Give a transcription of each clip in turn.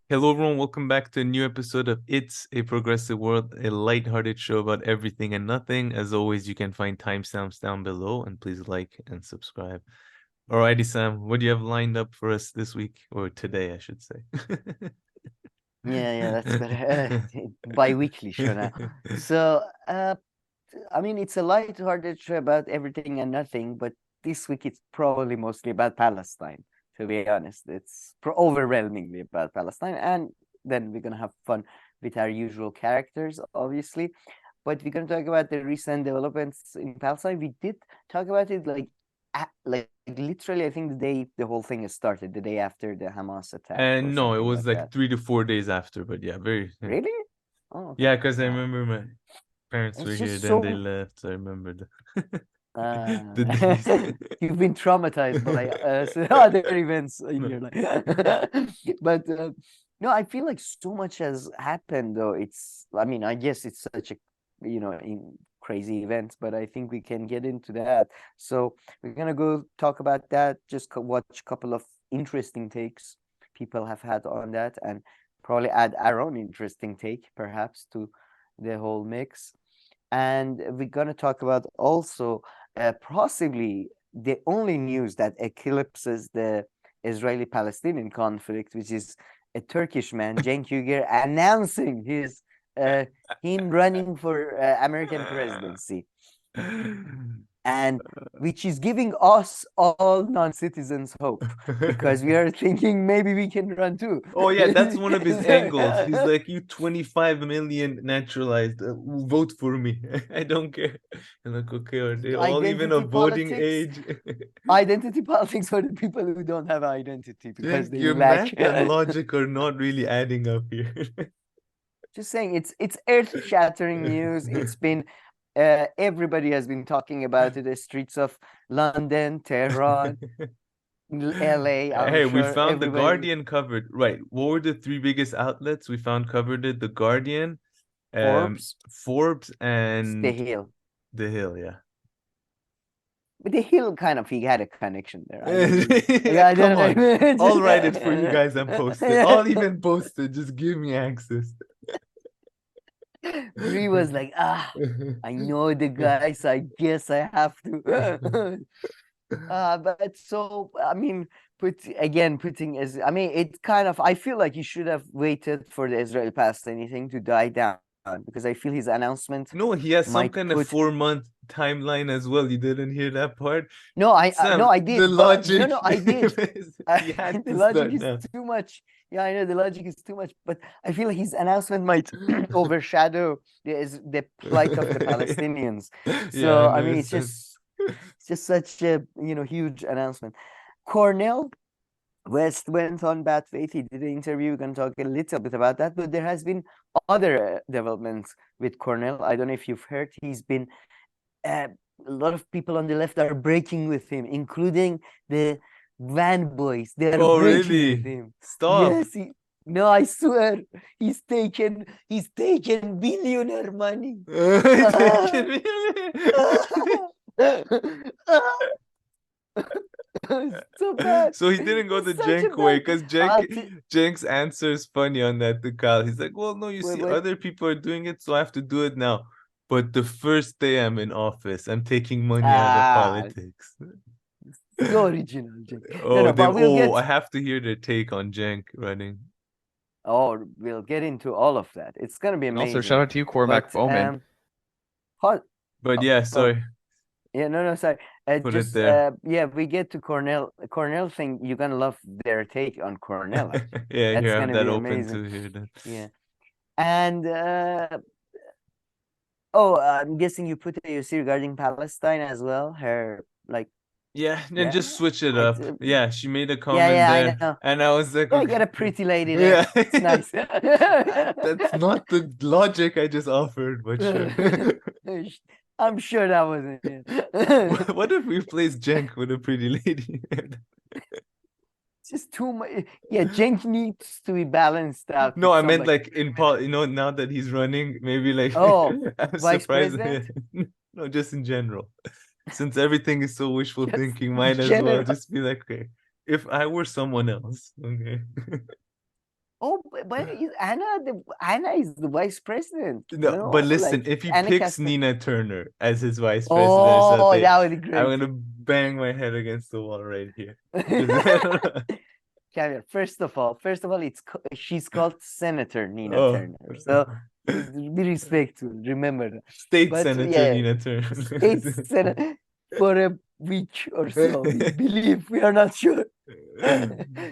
Hello, everyone. Welcome back to a new episode of It's a Progressive World, a lighthearted show about everything and nothing. As always, you can find timestamps down below, and please like and subscribe. Alrighty, Sam, what do you have lined up for us this week, or today, I should say? Yeah, that's better. Bi-weekly show now. So, I mean, it's a light-hearted show about everything and nothing, but this week it's probably mostly about Palestine, to be honest. It's overwhelmingly about Palestine, and then we're gonna have fun with our usual characters, obviously. But we're gonna talk about the recent developments in Palestine. We did talk about it like literally, I think the day the whole thing has started, the day after the Hamas attack or And no, it something was like like that. 3 to 4 days after, but yeah, yeah. Really? Oh, Yeah, okay. because I Yeah. remember my parents were It's here, just then they so left. So I remember uh, the days. you've been traumatized by other events in your life. But no, I feel like so much has happened though. I mean, I guess it's such a crazy event, but I think we can get into that. So we're gonna go talk about that, just watch a couple of interesting takes people have had on that, and probably add our own interesting take perhaps to the whole mix. And we're going to talk about also possibly the only news that eclipses the Israeli-Palestinian conflict, which is a Turkish man, Cenk Uygur, announcing him running for American presidency, and which is giving us all non-citizens hope because we are thinking maybe we can run too. Oh yeah, that's one of his angles. He's like, you 25 million naturalized, vote for me. I don't care. I'm like, okay, are they all even Identity of voting politics. age? Identity politics for the people who don't have identity because Jake, they your lack. math and logic are not really adding up here. Just saying, it's earth-shattering news. It's been everybody has been talking about it. The streets of London, Tehran, LA. I'm Hey, we sure found the everybody. Guardian covered. Right. What were the three biggest outlets we found covered it? The Guardian, Forbes, Forbes, The and Hill. The Hill, yeah. But The Hill kind of he had a connection there. I don't know. Yeah, Yeah, I come don't on. I'll write it for you know. guys and post it. I'll even post it. Just give me access. Bree was like, I know the guys. I guess I have to. But so I mean, putting as I mean, it kind of I feel like you should have waited for the Israel-Palestine thing to die down because I feel his announcement No, he has some might kind of put 4 month timeline as well. You didn't hear that part? no, no, Sam, I the did, but logic, no, I did. he had The to logic start is now. too much. Yeah, I know the logic is too much, but I feel like his announcement might overshadow the plight of the Palestinians. Yeah, I So I know. mean, it's just such a huge announcement. Cornell West went on bad faith. He did an interview. We're going to talk a little bit about that. But there has been other developments with Cornell. I don't know if you've heard. He's been a lot of people on the left are breaking with him, including the van boys. They are Oh, breaking with really? him. Stop. Yes, no, I swear, he's taken billionaire money. Taking me. So bad. So he didn't go It's the such a Jenk way bad. because I'll t- Jenk's answer is funny on that to Kyle. He's like, well, no, you wait, see, wait. other people are doing it, so I have to do it now. But the first day I'm in office, I'm taking money out of Ah, politics. so original, Jake. No, Oh, no, but I have to hear their take on Jenk running. we'll get into all of that. It's gonna be And also, shout amazing. out to you, Cormac But Bowman. hot. But Oh, yeah, oh, sorry, yeah, no, sorry. put it Just there. yeah, we get to Cornell thing. You're gonna love their take on Cornell. Actually, Yeah, that's here I have gonna that be open amazing. to hear that. Yeah, and oh, I'm guessing you put a UC regarding Palestine as well. Her like, Yeah, and yeah, just switch it it's up. Yeah, she made a yeah, comment yeah, I there, know. and I was like, Yeah, I okay, got a pretty lady there. yeah, It's nice. that's not the logic I just offered, but sure. I'm sure that wasn't it. What if we replace Jenk with a pretty lady? It's just too much. Yeah, Cenk needs to be balanced out No, with I meant somebody. like in Paul, now that he's running, maybe like Oh, I'm vice surprised. president? No, just in general. Since everything is so wishful Just thinking, might as well general. just be like, okay, if I were someone else, okay. Oh, but Anna is the vice president, you No, but know, listen, like if he Anna picks Casper. Nina Turner as his vice president or Oh, something, that would be I'm great. gonna bang my head against the wall right here. Caviar. First of all, she's called Senator Nina Oh, Turner. So be respectful. Remember that. State But Senator yeah, Nina Turner. state senator for a week or so. We believe we are not sure.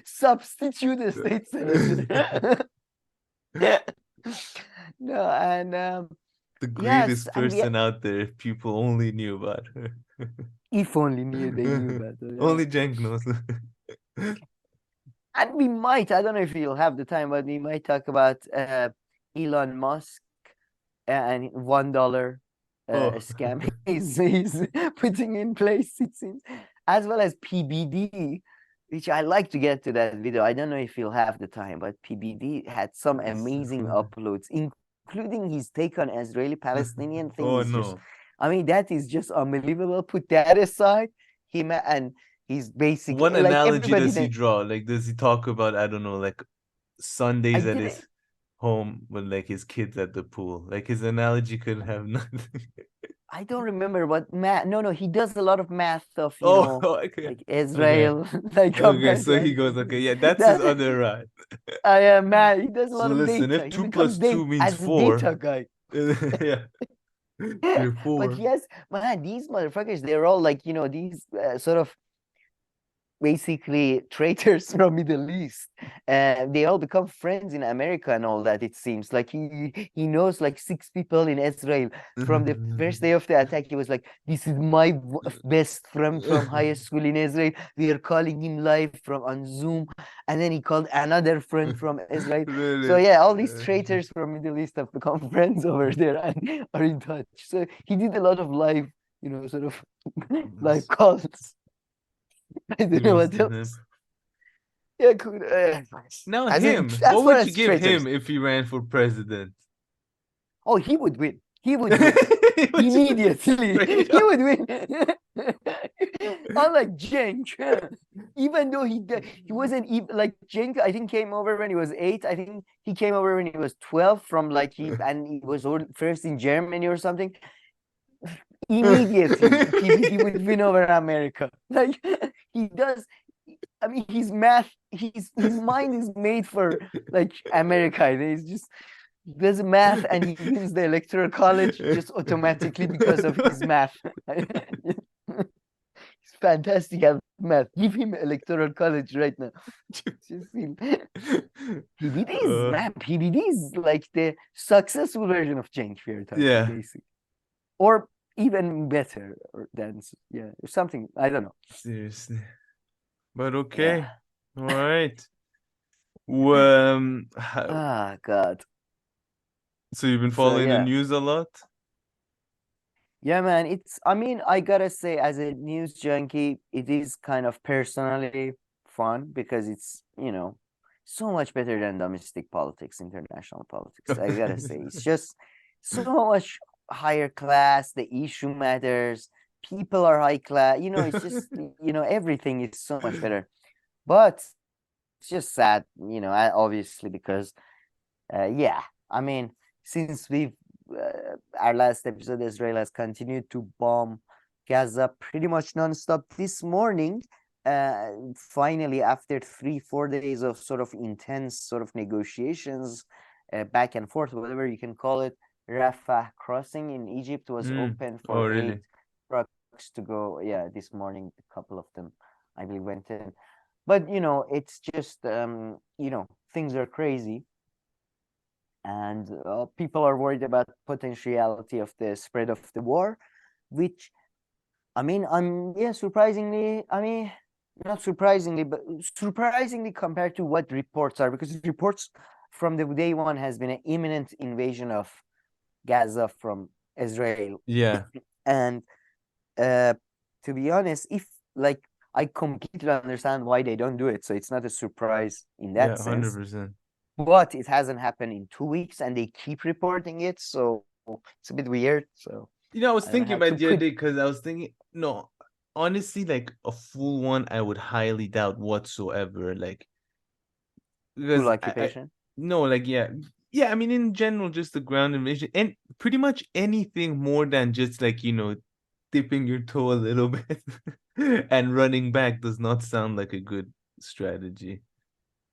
Substitute a state senator. No, and The yes, greatest and we person out there, if people only knew about her. if only they knew about her. Yeah. Only Cenk knows. And we might, I don't know if you'll have the time, but we might talk about Elon Musk and $1 Oh. scam he's putting in place, it seems, as well as PBD, which I like to get to that video. I don't know if you'll have the time, but PBD had some amazing uploads, including his take on Israeli-Palestinian thing. Oh Is just, no. I mean, that is just unbelievable. Put that aside, him and he's basically What like analogy everybody does he draw? Like, does he talk about, I don't know, like I Sundays at didn't. his home with like his kids at the pool? Like his analogy could have nothing. I don't remember what math. No, he does a lot of math of, Oh, okay. like Okay. Israel, like Okay, compared so to he goes, okay, yeah, that's his that. other ride. I am man. He does a So lot of listen, data. if He two plus becomes two data means as a four, data guy. yeah, you're But four. yes, man, these motherfuckers, they're all like, these sort of basically traitors from Middle East, and they all become friends in America and all that. It seems like he knows like 6 people in Israel. From the first day of the attack, he was like, "This is my best friend from high school in Israel. We are calling him live from on Zoom," and then he called another friend from Israel. So Really? yeah, all these traitors from Middle East have become friends over there and are in touch. So he did a lot of live, sort of live calls. I don't know what else. Yeah, cool. Now As in, him, as what far would you as give traitors. him if he ran for president? Oh, he would win. He would win Would you immediately. straight He up? would win. Unlike Cenk, even though he wasn't even like Cenk, I think came over when he was 8. I think he came over when he was 12 from like and he was first in Germany or something. Immediately, PBD would win over America. Like he does. I mean, his mind is made for like America. He's just does math and he wins the electoral college just automatically because of his math. He's fantastic at math. Give him electoral college right now. Just him. PBD is like the successful version of Cenk we are talking, Yeah, basically. Or even better than something. I don't know. seriously. But Yeah. okay. All right. Well, Ah, God. so you've been So following the yeah. news a lot? Yeah, man. I mean, I gotta say, as a news junkie, it is kind of personally fun because it's, so much better than domestic politics, international politics. I gotta say, it's just so much higher class. The issue matters. People are high class. It's just, everything is so much better. But it's just sad, obviously, because, yeah, I mean, since our last episode, Israel has continued to bomb Gaza pretty much nonstop. This morning, finally, after 3-4 days of sort of intense sort of negotiations, back and forth, whatever you can call it, Rafah crossing in Egypt was open Oh, for really? 8 trucks to go. Yeah, this morning, a couple of them, I believe, went in. But, it's just, things are crazy. And people are worried about potentiality of the spread of the war, which, I mean, surprisingly, I mean, not surprisingly, but surprisingly compared to what reports are, because reports from the day one has been an imminent invasion of Gaza from Israel. Yeah. And to be honest, if like I completely understand why they don't do it, so it's not a surprise in that sense. 100%. But it hasn't happened in 2 weeks, and they keep reporting it, so it's a bit weird. So I was I thinking had to about the other put day because I was thinking, no, honestly, like a full one, I would highly doubt whatsoever. Like, full because occupation. No, like yeah. I mean, in general, just the ground invasion, and pretty much anything more than just like dipping your toe a little bit and running back does not sound like a good strategy.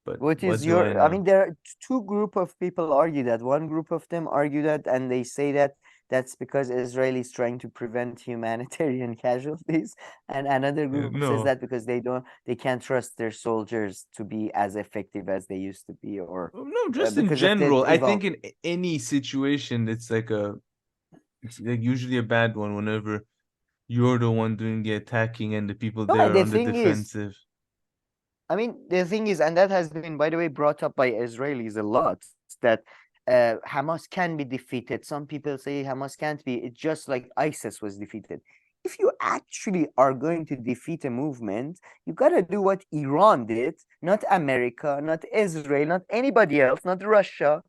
But What what is do I your, I know? mean, there are two group of people argue that. One group of them argue that, and they say that that's because Israel is trying to prevent humanitarian casualties. And another group says No, that because they can't trust their soldiers to be as effective as they used to be, or no, just in because of the general. I think evolve. in any situation, it's like usually a bad one whenever you're the one doing the attacking and the people No, there are the on the thing is, defensive. I mean, the thing is, and that has been, by the way, brought up by Israelis a lot, that Hamas can be defeated. Some people say Hamas can't be. It's just like ISIS was defeated. If you actually are going to defeat a movement, you got to do what Iran did, not America, not Israel, not anybody else, not Russia.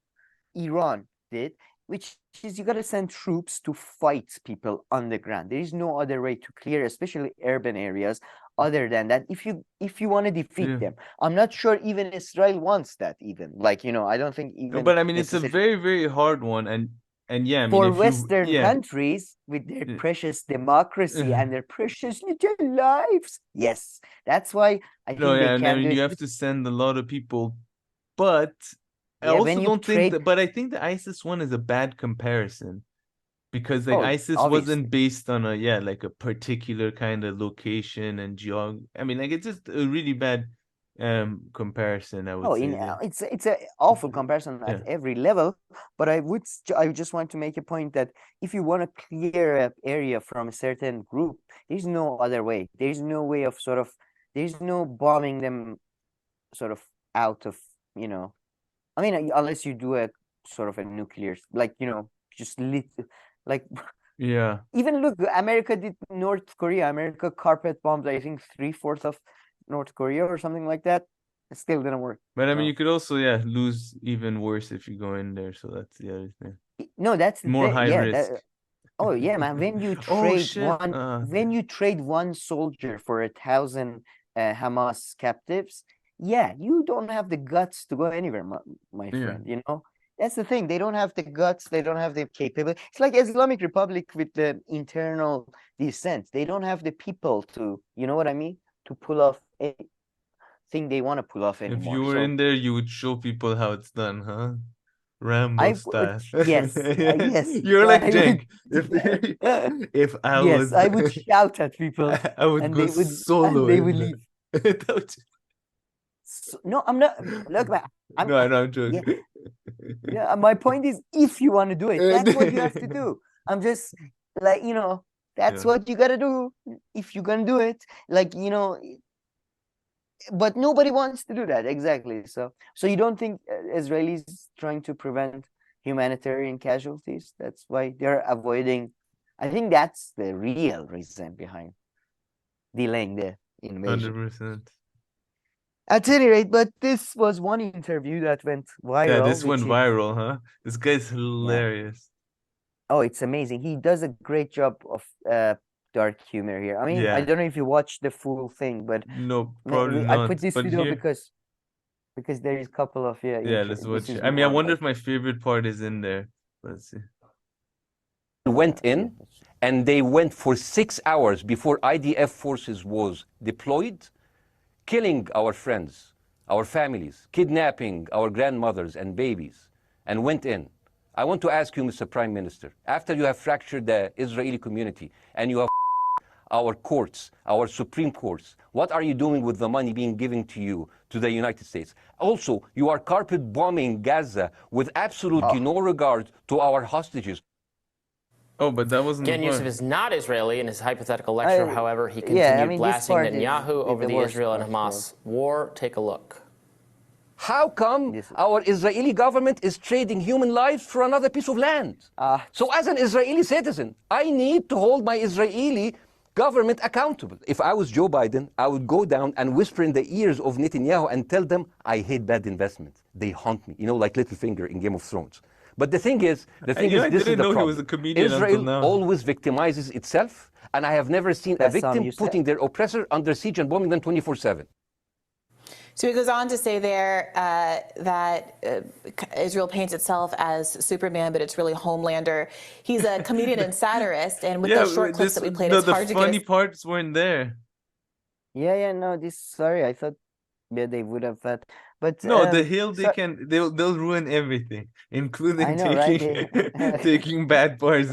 Iran did, which is you got to send troops to fight people on the ground. There is no other way to clear, especially urban areas, other than that. If you want to defeat Yeah. them, I'm not sure even Israel wants that. Even like I don't think No, even but I mean, it's a necessarily very, very hard one, and yeah, I mean, for if you, Western yeah, countries with their uh, precious democracy and their precious little lives. Yes, that's why I no, think they yeah, and I can do mean, you it. have to send a lot of people, but I Yeah, also when you don't think trade, that, but I think the ISIS one is a bad comparison because like oh, ISIS wasn't obviously. based on like a particular kind of location and geog. I mean, like it's just a really bad comparison, I would Oh, say there. it's a awful comparison at Yeah, every level. But I just want to make a point that if you want to clear an area from a certain group, there's no other way. There's no way of sort of, there's no bombing them sort of out of, you know. I mean, unless you do a sort of a nuclear, like just like yeah. even look, America did North Korea. America carpet bombed, I think, 3/4 of North Korea or something like that. It still didn't work. But I mean, you So. could also lose even worse if you go in there. So that's the other thing. No, that's the More thing. high Yeah, risk. that. Oh yeah, man. Oh shit. When you trade one soldier for 1,000 Hamas captives, yeah, you don't have the guts to go anywhere, my Yeah. friend. That's the thing. They don't have the guts. They don't have the capability. It's like Islamic Republic with the internal dissent. They don't have the people to, you know what I mean, to pull off anything they want to pull off If anymore. you were So in there, you would show people how it's done, huh? Rambo I would, style. yes, yes, You're like I would, Cenk. If I yes, was, I would shout at people, I would and go and solo they would in leave. there. So, no, I'm not. Look, man, No, I know I'm yeah, joking. yeah. My point is, if you want to do it, that's what you have to do. I'm just like, that's Yeah, what you gotta do if you're gonna do it. Like, but nobody wants to do that exactly. So you don't think Israelis trying to prevent humanitarian casualties? That's why they're avoiding. I think that's the real reason behind delaying the invasion. 100%. At any rate, but this was one interview that went Yeah, viral, this went which is, viral, huh? This guy's yeah. hilarious. Oh, it's amazing. He does a great job of dark humor here. I mean, I Yeah, don't know if you watched the full thing, but no, probably I put not. this But video here, because there is a couple of, yeah, yeah, let's this watch it. is I mean, I more wonder like, if my favorite part is in there. Let's see. Went yeah. in and they went for 6 hours before IDF forces was deployed, killing our friends, our families, kidnapping our grandmothers and babies, and went in. I want to ask you, Mr. Prime Minister, after you have fractured the Israeli community and you have our courts, our Supreme Courts, what are you doing with the money being given to you, to the United States? Also, you are carpet bombing Gaza with absolutely Oh, no regard to our hostages. Oh, but that wasn't the Again, Yusuf part. is not Israeli in his hypothetical lecture. However, he yeah. I continued mean, this blasting part is Netanyahu over the the worst Israel and part. Hamas war. Take a look. How come This, our Israeli government is trading human lives for another piece of land? So as an Israeli citizen, I need to hold my Israeli government accountable. If I was Joe Biden, I would go down and whisper in the ears of Netanyahu and tell them, I hate bad investments. They haunt me, like Littlefinger in Game of Thrones. But the thing is, I this is didn't the know he was a problem. comedian until Israel now. always victimizes itself, and I have never seen a Bassam victim Youssef. putting their oppressor under siege and bombing them 24/7. So he goes on to say there that Israel paints itself as Superman, but it's really Homelander. He's a comedian and satirist, and with Yeah, the short clips that we played, no, it's the hard to funny get. parts weren't there. Yeah, no, sorry, I thought they would have that. But No, the Hill, so, they'll ruin everything, including I know, right? taking bad parts.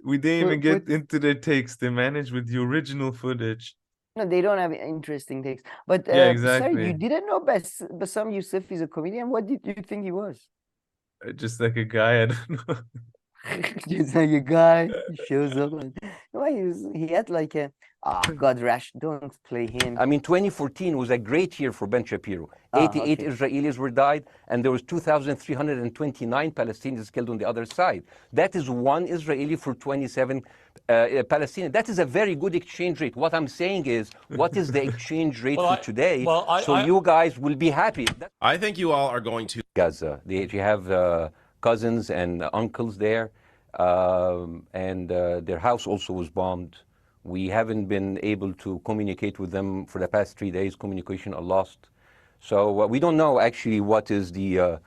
We didn't even But get into their takes. They managed with the original footage. no, they don't have interesting takes. But Yeah, sorry, you exactly. didn't know Bassam Youssef is a comedian? What did you think he was? Just like a guy, I don't know. Just like a guy shows up and no, he had like a God, Rash, don't play him. I mean, 2014 was a great year for Ben Shapiro. 88 Okay. Israelis were died, and there was 2,329 Palestinians killed on the other side. That is one Israeli for 27 Palestinians. That is a very good exchange rate. What I'm saying is, what is the exchange rate for today? So you guys will be happy. I think you all are going to Gaza. You have cousins and uncles there, and their house also was bombed. We haven't been able to communicate with them for the past 3 days. Communication are lost. So we don't know actually what is the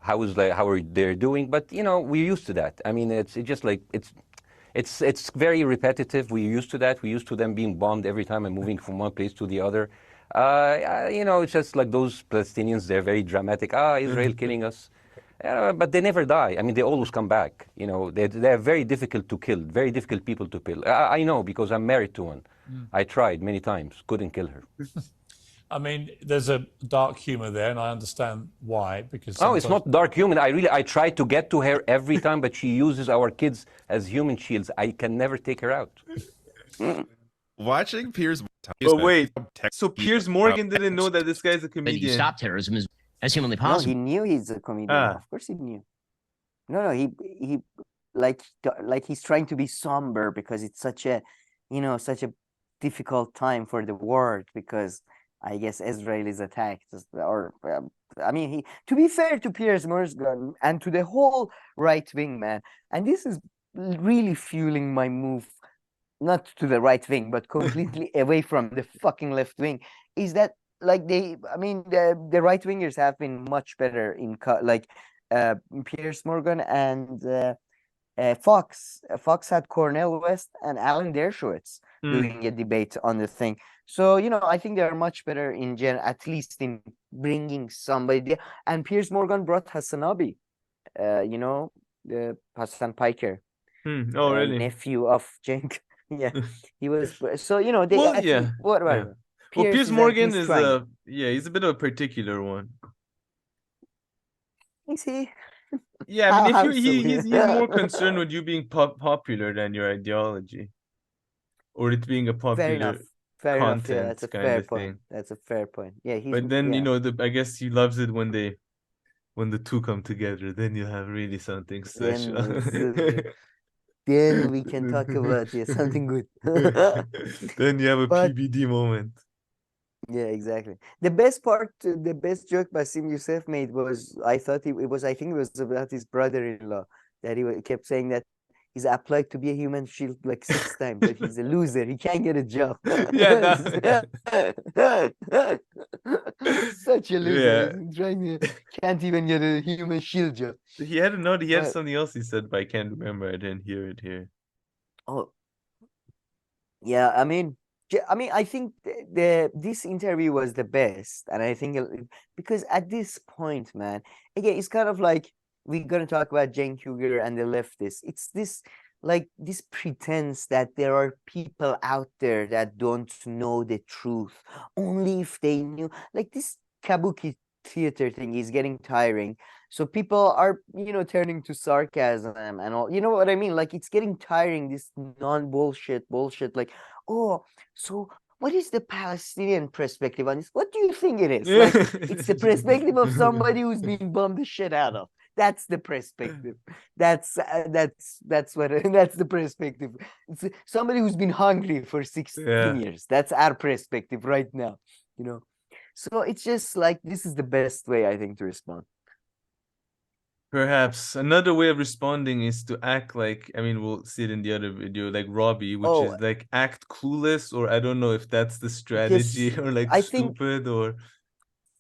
how are they doing. But you know, we're used to that. I mean, it's just like it's very repetitive. We're used to that. We're used to them being bombed every time and moving from one place to the other. You know, it's just like those Palestinians. They're very dramatic. Israel killing us. But they never die. I mean, they always come back. You know, they're very difficult to kill, very difficult people to kill. I know because I'm married to one. I tried many times, couldn't kill her. I mean, there's a dark humor there, and I understand why. Because no, it's not dark humor. I try to get to her every time, but she uses our kids as human shields. I can never take her out. watching Piers. Oh wait, so Piers Morgan didn't know that this guy's a comedian. Stop terrorism as humanly No, possible. he knew he's a comedian. Of course he knew. No, he like he's trying to be somber because it's such a, you know, such a difficult time for the world because I guess Israel is attacked. Or I mean, to be fair to Piers Morgan and to the whole right wing, man, and this is really fueling my move, not to the right wing, but completely away from the fucking left wing, is that like the right wingers have been much better in Piers Morgan and Fox had Cornell West and Alan Dershowitz doing a debate on the thing. So, you know, I think they're much better in at least in bringing somebody. And Piers Morgan brought Hassanabi, you know, Hassan Piker. Oh, really? Nephew of Cenk. Yeah, he was. So, you know, they well, actually, yeah. whatever. Yeah. Well, Piers Morgan is he's a bit of a particular one. Is he? Yeah, I mean, he's more concerned with you being popular than your ideology, or it being a popular content Yeah, that's a kind fair of point. thing. That's a fair point. Yeah, but then you know, I guess he loves it when the two come together. Then you have really something special. Then we can talk about something good. Then you have a PBD moment. Yeah, exactly. The best part, the best joke Bassam Youssef made was, I think it was about his brother-in-law, that he kept saying that he's applied to be a human shield like 6 times, but he's a loser. He can't get a job. Yeah, such a loser. Yeah. Can't even get a human shield job. He had something else he said, but I can't remember. I didn't hear it here. Oh, yeah. I mean, I think this interview was the best, and I think because at this point, man, again, it's kind of like we're gonna talk about Cenk Uygur and the leftists. It's this pretense that there are people out there that don't know the truth. Only if they knew, like this kabuki theater thing is getting tiring. So people are, you know, turning to sarcasm and all. You know what I mean? Like it's getting tiring. This bullshit. Like, oh, so what is the Palestinian perspective on this? What do you think it is? Like, it's the perspective of somebody who's been bombed the shit out of. That's the perspective. That's the perspective. It's somebody who's been hungry for 16 years. That's our perspective right now, you know. So it's just like, this is the best way, I think, to respond. Perhaps another way of responding is to act like, I mean, we'll see it in the other video, like Robbie, which Oh, is like act clueless, or I don't know if that's the yes, strategy or like I think stupid or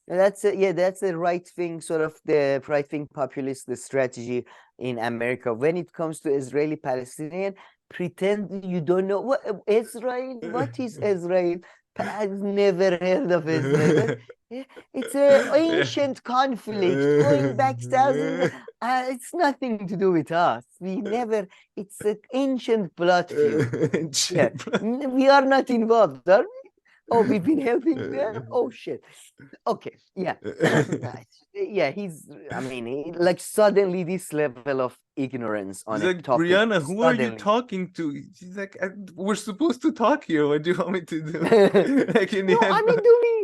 that's that's the right thing, sort of the right wing populist, the strategy in America. When it comes to Israeli Palestinian, pretend you don't know what Israel. What is Israel? I've never heard of Israel. It's an ancient conflict going back thousands. It's nothing to do with us. We never. It's an ancient blood feud. Yeah, we are not involved, are we? Oh, we've been helping them. Oh shit. Okay, yeah. Yeah, I mean, like suddenly this level of ignorance on He's a like, topic, Brianna, who are you suddenly. talking to? She's like, we're supposed to talk here. What do you want me to do? Like in the No, end. I mean,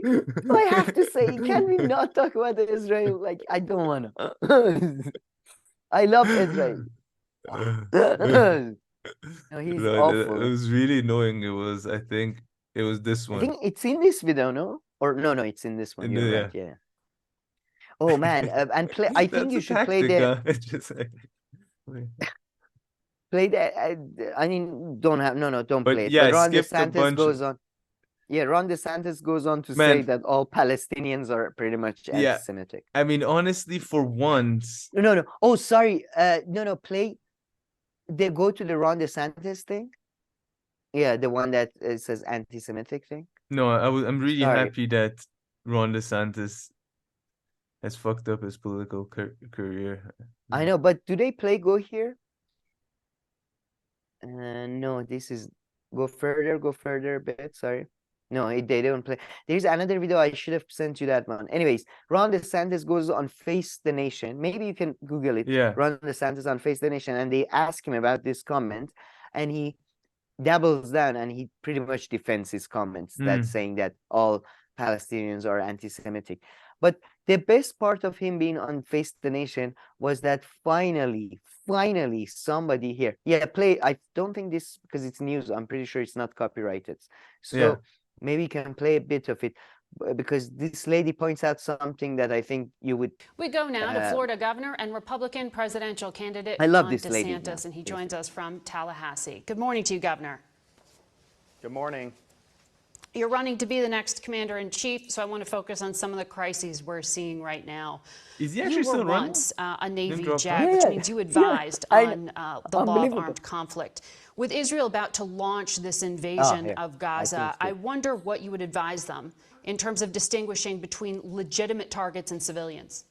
do I have to say, can we not talk about Israel? Like, I don't wanna. I love Israel. No, he's No, it awful. was really annoying. It was, I think, it was this I one. think it's in this video, no? Or no, it's in this one. You're right, yeah. Oh man, and play. I think you should play the Just like, play that. I mean, don't but play it. yeah, But I Ron skipped a DeSantis bunch. goes on. Yeah, Ron DeSantis goes on to say Man, that all Palestinians are pretty much yeah. anti-Semitic. I mean, honestly, for once, No. Oh, sorry. No. Play. They go to the Ron DeSantis thing. Yeah, the one that says anti-Semitic thing. no, I'm really Sorry. happy that Ron DeSantis has fucked up his political career. I know, but do they play go here? No, this is go further a bit. Sorry. No, they don't play. There's another video. I should have sent you that one. Anyways, Ron DeSantis goes on Face the Nation. Maybe you can Google it. Yeah. Ron DeSantis on Face the Nation. And they ask him about this comment. And he doubles down and he pretty much defends his comments that saying that all Palestinians are anti-Semitic. But the best part of him being on Face the Nation was that finally somebody here. Yeah, play. I don't think this, because it's news, I'm pretty sure it's not copyrighted. So Yeah. maybe you can play a bit of it, because this lady points out something that I think you would. We go now to Florida Governor and Republican presidential candidate I love Ron this lady DeSantis, now. and he joins us from Tallahassee. Good morning to you, Governor. Good morning. You're running to be the next commander-in-chief, so I want to focus on some of the crises we're seeing right now. Is he actually You were still running? once a Navy drop jet, out? which Yeah, means you advised I on the law of unbelievable. armed conflict. With Israel about to launch this invasion here. of Gaza, I I wonder what you would advise them in terms of distinguishing between legitimate targets and civilians.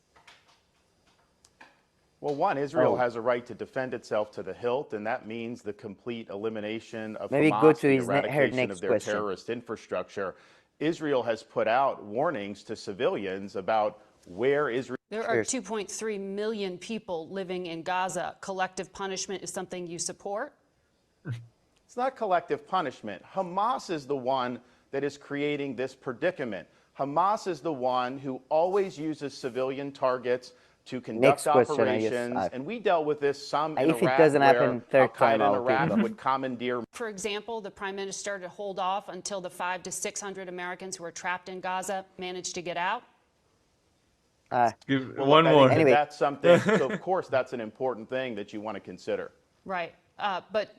Well, one, Israel has a right to defend itself to the hilt, and that means the complete elimination of Maybe Hamas, go to the his her eradication next of their question. terrorist infrastructure. Israel has put out warnings to civilians about where Israel. There are 2.3 million people living in Gaza. Collective punishment is something you support? It's not collective punishment. Hamas is the one that is creating this predicament. Hamas is the one who always uses civilian targets to conduct Next question, operations, and we dealt with this some in if it Iraq, doesn't where happen third time, Al-Qaeda in I'll Iraq take it. would commandeer. For example, the prime minister to hold off until the 500 to 600 Americans who are trapped in Gaza managed to get out. Give Well, one look, I more. think that's something. So of course, that's an important thing that you want to consider. Right, but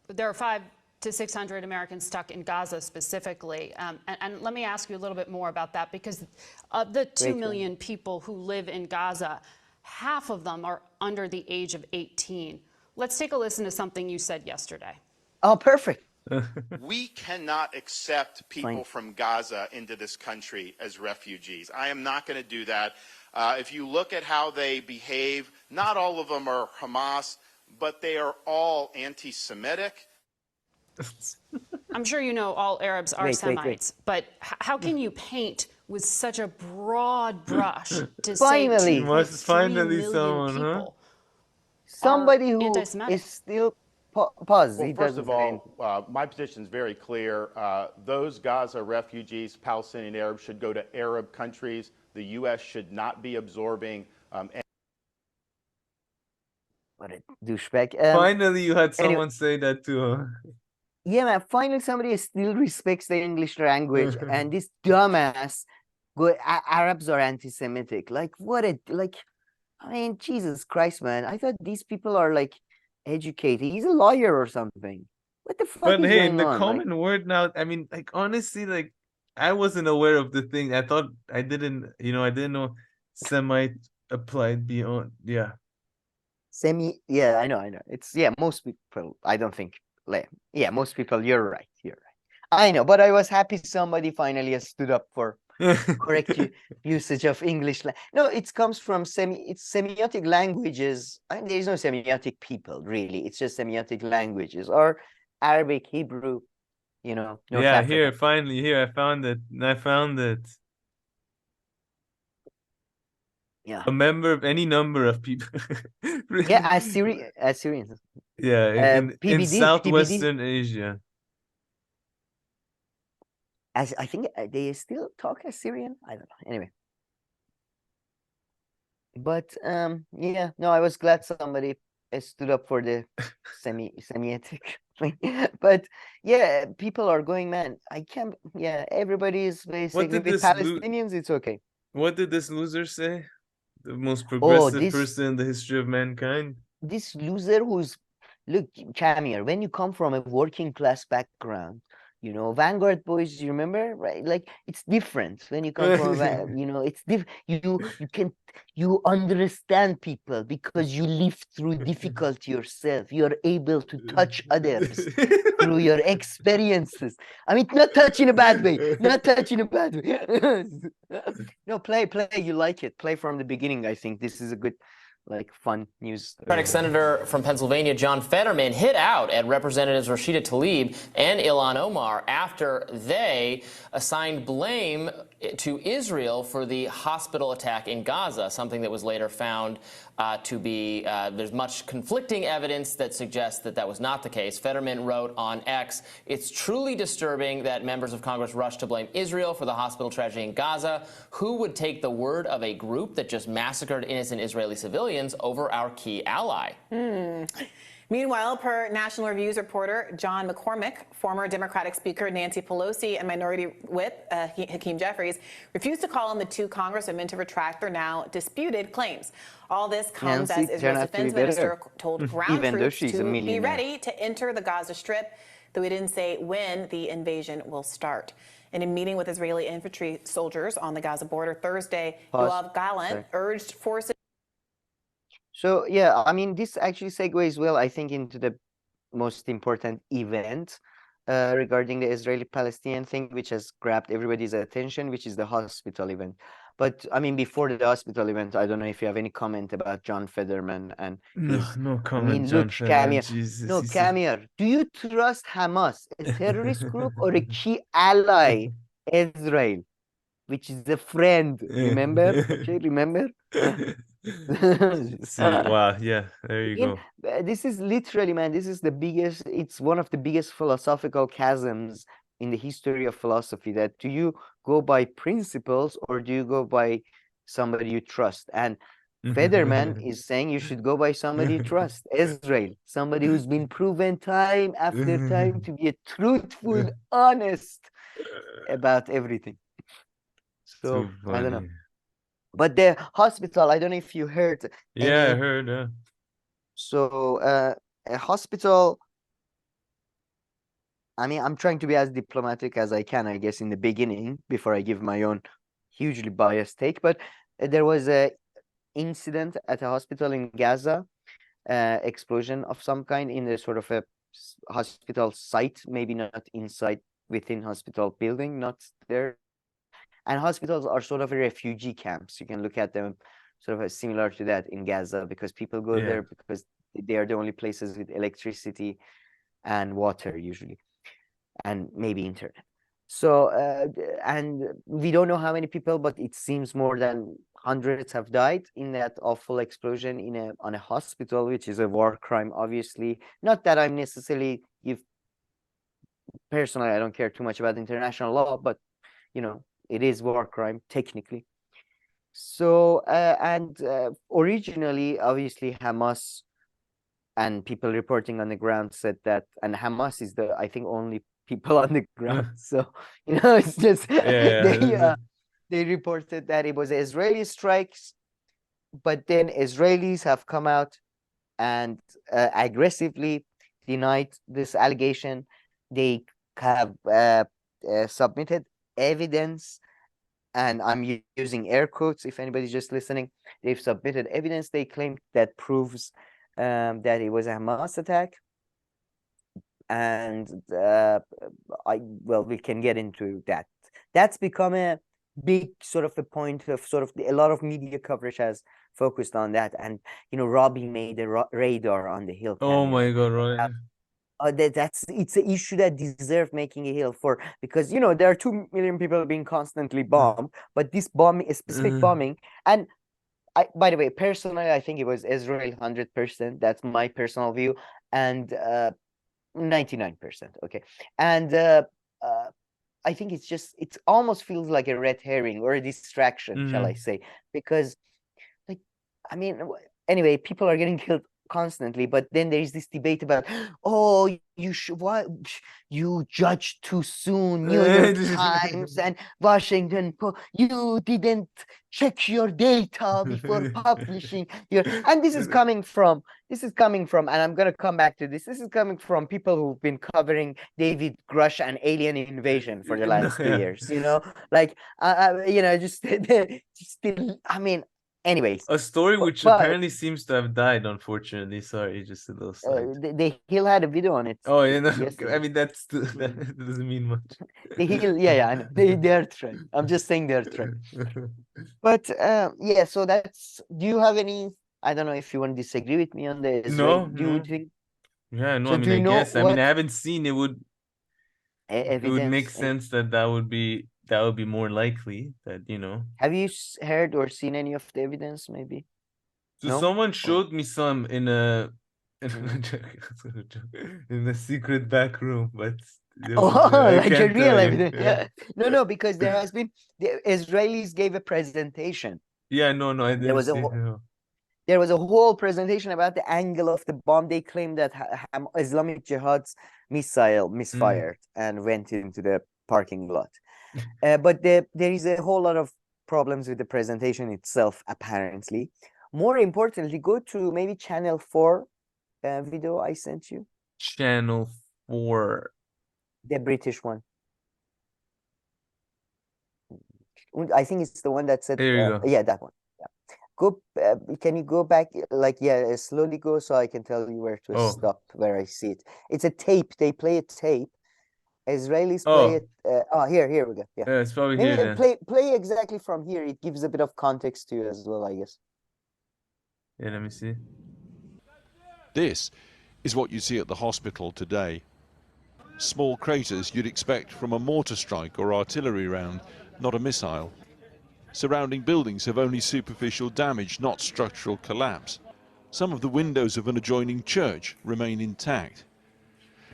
there are 500 to 600 Americans stuck in Gaza specifically. And let me ask you a little bit more about that, because of the 2 million people who live in Gaza, half of them are under the age of 18. Let's take a listen to something you said yesterday. Oh, perfect. We cannot accept people from Gaza into this country as refugees. I am not going to do that. If you look at how they behave, not all of them are Hamas, but they are all anti-Semitic. I'm sure you know all Arabs are Semites, but how can you paint with such a broad brush to Finally. say Must 2.3 finally million someone, huh? people Somebody are who anti-Semitic? is still pause. Well, He first of doesn't all, my position is very clear. Those Gaza refugees, Palestinian Arabs, should go to Arab countries. The U.S. should not be absorbing. What a douchebag. Finally, you had anyway. someone say that too. Huh? Yeah, man. Finally, somebody still respects the English language, and this dumbass Arabs are anti-Semitic. Like, what a I mean, Jesus Christ, man. I thought these people are like educated. He's a lawyer or something. What the fuck But is hey, going the on? Like, common word now, I mean, like honestly, like I wasn't aware of the thing. I thought I didn't, I didn't know Semite applied beyond. Yeah. yeah, I know. It's, yeah, most people, I don't think, like, yeah, most people, you're right. I know, but I was happy somebody finally has stood up for correct usage of English. No, it comes from it's semiotic languages. I mean, there is no semiotic people, really. It's just semiotic languages, or Arabic, Hebrew, North Yeah, African. here, finally, here, I found it. Yeah. A member of any number of people. Yeah, Assyrians. Yeah, in PBD, Southwestern Asia. As I think they still talk Assyrian. I don't know. Anyway. But yeah, no, I was glad somebody stood up for the semiotic. But yeah, people are going, man. I can't. Yeah, everybody is basically with Palestinians. It's okay. What did this loser say? The most Oh, progressive person in the history of mankind. This loser who's, look, Kamir, when you come from a working class background, Vanguard boys, you remember, right? Like, it's different when you come from it's different. You understand people because you live through difficulty yourself. You are able to touch others through your experiences. I mean, not touch in a bad way. Not touch in a bad way. No, play. You like it. Play from the beginning. I think this is a good, like, fun news. Democratic Senator from Pennsylvania John Fetterman hit out at Representatives Rashida Tlaib and Ilhan Omar after they assigned blame to Israel for the hospital attack in Gaza, something that was later found to be, there's much conflicting evidence that suggests that that was not the case. Fetterman wrote on X, "It's truly disturbing that members of Congress rush to blame Israel for the hospital tragedy in Gaza. Who would take the word of a group that just massacred innocent Israeli civilians over our key ally?" Meanwhile, per National Review's reporter John McCormick, former Democratic Speaker Nancy Pelosi and Minority Whip Hakeem Jeffries refused to call on the two congresswomen to retract their now disputed claims. All this comes as Israel's defense minister told ground troops to be ready to enter the Gaza Strip, though he didn't say when the invasion will start. In a meeting with Israeli infantry soldiers on the Gaza border Thursday, Yoav Gallant urged forces. So, yeah, I mean, this actually segues well, I think, into the most important event regarding the Israeli-Palestinian thing, which has grabbed everybody's attention, which is the hospital event. But, I mean, before the hospital event, I don't know if you have any comment about John Fetterman and his... No comment, I mean, John look, Fetterman, Kamir, do you trust Hamas, a terrorist group, or a key ally, Israel, which is a friend, remember? Okay, remember? Wow, yeah, there you go. This is literally, man, this is the biggest, it's one of the biggest philosophical chasms in the history of philosophy, that do you go by principles or do you go by somebody you trust? And Fetterman is saying you should go by somebody you trust, Israel, somebody who's been proven time after time to be a truthful, honest about everything. So, I don't know. But the hospital, I don't know if you heard. Yeah, I heard. So, a hospital, I mean, I'm trying to be as diplomatic as I can, I guess, in the beginning, before I give my own hugely biased take. But there was a incident at a hospital in Gaza, explosion of some kind in a sort of a hospital site, maybe not inside, within hospital building, not there. And hospitals are sort of refugee camps. You can look at them sort of similar to that in Gaza, because people go there because they are the only places with electricity and water usually, and maybe internet. So, and we don't know how many people, but it seems more than hundreds have died in that awful explosion on a hospital, which is a war crime, obviously. Not that I'm necessarily, personally, I don't care too much about international law, but, it is war crime, technically. So, originally, obviously, Hamas and people reporting on the ground said that, and Hamas is I think, only people on the ground. So, it's just, they reported that it was Israeli strikes but then Israelis have come out and aggressively denied this allegation. They have submitted evidence, and I'm using air quotes if anybody's just listening. They've submitted evidence they claim that proves that it was a Hamas attack. And well, we can get into that. That's become a big sort of a point of a lot of media coverage has focused on that. And Robbie made a radar on the Hill. Oh my God, right. It's an issue that deserves making a hill for, because there are 2 million people being constantly bombed, but this bombing, a specific bombing, and by the way, personally, I think it was Israel 100%. That's my personal view, and 99%. Okay, and I think it almost feels like a red herring or a distraction, shall I say? Because, like, I mean, anyway, people are getting killed constantly, but then there is this debate about, oh, you judged too soon, New York Times and Washington Post, you didn't check your data before publishing your, and this is coming from, and I'm going to come back to this is coming from people who've been covering David Grush and alien invasion for the last 2 years, like just I mean, anyways, a story which apparently seems to have died, unfortunately. Sorry, just a little side. The Hill had a video on it. Oh, I mean, that doesn't mean much. The Hill, yeah, I know. They're trying. I'm just saying they're trying. But yeah, so that's. Do you have any? I don't know if you want to disagree with me on this. No, do you think? Yeah, no. So I mean, I guess. I mean, I haven't seen it. It would make sense that would be more likely that Have you heard or seen any of the evidence? Maybe. So someone showed me some in a secret back room, but like a real evidence. Yeah. No, because there has been the Israelis gave a presentation. Yeah, no, I didn't. There was a whole presentation about the angle of the bomb. They claimed that Islamic Jihad's missile misfired and went into the parking lot. But there is a whole lot of problems with the presentation itself, apparently. More importantly, go to maybe Channel 4 video I sent you. Channel 4. The British one. I think it's the one that said, there you go. Yeah, that one. Yeah. Go. Can you go back? Like, yeah, slowly go so I can tell you where to stop, where I see it. It's a tape. They play a tape. Israelis play it. Here we go. Yeah, it's probably maybe here. Play exactly from here. It gives a bit of context to you as well, I guess. Yeah, let me see. This is what you see at the hospital today. Small craters you'd expect from a mortar strike or artillery round, not a missile. Surrounding buildings have only superficial damage, not structural collapse. Some of the windows of an adjoining church remain intact.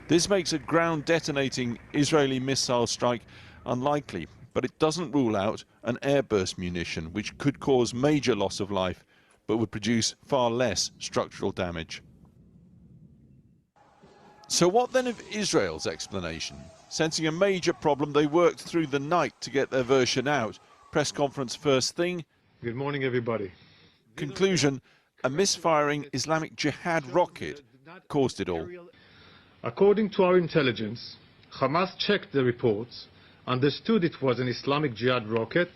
This makes a ground-detonating Israeli missile strike unlikely, but it doesn't rule out an airburst munition, which could cause major loss of life, but would produce far less structural damage. So what then of Israel's explanation? Sensing a major problem, they worked through the night to get their version out. Press conference first thing. Good morning, everybody. Conclusion, a misfiring Islamic Jihad rocket caused it all. According to our intelligence, Hamas checked the reports, understood it was an Islamic Jihad rocket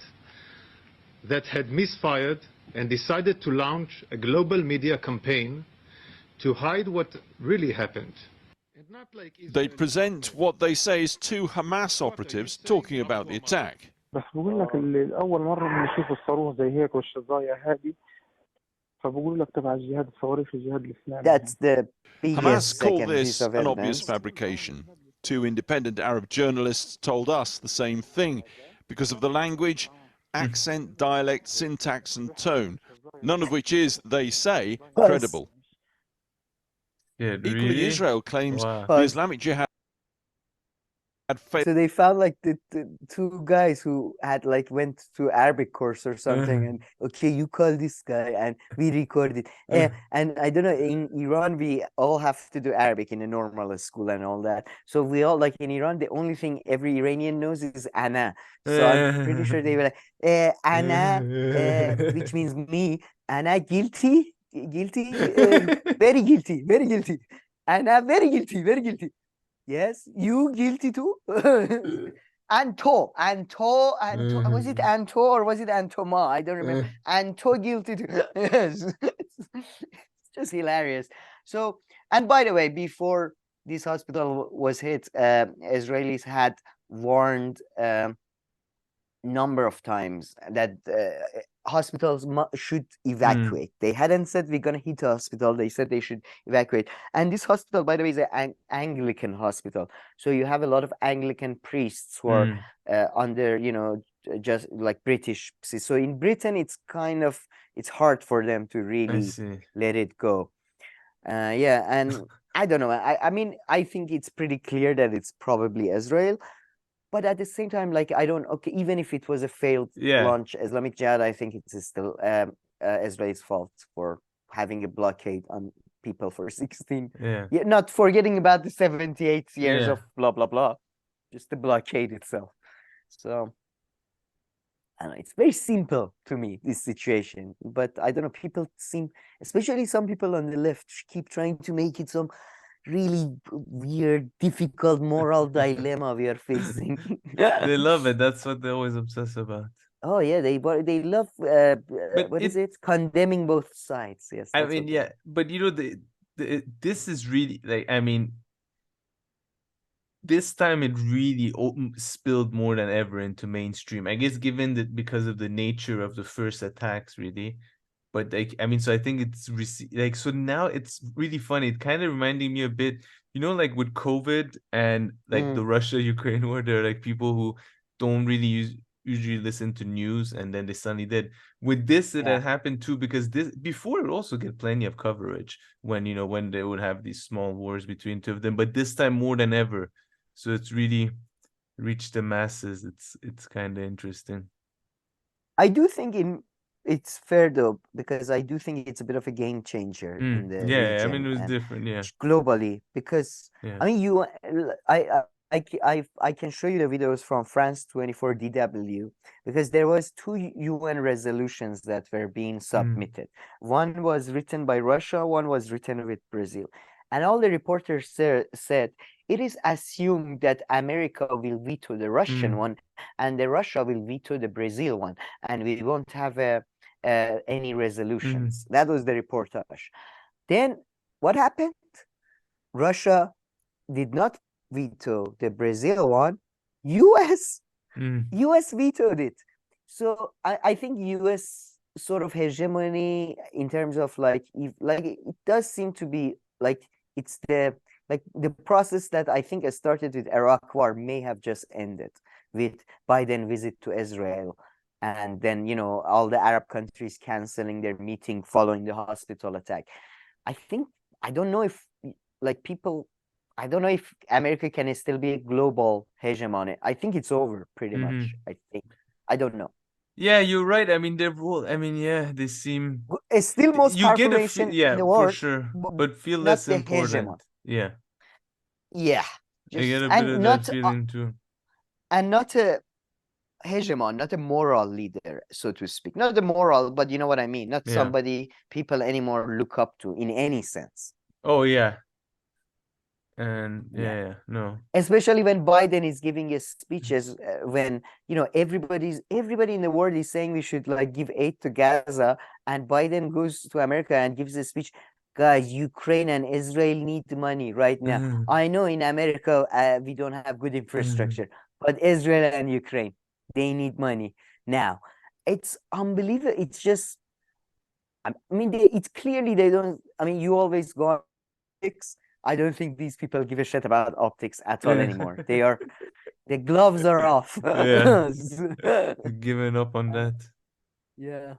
that had misfired, and decided to launch a global media campaign to hide what really happened. They present what they say is two Hamas operatives talking about the attack. بس بقول لك اول مره بنشوف الصاروخ زي هيك والشظايا هذه فبقول لك تبع الجهاد الصواريخ الجهاد الاسلامي. That's the Hamas call this an obvious fabrication. Two independent Arab journalists told us the same thing because of the language, accent, dialect, syntax and tone, none of which is, they say, credible. Yeah, Equally, really? Israel claims Wow. the Islamic Jihad So they found like the two guys who had like went to Arabic course or something, and okay, you call this guy, and we recorded. And I don't know, in Iran we all have to do Arabic in a normal school and all that. So we all like in Iran, the only thing every Iranian knows is ana. So I'm pretty sure they were like ana, which means me. Ana guilty, very guilty, very guilty. Ana very guilty, very guilty. Yes, you guilty too? Anto. Was it Anto or was it Antoma? I don't remember. Anto guilty too. Yes. It's just hilarious. So, and by the way, before this hospital was hit, Israelis had warned number of times that hospitals should evacuate. They hadn't said we're going to hit a hospital. They said they should evacuate. And this hospital, by the way, is an Anglican hospital. So you have a lot of Anglican priests who are under, you know, just like British. So in Britain, it's kind of, it's hard for them to really let it go. Yeah. And I don't know. I mean, I think it's pretty clear that it's probably Israel. But at the same time, like, I don't, okay, even if it was a failed launch, Islamic Jihad, I think it's still Israel's fault for having a blockade on people for 16. Yeah, not forgetting about the 78 years of blah, blah, blah. Just the blockade itself. So, I don't know, it's very simple to me, this situation. But I don't know, people seem, especially some people on the left, keep trying to make it some really weird, difficult moral dilemma we are facing. They love it. That's what they're always obsessed about. Oh yeah, they love what is it? Condemning both sides. Yes. I mean, yeah, but you know, this is really like, I mean, this time it really spilled more than ever into mainstream. I guess given that because of the nature of the first attacks, really. But like, I mean, so I think it's like, so now it's really funny. It kind of reminding me a bit, you know, like with COVID and like the Russia-Ukraine war, there are like people who don't really usually listen to news, and then they suddenly did. With this, it had happened too, because this before it would also get plenty of coverage when, you know, when they would have these small wars between two of them, but this time more than ever. So it's really reached the masses. It's kind of interesting. I do think it's fair though, because I do think it's a bit of a game changer in the region. I mean, it was different, globally, because I mean, I can show you the videos from France 24 DW, because there was 2 UN resolutions that were being submitted. One was written by Russia, one was written with Brazil, and all the reporters said it is assumed that America will veto the Russian one, and the Russia will veto the Brazil one, and we won't have any resolutions. That was the reportage. Then what happened? Russia did not veto the Brazil one. US vetoed it. So I think US sort of hegemony in terms of like, it does seem to be like, it's the process that I think has started with Iraq war may have just ended with Biden visit to Israel, and then, you know, all the Arab countries canceling their meeting following the hospital attack. I don't know if America can still be a global hegemony. I think it's over pretty much. I don't know. Yeah, you're right. I mean, their role, I mean, they seem it's still most population in the world, for sure, but feel less important. Yeah. I get a bit of that feeling too. And not a hegemon, not a moral leader, so to speak. Not the moral, but you know what I mean. Not somebody people anymore look up to in any sense. Oh yeah. And no. Especially when Biden is giving his speeches, when, you know, everybody in the world is saying we should like give aid to Gaza, and Biden goes to America and gives a speech. Guys, Ukraine and Israel need money right now. I know in America we don't have good infrastructure, but Israel and Ukraine, they need money now. It's unbelievable. It's just, I mean, it's clearly they don't. I mean, you always go on optics. I don't think these people give a shit about optics at all anymore. The gloves are off. Giving up on that. Yeah.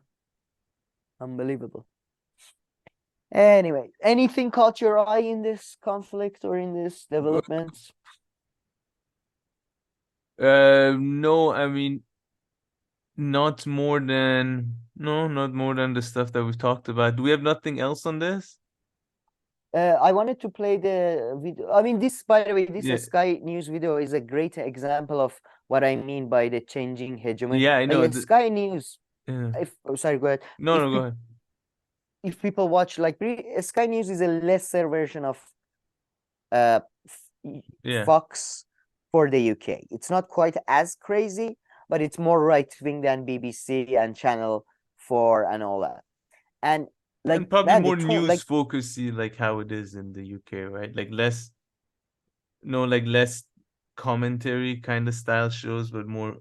Unbelievable. Anyway, anything caught your eye in this conflict or in this development? No, I mean, not more than the stuff that we've talked about. Do we have nothing else on this? I wanted to play the video. I mean, this, by the way, this Yeah. Sky News video is a great example of what I mean by the changing hegemony. Yeah, I know. Like, Sky News, Yeah. sorry, go ahead. No, go ahead. If people watch, like, Sky News is a lesser version of Yeah. Fox for the UK. It's not quite as crazy, but it's more right-wing than BBC and Channel 4 and all that. And like, and probably man, more the tone, news like, focusy, like how it is in the UK, right? Like less commentary kind of style shows, but more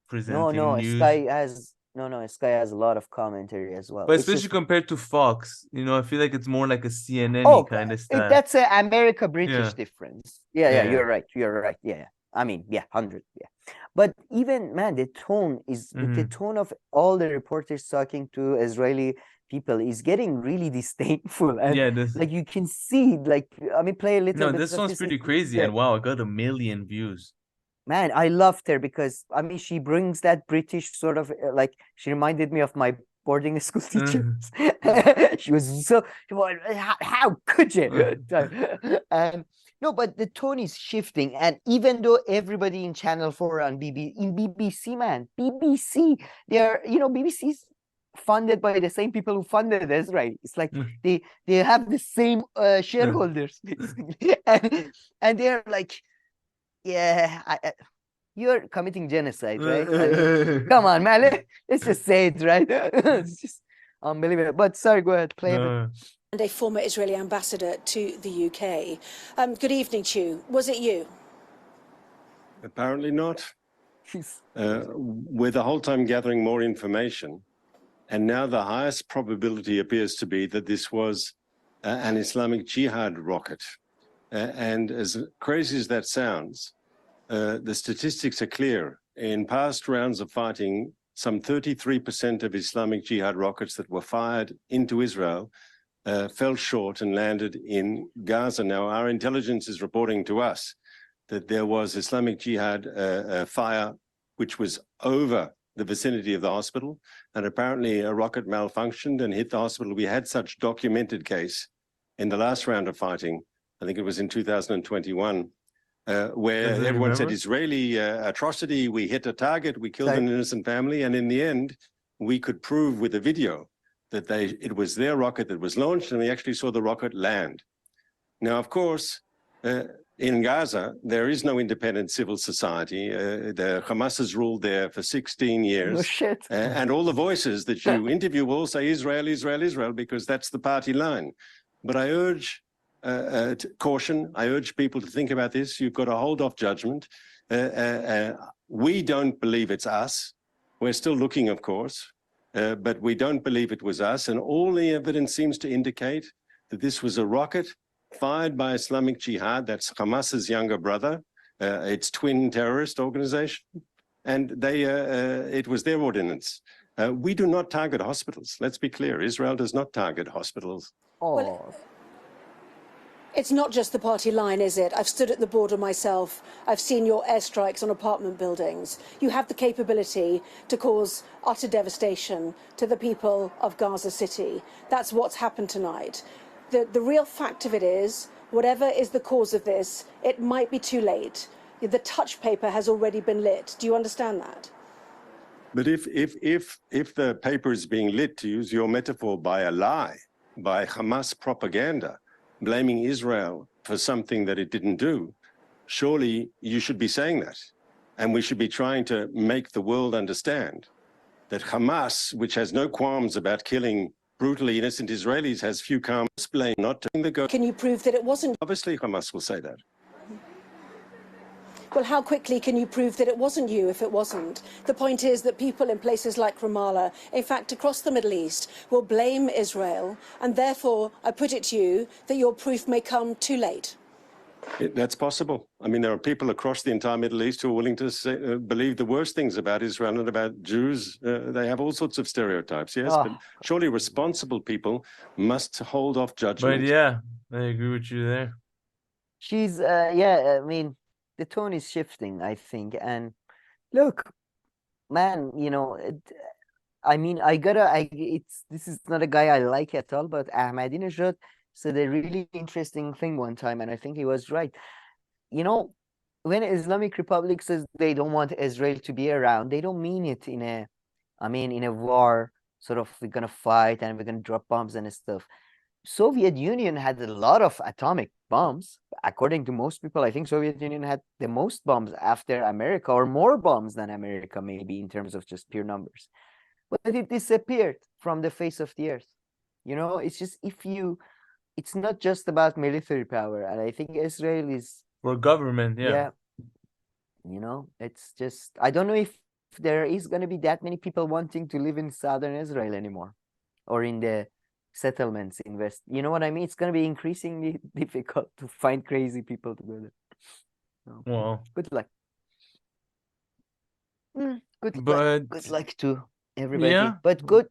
presenting news. Sky has a lot of commentary as well. But It's especially just, compared to Fox, I feel like it's more like a CNN-y kind of style. that's an America-British Yeah. difference. Yeah, you're right. Yeah. I mean, 100, yeah. But even, man, the tone is the tone of all the reporters talking to Israeli people is getting really disdainful, and like you can see, like, I mean, play a little bit. This one's pretty crazy, and wow, I got 1 million views. Man, I loved her because, I mean, she brings that British sort of, like, she reminded me of my boarding school teachers. She was so, how could you? And no, but the tone is shifting, and even though everybody in Channel 4 and BBC, man, BBC, they're, BBC's funded by the same people who funded Israel. It's like they have the same shareholders, basically, and they're like, yeah, you're committing genocide, right? I mean, come on, man, let's just say it, right? It's just unbelievable. But sorry, go ahead, play it. And a former Israeli ambassador to the UK. Good evening to you. Was it you? Apparently not. We're the whole time gathering more information. And now the highest probability appears to be that this was an Islamic Jihad rocket. And as crazy as that sounds, the statistics are clear. In past rounds of fighting, some 33% of Islamic Jihad rockets that were fired into Israel fell short and landed in Gaza. Now, our intelligence is reporting to us that there was Islamic Jihad fire which was over the vicinity of the hospital, and apparently a rocket malfunctioned and hit the hospital. We had such documented case in the last round of fighting, I think it was in 2021, where everyone said Israeli atrocity, we hit a target, we killed an innocent family, and in the end, we could prove with a video that it was their rocket that was launched, and we actually saw the rocket land. Now, of course, in Gaza, there is no independent civil society. The Hamas has ruled there for 16 years. Oh, shit. And all the voices that you interview will say Israel, Israel, Israel, because that's the party line. But I urge caution. I urge people to think about this. You've got to hold off judgment. We don't believe it's us. We're still looking, of course, but we don't believe it was us. And all the evidence seems to indicate that this was a rocket fired by Islamic Jihad, that's Hamas's younger brother, its twin terrorist organization, and it was their ordinance. We do not target hospitals. Let's be clear, Israel does not target hospitals. Well, it's not just the party line, is it? I've stood at the border myself. I've seen your airstrikes on apartment buildings. You have the capability to cause utter devastation to the people of Gaza City. That's what's happened tonight. The real fact of it is, whatever is the cause of this, it might be too late. The touch paper has already been lit. Do you understand that? But if the paper is being lit, to use your metaphor, by a lie, by Hamas propaganda, blaming Israel for something that it didn't do, surely you should be saying that. And we should be trying to make the world understand that Hamas, which has no qualms about killing brutally innocent Israelis, has few qualms blame not to the go. Can you prove that it wasn't? Obviously, Hamas will say that. Well, how quickly can you prove that it wasn't you if it wasn't? The point is that people in places like Ramallah, in fact, across the Middle East, will blame Israel, and therefore, I put it to you that your proof may come too late. That's possible. I mean, there are people across the entire Middle East who are willing to believe the worst things about Israel and about Jews. They have all sorts of stereotypes, yes, but surely responsible people must hold off judgment. But yeah, I agree with you there. She's, I mean, the tone is shifting, I think. And look, man, you know, I mean, this is not a guy I like at all, but Ahmadinejad said a really interesting thing one time, and I think he was right. You know, when Islamic Republic says they don't want Israel to be around, they don't mean it in a, I mean, in a war, sort of, we're gonna fight and we're gonna drop bombs and stuff. Soviet Union had a lot of atomic bombs. According to most people, I think Soviet Union had the most bombs after America, or more bombs than America, maybe, in terms of just pure numbers. But it disappeared from the face of the earth. You know, it's just, it's not just about military power. And I think Israel is... For government, yeah. You know, it's just, I don't know if there is going to be that many people wanting to live in southern Israel anymore, or in the settlements in West. You know what I mean? It's going to be increasingly difficult to find crazy people to go there. So, well, good luck. Good but luck to everybody. yeah. But go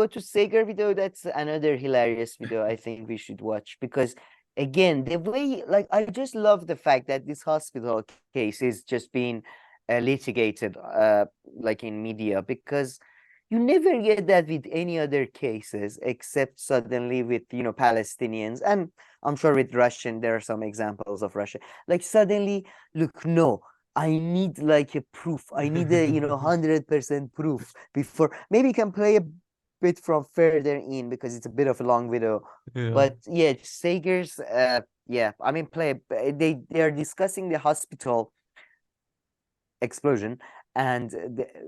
to Sager video. That's another hilarious video I think we should watch, because again, the way, like, I just love the fact that this hospital case is just being litigated like in media, because you never get that with any other cases, except suddenly with, you know, Palestinians, and I'm sure with Russian, there are some examples of Russia. Like, suddenly, look, no, I need like a proof. I need a, you know, 100% proof before. Maybe you can play a bit from further in, because it's a bit of a long video. Yeah. But yeah, Sager's, yeah, I mean, they are discussing the hospital explosion and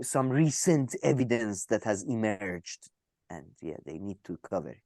some recent evidence that has emerged, and yeah, they need to cover it.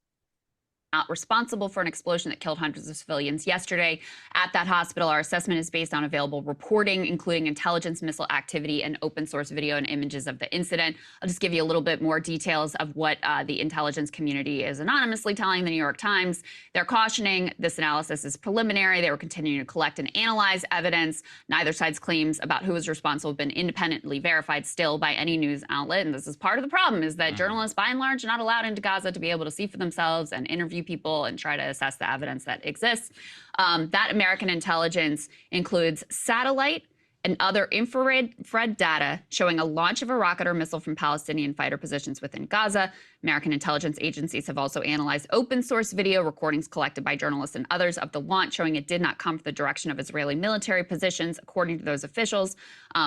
Not responsible for an explosion that killed hundreds of civilians yesterday at that hospital. Our assessment is based on available reporting, including intelligence missile activity and open source video and images of the incident. I'll just give you a little bit more details of what the intelligence community is anonymously telling the New York Times. They're cautioning this analysis is preliminary. They were continuing to collect and analyze evidence. Neither side's claims about who is responsible have been independently verified still by any news outlet. And this is part of the problem, is that journalists, by and large, are not allowed into Gaza to be able to see for themselves and interview people and try to assess the evidence that exists. That American intelligence includes satellite and other infrared data showing a launch of a rocket or missile from Palestinian fighter positions within Gaza. American intelligence agencies have also analyzed open source video recordings collected by journalists and others of the launch, showing it did not come from the direction of Israeli military positions, according to those officials.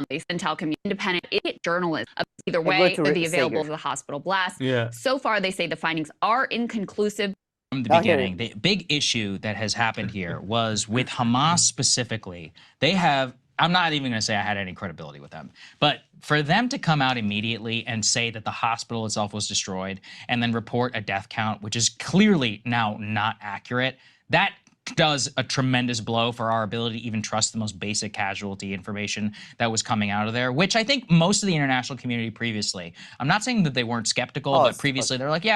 They intel community independent journalists either way of the available of the hospital blast. Yeah. So far, they say the findings are inconclusive. From the beginning, the big issue that has happened here was with Hamas specifically. They have, I'm not even going to say I had any credibility with them, but for them to come out immediately and say that the hospital itself was destroyed and then report a death count, which is clearly now not accurate, that does a tremendous blow for our ability to even trust the most basic casualty information that was coming out of there, which I think most of the international community previously, I'm not saying that they weren't skeptical, but previously they're like, yeah.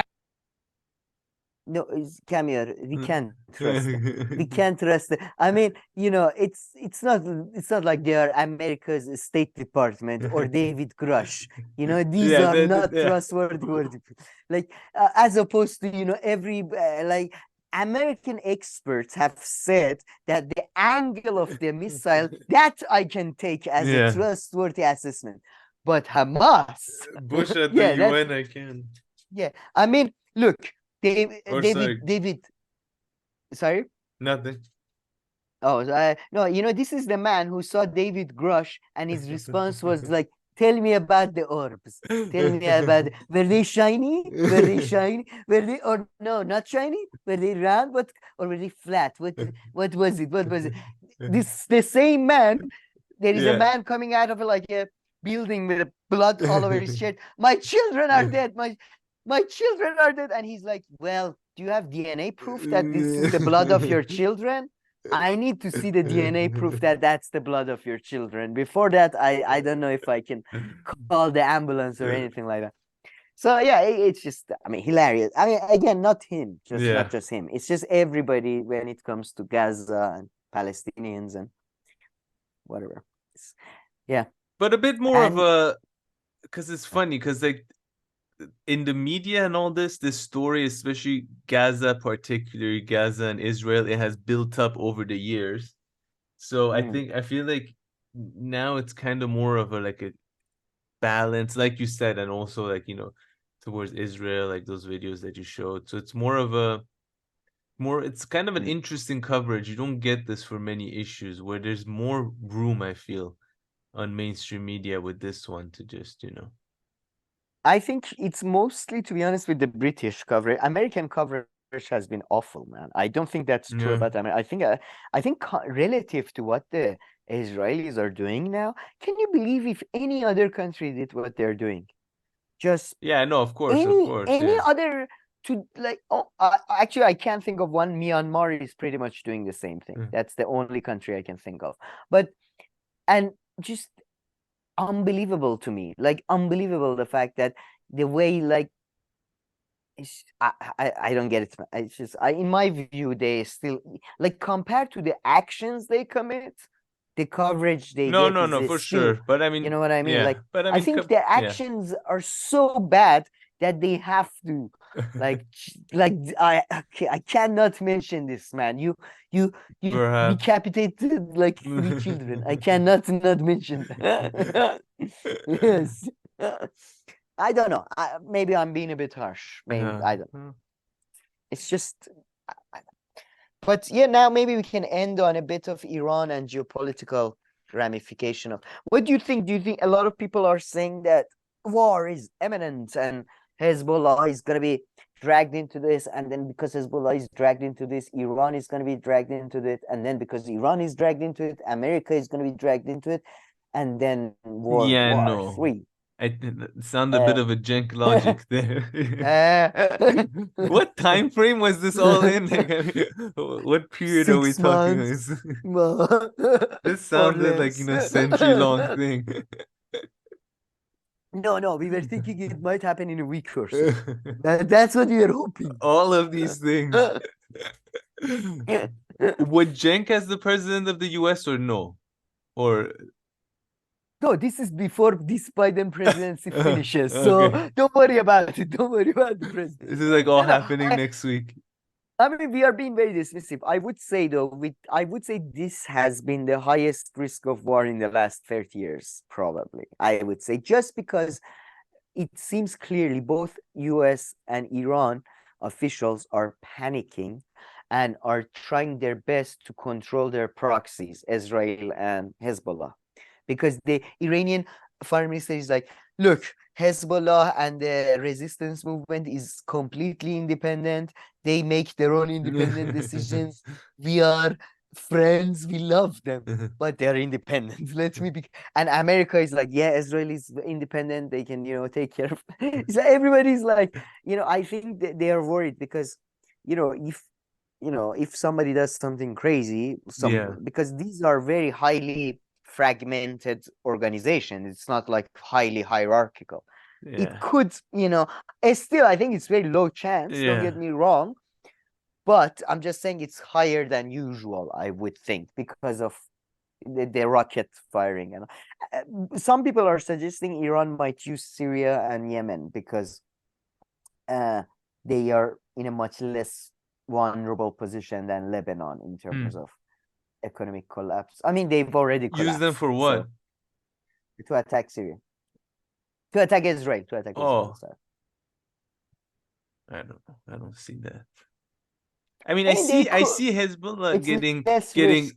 No, Camille, we can't trust them. We can't trust them. I mean, you know, it's not like they are America's State Department or David Grush. You know, these are not trustworthy. Like, as opposed to, you know, like, American experts have said that the angle of the missile, that I can take as a trustworthy assessment. But Hamas, Bush at the UN, I can. Yeah, I mean, look. David, sorry? Nothing. Oh, no, you know, this is the man who saw David Grush, and his response was like, tell me about the orbs. Tell me about, were they shiny? Were they shiny? Were they, or no, not shiny? Were they round? Or were they flat? What was it? What was it? The same man, there is a man coming out of like a building with blood all over his shirt. My children are dead. My children are dead. And he's like, well, do you have DNA proof that this is the blood of your children? I need to see the DNA proof that that's the blood of your children. Before that, I don't know if I can call the ambulance or anything like that. So yeah, it's just, I mean, hilarious. I mean, again, not him, not just him. It's just everybody when it comes to Gaza and Palestinians and whatever. Yeah. But a bit more of a, because it's funny, because like, in the media and all this story, especially Gaza, particularly Gaza and Israel, it has built up over the years. So I feel like now it's kind of more of a like a balance, like you said, and also like, you know, towards Israel, like those videos that you showed. So it's more of a it's kind of an interesting coverage. You don't get this for many issues where there's more room, I feel, on mainstream media with this one to just, you know. I think it's mostly, to be honest, with the British coverage. American coverage has been awful, man. I don't think that's true Yeah. about I think relative to what the Israelis are doing now, can you believe if any other country did what they're doing? Just Yeah, no, of course, any yeah. other to like actually I can't think of one. Myanmar is pretty much doing the same thing. That's the only country I can think of. But and just unbelievable to me, like unbelievable the fact that the way like I don't get it. It's just in my view they still like compared to the actions they commit, the coverage they No, get no, is for still, sure. But I mean, you know what I mean? yeah. Like But I I mean, think their actions are so bad that they have to like I cannot mention this, man. You Perhaps. decapitated like 3 children. I cannot not mention that. Yes. I don't know. Maybe I'm being a bit harsh. Maybe I don't know. It's just but yeah, now maybe we can end on a bit of Iran and geopolitical ramification of what do you think? Do you think a lot of people are saying that war is imminent and Hezbollah is going to be dragged into this, and then because Hezbollah is dragged into this, Iran is going to be dragged into it, and then because Iran is dragged into it, America is going to be dragged into it, and then World Yeah, War no. III. It sound a bit of a jank logic there. What time frame was this all in? Like, I mean, what period are we 6 talking? months. This Or sounded like, you know, less. century-long thing. No, we were thinking it might happen in a week or so. That's what we were hoping. All of these things. Would Cenk as the president of the US or no? Or no, this is before this Biden presidency finishes. So don't worry about it. Don't worry about the president. This is like all happening next week. I mean, we are being very dismissive. I would say though, I would say this has been the highest risk of war in the last 30 years, probably. I would say just because it seems clearly both US and Iran officials are panicking and are trying their best to control their proxies, Israel and Hezbollah. Because the Iranian foreign minister is like, look, Hezbollah and the resistance movement is completely independent. They make their own independent decisions. We are friends. We love them, but they're independent. Let me be. And America is like, yeah, Israel is independent. They can, you know, take care of. So everybody's like, you know, I think that they are worried because, you know, if somebody does something crazy, because these are very highly fragmented organization. It's not like highly hierarchical. It could, you know, still I think it's very low chance, don't get me wrong, but I'm just saying it's higher than usual, I would think, because of the rocket firing. And some people are suggesting Iran might use Syria and Yemen because they are in a much less vulnerable position than Lebanon in terms of economic collapse. I mean, they've already collapsed. Use them for what? So, to attack Syria. To attack Israel. To attack Israel. Sorry. I don't know. I don't see that. I mean, I see Hezbollah getting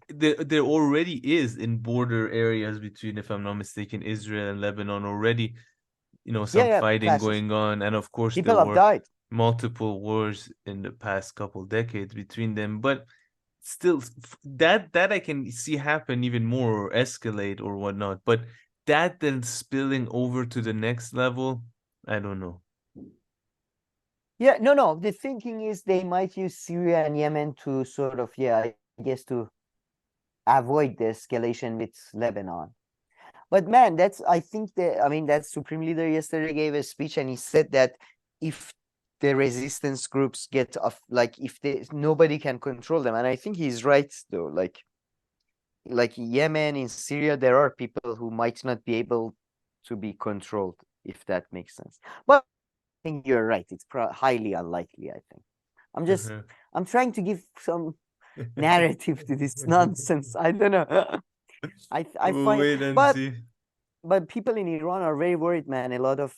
there already is in border areas between, if I'm not mistaken, Israel and Lebanon already, you know, some fighting going on. And of course, people there have were died. Multiple wars in the past couple decades between them. But still, that I can see happen even more or escalate or whatnot. But that then spilling over to the next level, I don't know. Yeah, no. The thinking is they might use Syria and Yemen to sort of, I guess, to avoid the escalation with Lebanon. But man, I think that Supreme Leader yesterday gave a speech and he said that if the resistance groups get off, like if nobody can control them, and I think he's right though. Like Yemen, in Syria, there are people who might not be able to be controlled, if that makes sense. But I think you're right. It's highly unlikely, I think. I'm trying to give some narrative to this nonsense. I don't know. I We'll find, wait and see. but people in Iran are very worried, man. A lot of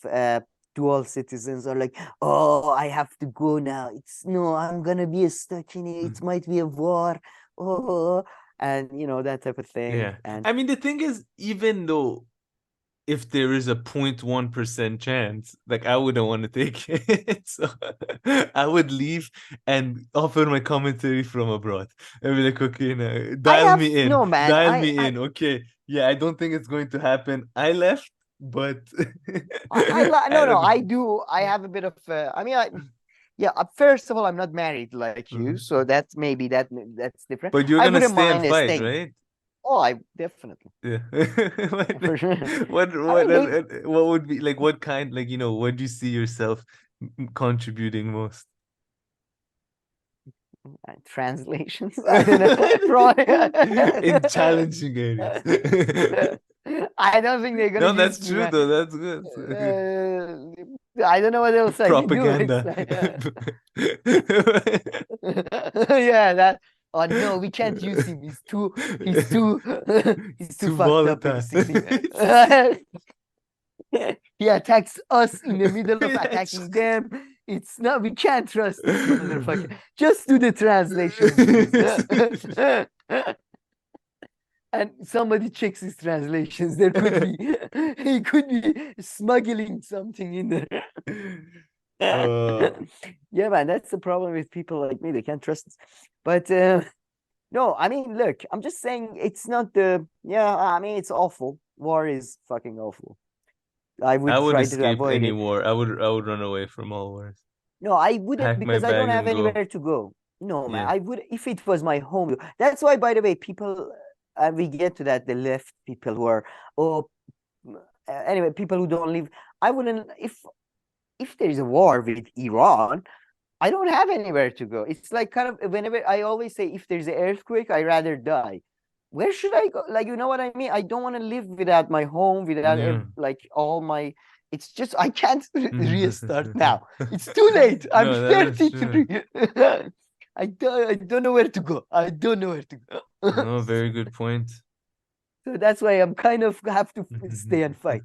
dual citizens are like, oh, I have to go now. It's no, I'm gonna be stuck in it. It might be a war. Oh, and you know, that type of thing. Yeah. And I mean, the thing is, even though if there is a 0.1% chance, like I wouldn't want to take it. So I would leave and offer my commentary from abroad. I'd be like, okay, now dial me in. no, man. Dial me in. Okay. Yeah, I don't think it's going to happen. I left, but no, don't know. I do. I have a bit of. I mean, yeah. First of all, I'm not married like you, so that's maybe that's different. But you're I gonna wouldn't stay and mind fight, staying. right? Oh, I definitely. Yeah. For sure. What would be like, what kind, like, you know, what do you see yourself contributing most? Translations. I don't know. Probably. In challenging areas. I don't think they're gonna. No, that's use true me, though. That's good. I don't know what else Propaganda. I can do. Yeah, that. Oh no, we can't use him. He's too he's too fucked volatile. up, basically. He attacks us in the middle of attacking them. It's not, we can't trust this motherfucker. Just do the translation, please. And somebody checks his translations. There could be, he could be smuggling something in there. Yeah, man, that's the problem with people like me. They can't trust us. But no, I mean, look, I'm just saying it's not the. Yeah, I mean, it's awful. War is fucking awful. I would try to escape avoid any it. war. I would run away from all wars. No, I wouldn't, Pack my because I don't bag have and go. anywhere to go. No, man, Yeah. I would if it was my home. That's why, by the way, people, we get to that, the left people who are, anyway, people who don't live. I wouldn't, if there is a war with Iran, I don't have anywhere to go. It's like kind of, whenever I always say, if there's an earthquake, I rather die. Where should I go? Like, you know what I mean? I don't want to live without my home, without like all my. It's just I can't restart now. It's too late. I'm No, that is 33. I don't know where to go. I don't know where to go. No, very good point. So that's why I'm kind of have to stay and fight.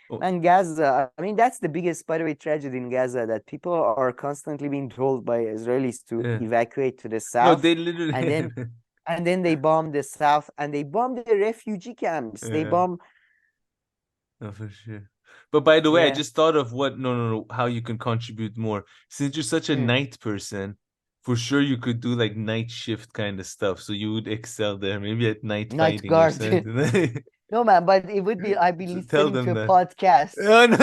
And Gaza, I mean, that's the biggest, by the way, tragedy in Gaza, that people are constantly being told by Israelis to evacuate to the south. No, they literally. And then they bomb the south, and they bomb the refugee camps. They bomb. No, for sure. But by the way, I Yeah. just thought of no, how you can contribute more. Since you're such a night person, for sure you could do like night shift kind of stuff. So you would excel there, maybe at night fighting or guard. something. No, man, but it would be, I'd be Tell listening them to a that. podcast Oh, no,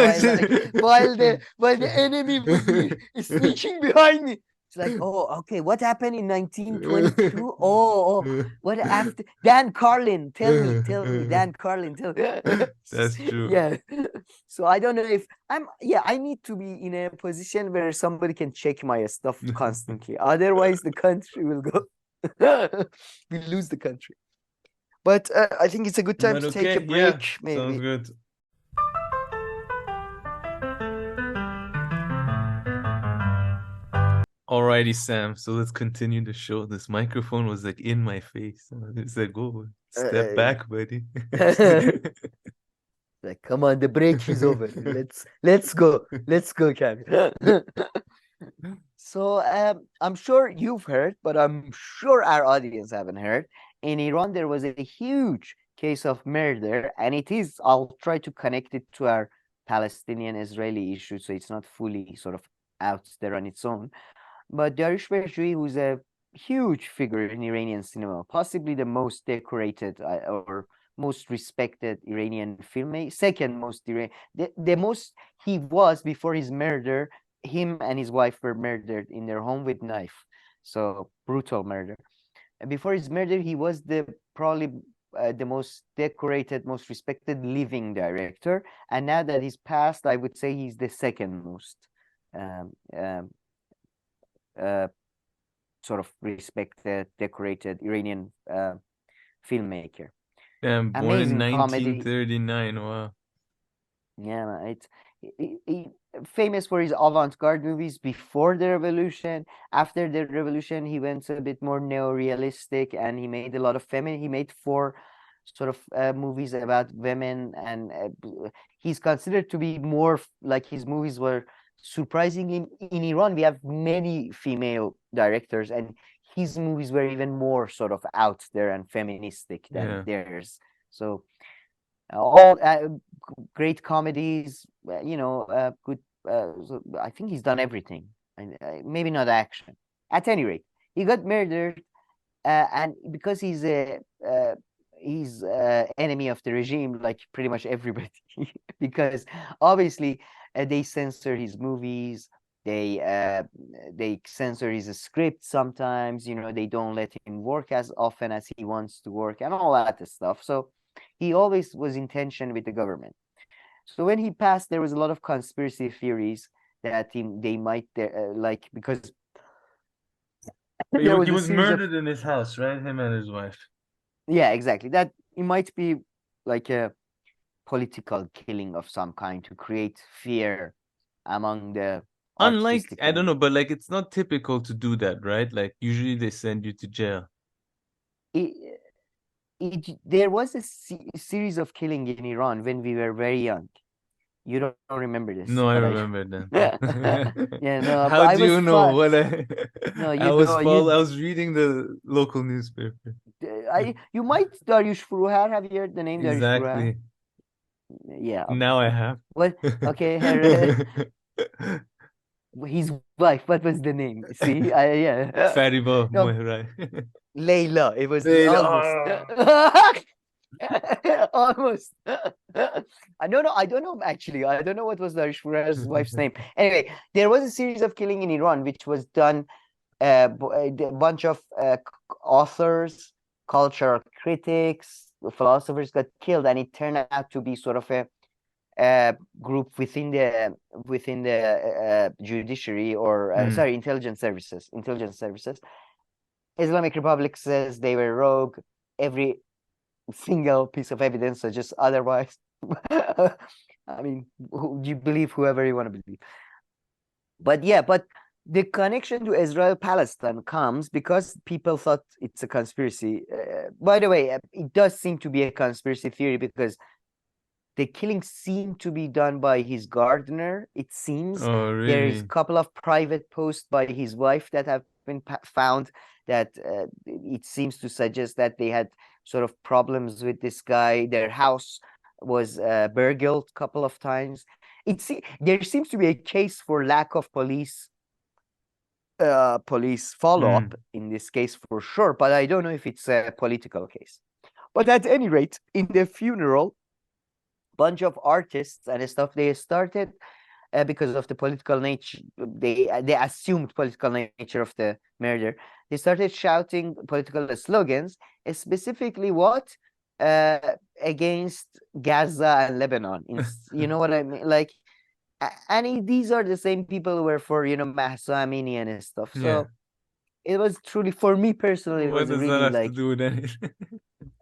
while the enemy would be sneaking behind me. It's like, oh, okay, what happened in 1922? Oh, what after Dan Carlin? Tell me, Dan Carlin, tell me. That's true. Yeah. So I don't know if I need to be in a position where somebody can check my stuff constantly. Otherwise, the country will go. We'll lose the country. But I think it's a good time to take a break. Maybe. Sounds good. Alrighty, Sam. So let's continue the show. This microphone was like in my face. It's like, oh, step back, buddy. Like, come on, the break is over. Let's go. Let's go, Karim. So I'm sure you've heard, but I'm sure our audience haven't heard. In Iran, there was a huge case of murder, and I'll try to connect it to our Palestinian-Israeli issue, so it's not fully sort of out there on its own. But Dariush Mehrjui, who's a huge figure in Iranian cinema, possibly the most decorated or most respected Iranian filmmaker, second most, the most he was before his murder. Him and his wife were murdered in their home with knife, so brutal murder. Before his murder, he was probably the most decorated, most respected living director. And now that he's passed, I would say he's the second most sort of respected, decorated Iranian filmmaker. Damn, born Amazing in comedy. 1939. Wow. Yeah, famous for his avant-garde movies before the revolution. After the revolution, he went a bit more neo-realistic, and he made a lot of feminine. He made 4 sort of movies about women, and he's considered to be more like his movies were surprisingly in Iran. We have many female directors, and his movies were even more sort of out there and feministic than theirs. So all great comedies, good. So I think he's done everything, and maybe not action. At any rate, he got murdered, and because he's a enemy of the regime, like pretty much everybody, because obviously they censor his movies. They censor his script sometimes. They don't let him work as often as he wants to work, and all that stuff. So he always was in tension with the government. So when he passed, there was a lot of conspiracy theories that they might because he was murdered in his house, right? Him and his wife. Yeah, exactly. That it might be like a political killing of some kind to create fear among the Unlike, I don't know, but like it's not typical to do that, right? Like usually they send you to jail. There was a series of killing in Iran when we were very young. You don't remember this? No, I remember that. Yeah, no. How do you know what No, I was reading the local newspaper. You might Dariush Mehrjui. Have you heard the name Dariush Mehrjui? Exactly. Yeah. Okay. Now I have. What? Okay. His wife. What was the name? See? Yeah. Fariba No, Mehrjui. Layla. It was Layla. almost. Almost. I don't know actually. I don't know what was Dariush Mehrjui's wife's name. Anyway, there was a series of killing in Iran which was done. A bunch of authors, cultural critics, philosophers got killed, and it turned out to be sort of a group within the judiciary or intelligence services. Islamic Republic says they were rogue. Every single piece of evidence suggests otherwise. I mean, you believe whoever you want to believe. But the connection to Israel-Palestine comes because people thought it's a conspiracy. By the way, it does seem to be a conspiracy theory because the killing seemed to be done by his gardener, it seems. Oh, really? There is a couple of private posts by his wife that have been found that it seems to suggest that they had sort of problems with this guy. Their house was burgled a couple of times. There seems to be a case for lack of police follow-up in this case for sure, but I don't know if it's a political case. But at any rate, in the funeral, bunch of artists and stuff, they started because of the political nature, they assumed political nature of the murder. They started shouting political slogans, specifically what? Against Gaza and Lebanon. You know what I mean? Like, and these are the same people who were for, Mahsa Amini and stuff. So it was truly, for me personally, it was really that have like, to do with anything?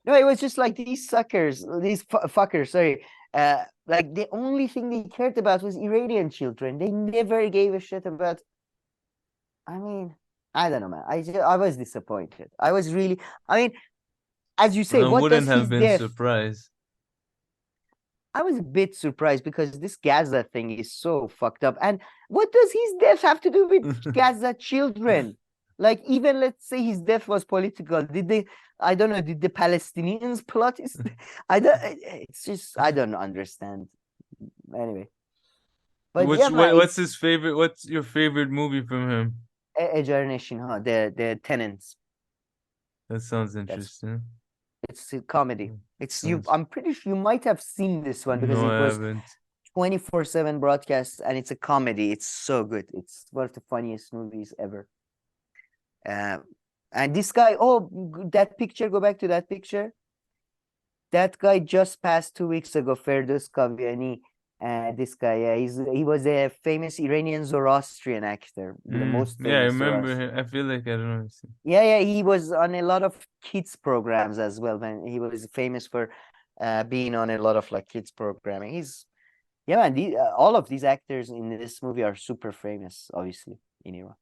no, it was just like these suckers, these fuckers, sorry. Like the only thing they cared about was Iranian children. They never gave a shit about, I mean, I don't know, man. I was disappointed. I was really, I mean, as you say, I what wouldn't does have his been death surprised. I was a bit surprised because this Gaza thing is so fucked up. And what does his death have to do with Gaza children? Like, even let's say his death was political. Did the Palestinians plot? It's just, I don't understand. Anyway. But what's his favorite? What's your favorite movie from him? The Tenants. That sounds interesting. It's a comedy. I'm pretty sure you might have seen this one because it was 24/7 broadcast, and it's a comedy. It's so good. It's one of the funniest movies ever. And this guy, that picture, go back to that picture. That guy just passed 2 weeks ago, Ferdous Kaviani. This guy, he was a famous Iranian Zoroastrian actor. The most famous. Yeah, I remember him. I feel like I don't know. Yeah, he was on a lot of kids programs as well. Man, he was famous for being on a lot of like kids programming. Yeah, man, all of these actors in this movie are super famous, obviously, in Iran.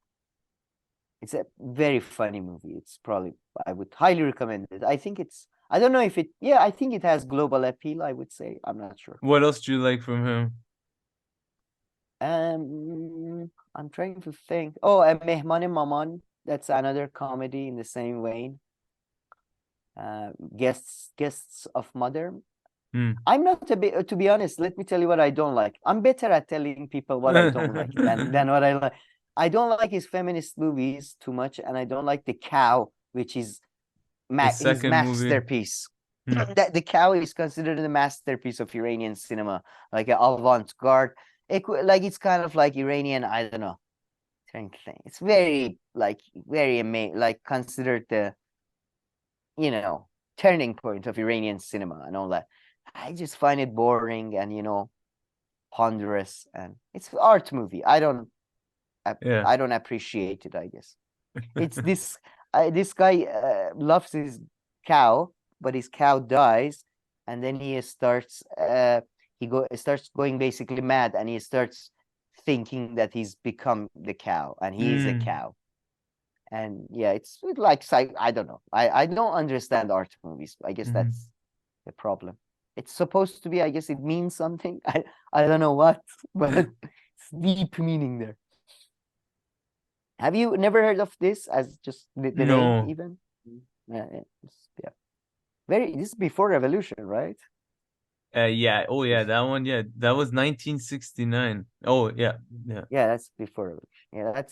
It's a very funny movie. It's probably, I would highly recommend it. I think I don't know if I think it has global appeal, I would say. I'm not sure. What else do you like from him? I'm trying to think. Oh, Mehman Maman. That's another comedy in the same vein. Guests of Mother. I'm not a bit, to be honest, let me tell you what I don't like. I'm better at telling people what I don't like than what I like. I don't like his feminist movies too much, and I don't like The Cow, which is his masterpiece. The Cow is considered the masterpiece of Iranian cinema, like an avant-garde. Like it's kind of like Iranian, I don't know. It's very amazing, like considered the, turning point of Iranian cinema and all that. I just find it boring and ponderous, and it's an art movie. I don't appreciate it, I guess. It's this guy loves his cow, but his cow dies, and then he starts going basically mad, and he starts thinking that he's become the cow and he is a cow. And yeah, it's like I don't know. I don't understand art movies. I guess that's the problem. It's supposed to be, I guess it means something. I don't know what, but it's deep meaning there. Have you never heard of this as just the name even? Yeah. This is before Revolution, right? Yeah. Oh yeah, that one. Yeah, that was 1969. Oh yeah. Yeah, that's before Revolution. Yeah,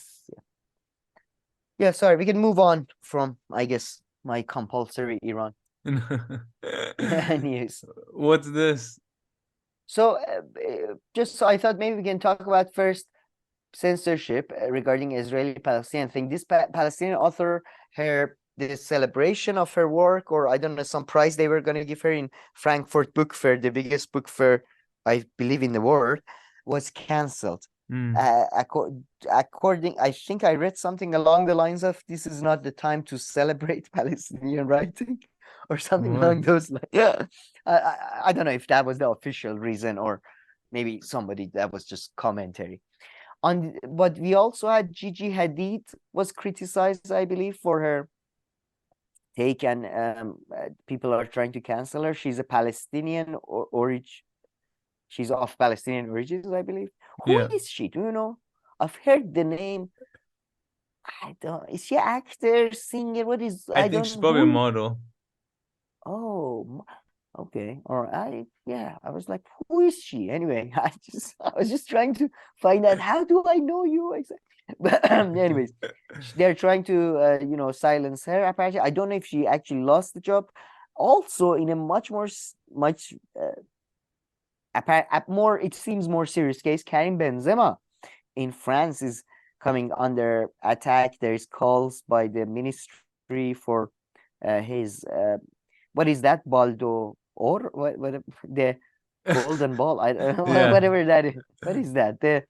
yeah. Sorry, we can move on from, I guess, my compulsory Iran news. What's this? So, I thought maybe we can talk about first censorship regarding Israeli-Palestinian thing. This Palestinian author, the celebration of her work, or I don't know, some prize they were going to give her in Frankfurt Book Fair, the biggest book fair, I believe, in the world, was cancelled. According, I think I read something along the lines of, this is not the time to celebrate Palestinian writing, or something along those lines. Yeah, I don't know if that was the official reason, or maybe somebody that was just commentary. But we also had Gigi Hadid was criticized, I believe, for her take, and people are trying to cancel her. She's a Palestinian origin. She's of Palestinian origins, I believe. Who is she? Do you know? I've heard the name. I don't. Is she an actor, singer? What is? I think she's probably a model. Oh, okay. Or I was like, who is she? Anyway, I was just trying to find out, how do I know you exactly? But anyways, they're trying to silence her. Apparently, I don't know if she actually lost the job. Also, in a much it seems more serious case, Karim Benzema in France is coming under attack. There is calls by the ministry for his what is that, Baldo, or what the golden ball, whatever that is. What is that? The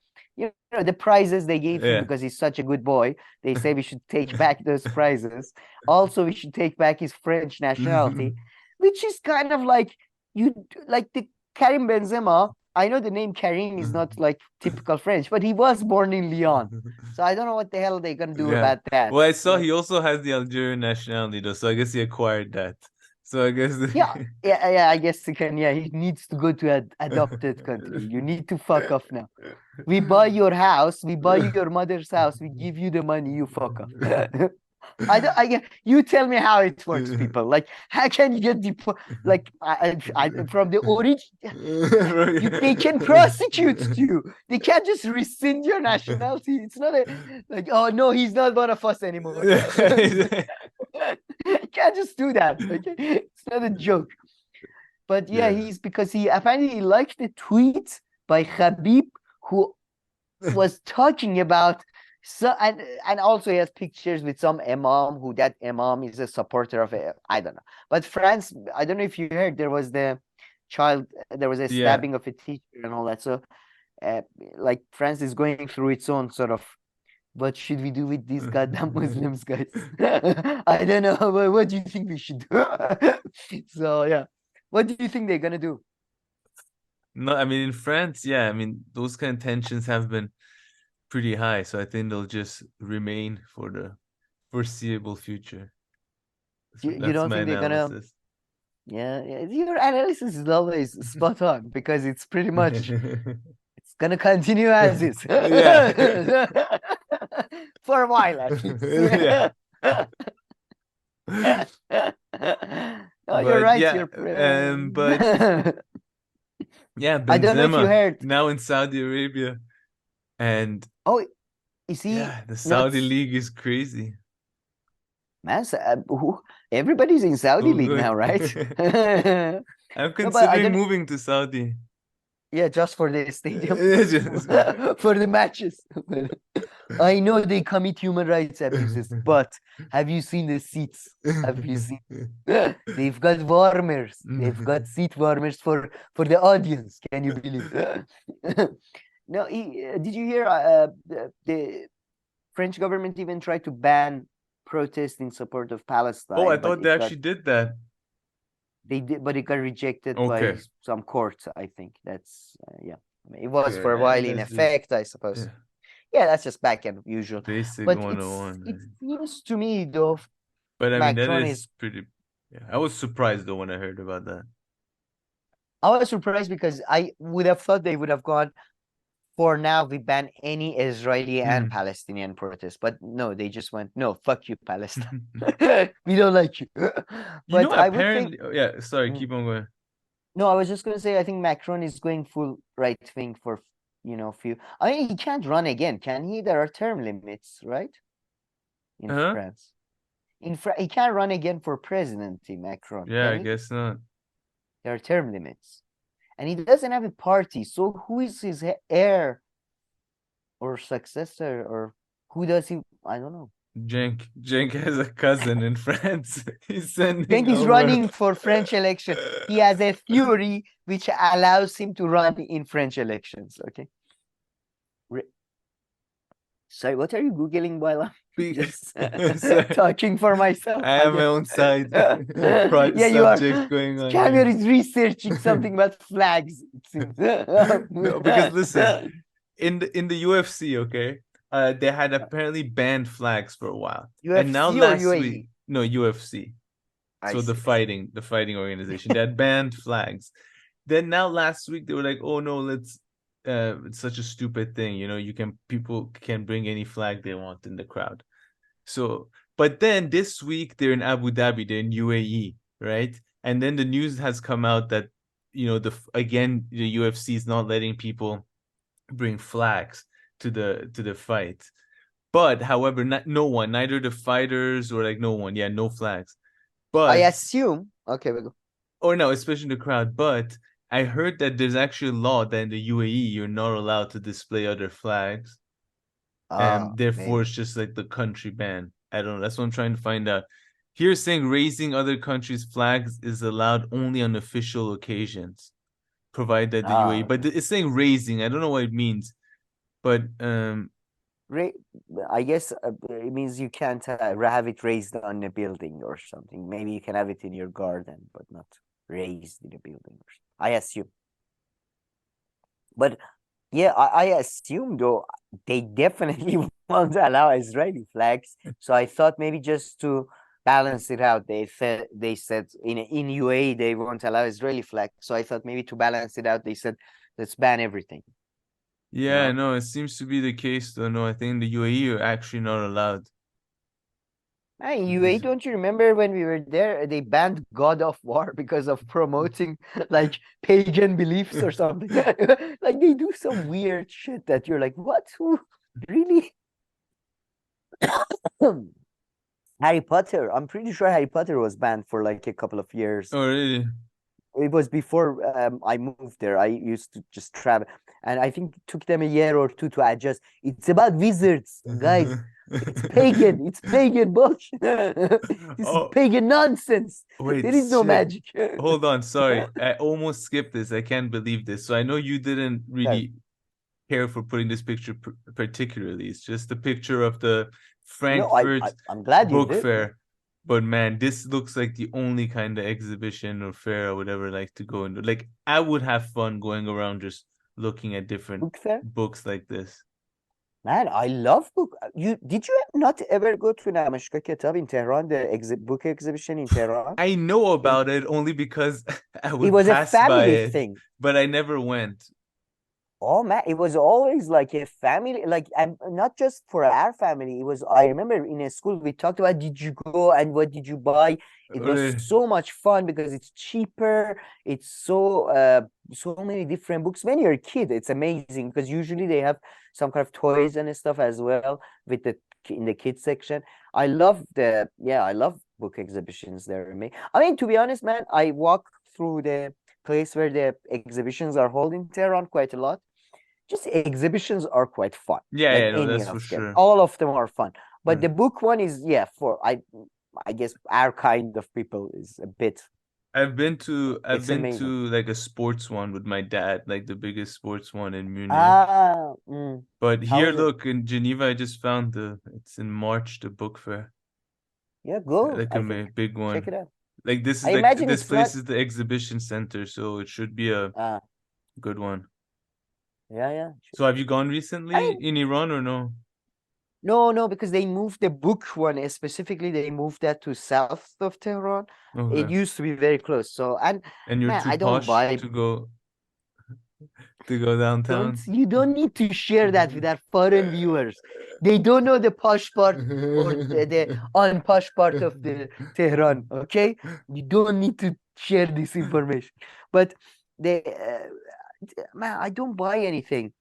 prizes they gave him because he's such a good boy. They say we should take back those prizes. Also, we should take back his French nationality, which is kind of like the Karim Benzema. I know the name Karim is not like typical French, but he was born in Lyon. So I don't know what the hell they're gonna do about that. Well, I saw he also has the Algerian nationality though, so I guess he acquired that. So I guess I guess he can. Yeah, he needs to go to an adopted country. You need to fuck off now. We buy your house, we buy your mother's house, we give you the money, you fuck off. You tell me how it works, people. Like, how can you get from the origin? They can prosecute you. They can't just rescind your nationality. It's not oh no, he's not one of us anymore. Can't just do that. Okay, it's not a joke. But because he apparently liked the tweet by Habib, who was talking about. So and also he has pictures with some imam, who that imam is a supporter of I don't know. But France, I don't know if you heard, there was a stabbing of a teacher and all that. So like France is going through its own sort of, what should we do with these goddamn Muslims, guys? I don't know. What do you think we should do? So yeah, what do you think they're gonna do? No, I mean in France, yeah, I mean those kind of tensions have been pretty high, so I think they'll just remain for the foreseeable future. So You that's don't my think they're gonna? analysis. Yeah, your analysis is always spot on because it's pretty much it's gonna continue as is. Yeah. For a while at least. Yeah. No, you're But right. yeah, but yeah, I don't know if you Benzema heard. now in Saudi Arabia, and Oh, you see, yeah, the Saudi nuts. league is crazy. Man, everybody's in Saudi So league now, good. right? I'm No, but I considering don't. moving to Saudi. Yeah, just for the stadium, Just- for the matches. I know they commit human rights abuses, but have you seen the seats? Have you seen? They've got warmers. They've got seat warmers for the audience. Can you believe? No, did you hear the French government even tried to ban protest in support of Palestine? Oh, I but thought they actually did that. they did, but it got rejected by Okay. some courts. I think that's yeah. I mean, it was for a Yeah, while in that's just effect, I suppose. yeah, Yeah, that's just back end usual. basic But 101. it seems to me though, But I mean, that Macron is is. pretty. Yeah, I was surprised though when I heard about that. I was surprised because I would have thought they would have gone. For now, we ban any Israeli and Palestinian protest, but no, they just went, no, fuck you, Palestine. We don't like you. You know, But I would think. apparently, yeah. Sorry, keep on going. No, I was just gonna say I think Macron is going full right wing for few. I mean, he can't run again, can he? There are term limits, right? In Huh? France. He can't run again for presidency, Macron. Yeah, I Can he? guess not. There are term limits. And he doesn't have a party. So who is his heir or successor, or who does he? I don't know. Cenk has a cousin in France. He's sending Cenk is over. running for French election. He has a theory which allows him to run in French elections. Okay. Sorry, what are you Googling while I'm just talking for myself? I have my own side project Yeah, you are. subject going on. Camille here. is researching something about flags. It seems. No, because listen, in the UFC, okay, they had apparently banned flags for a while, and now UFC or last UAE? week, no UFC. I So the see. fighting organization that banned flags. Then now last week they were like, oh no, let's. It's such a stupid thing, people can bring any flag they want in the crowd. So, but then this week they're in Abu Dhabi, they're in UAE, right? And then the news has come out that the UFC is not letting people bring flags to the fight. But however, neither the fighters or no one, no flags. But I assume. Okay, we go. Or no, especially in the crowd. But I heard that there's actually a law that in the UAE you're not allowed to display other flags. And therefore it's just like the country ban. I don't know. That's what I'm trying to find out. Here saying raising other countries' flags is allowed only on official occasions, provided that the UAE. But it's saying raising. I don't know what it means. But I guess it means you can't have it raised on a building or something. Maybe you can have it in your garden, but not raised in a building. I assume. But yeah, I assume though they definitely won't allow Israeli flags. So I thought maybe just to balance it out, they said in UAE they won't allow Israeli flags. So I thought maybe to balance it out, they said let's ban everything. Yeah, no, it seems to be the case though. No, I think in the UAE you're actually not allowed. Hey, UAE, don't you remember when we were there? They banned God of War because of promoting like pagan beliefs or something. Like they do some weird shit that you're like, what? Who? Really? Harry Potter. I'm pretty sure Harry Potter was banned for like a couple of years. Oh, really? It was before I moved there. I used to just travel, and I think it took them a year or two to adjust. It's about wizards, guys. It's pagan. It's pagan bullshit. This is pagan nonsense. Wait, there is no shit. magic. Hold on, sorry. I almost skipped this. I can't believe this. So I know you didn't really care for putting this picture particularly. It's just the picture of the Frankfurt I'm glad you Book did. Fair. But man, this looks like the only kind of exhibition or fair or whatever like to go into. Like I would have fun going around just looking at different Book fair? books like this. Man, I love book. Did you not ever go to Namashka Kitab in Tehran, the book exhibition in Tehran? I know about it only because I would It was a pass by family it, thing. but I never went. Oh man, it was always like a family, like not just for our family. It was, I remember in a school we talked about, did you go and what did you buy? It was so much fun because it's cheaper. It's so many different books. When you're a kid, it's amazing because usually they have some kind of toys and stuff as well with in the kids section. I love book exhibitions there. I mean, to be honest, man, I walk through the place where the exhibitions are held in Tehran quite a lot. Just exhibitions are quite fun. Yeah, like yeah, no, any that's of for them. sure. All of them are fun. But the book one is, for I guess our kind of people is a bit. I've been to amazing. like a sports one with my dad, like the biggest sports one in Munich. But How here, is it? look, in Geneva, I just found it's in March, the book fair. Yeah, go. Like I a think. big one. Check it out. Like this is I like imagine this it's place not- is the exhibition center, so it should be a good one. Yeah. So have you gone recently in Iran or no? No, because they moved the book one specifically. They moved that to south of Tehran. It Okay. used to be very close. So And you're man, too I don't posh buy. to go downtown. You don't need to share that with our foreign viewers. They don't know the posh part or the unposh part of the Tehran. Okay, you don't need to share this information. But man, I don't buy anything.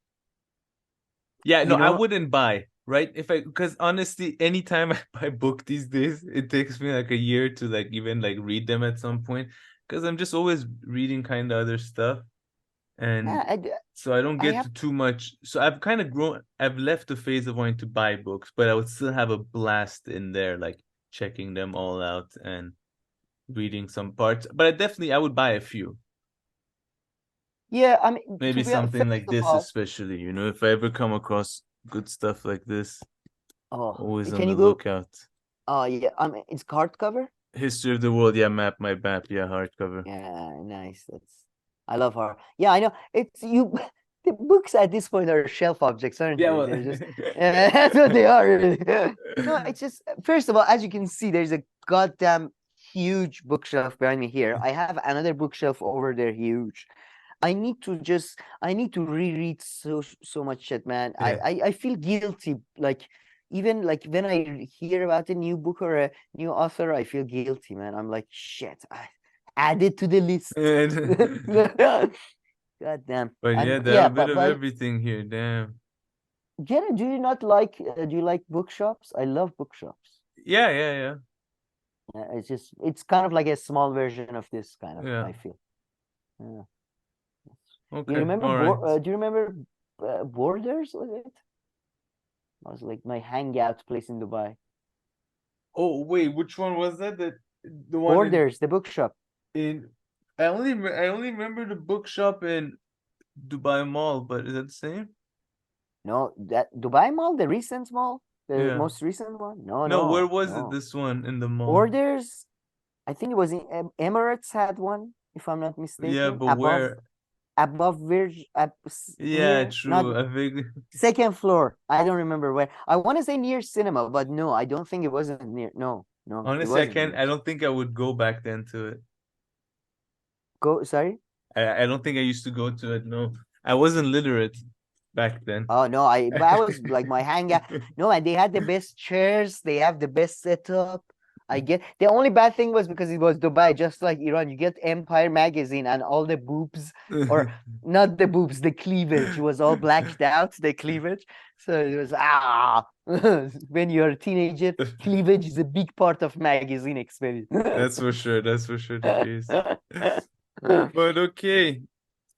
Yeah, no, You I know? wouldn't buy, right? Because honestly, anytime I buy book these days, it takes me like a year to like even like read them at some point. Because I'm just always reading kind of other stuff. And so I don't get to too much. So I've kind of I've left the phase of wanting to buy books, but I would still have a blast in there, like checking them all out and reading some parts. But I would buy a few. Yeah, I mean, Maybe something like this, especially, if I ever come across good stuff like this, always on the lookout. Oh yeah, it's hardcover. History of the World, yeah, my map, yeah, hardcover. Yeah, nice. I love her. Yeah, I know. It's you. The books at this point are shelf objects, aren't they? Well, They're just, that's what they are. Really. No, it's just, first of all, as you can see, there's a goddamn huge bookshelf behind me here. I have another bookshelf over there, huge. I need to reread so much shit, man. Yeah. I feel guilty. Like, even like when I hear about a new book or a new author, I feel guilty, man. I'm like, shit, I add it to the list. God damn. But yeah, there are a bit of everything here. Damn. Jenna, do you not like? Do you like bookshops? I love bookshops. Yeah. It's kind of like a small version of this kind of. Yeah. I feel. Yeah. Okay. You remember? Right. Do you remember Borders? Was it? It was like my hangout place in Dubai. Oh wait, which one was that? The one Borders, the bookshop. I only remember the bookshop in Dubai Mall, but is that the same? No, that Dubai Mall, the recent mall, the Yeah. most recent one. No. Where was it? This one in the mall. Borders, I think it was in Emirates had one, if I'm not mistaken. Yeah, but where? Above Virgin. Yeah, true. Second floor. I don't remember where. I want to say near cinema, but no, I don't think it wasn't near. No. Honestly, I don't think I would go back then to it. Sorry? I don't think I used to go to it. No, I wasn't literate back then. Oh no, but I was like my hangout. No, and they had the best chairs. They have the best setup. I get the only bad thing was because it was Dubai, just like Iran. You get Empire magazine and all the boobs, or not the boobs, the cleavage was all blacked out. The cleavage, so it was when you're a teenager, cleavage is a big part of magazine experience. That's for sure. That's for sure the case. But okay,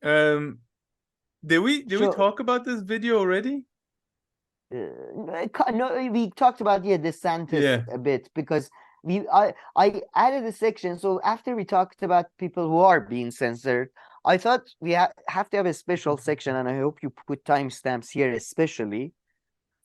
did we talk about this video already? No, we talked about DeSantis a bit because I added a section. So after we talked about people who are being censored, I thought we have to have a special section, and I hope you put timestamps here, especially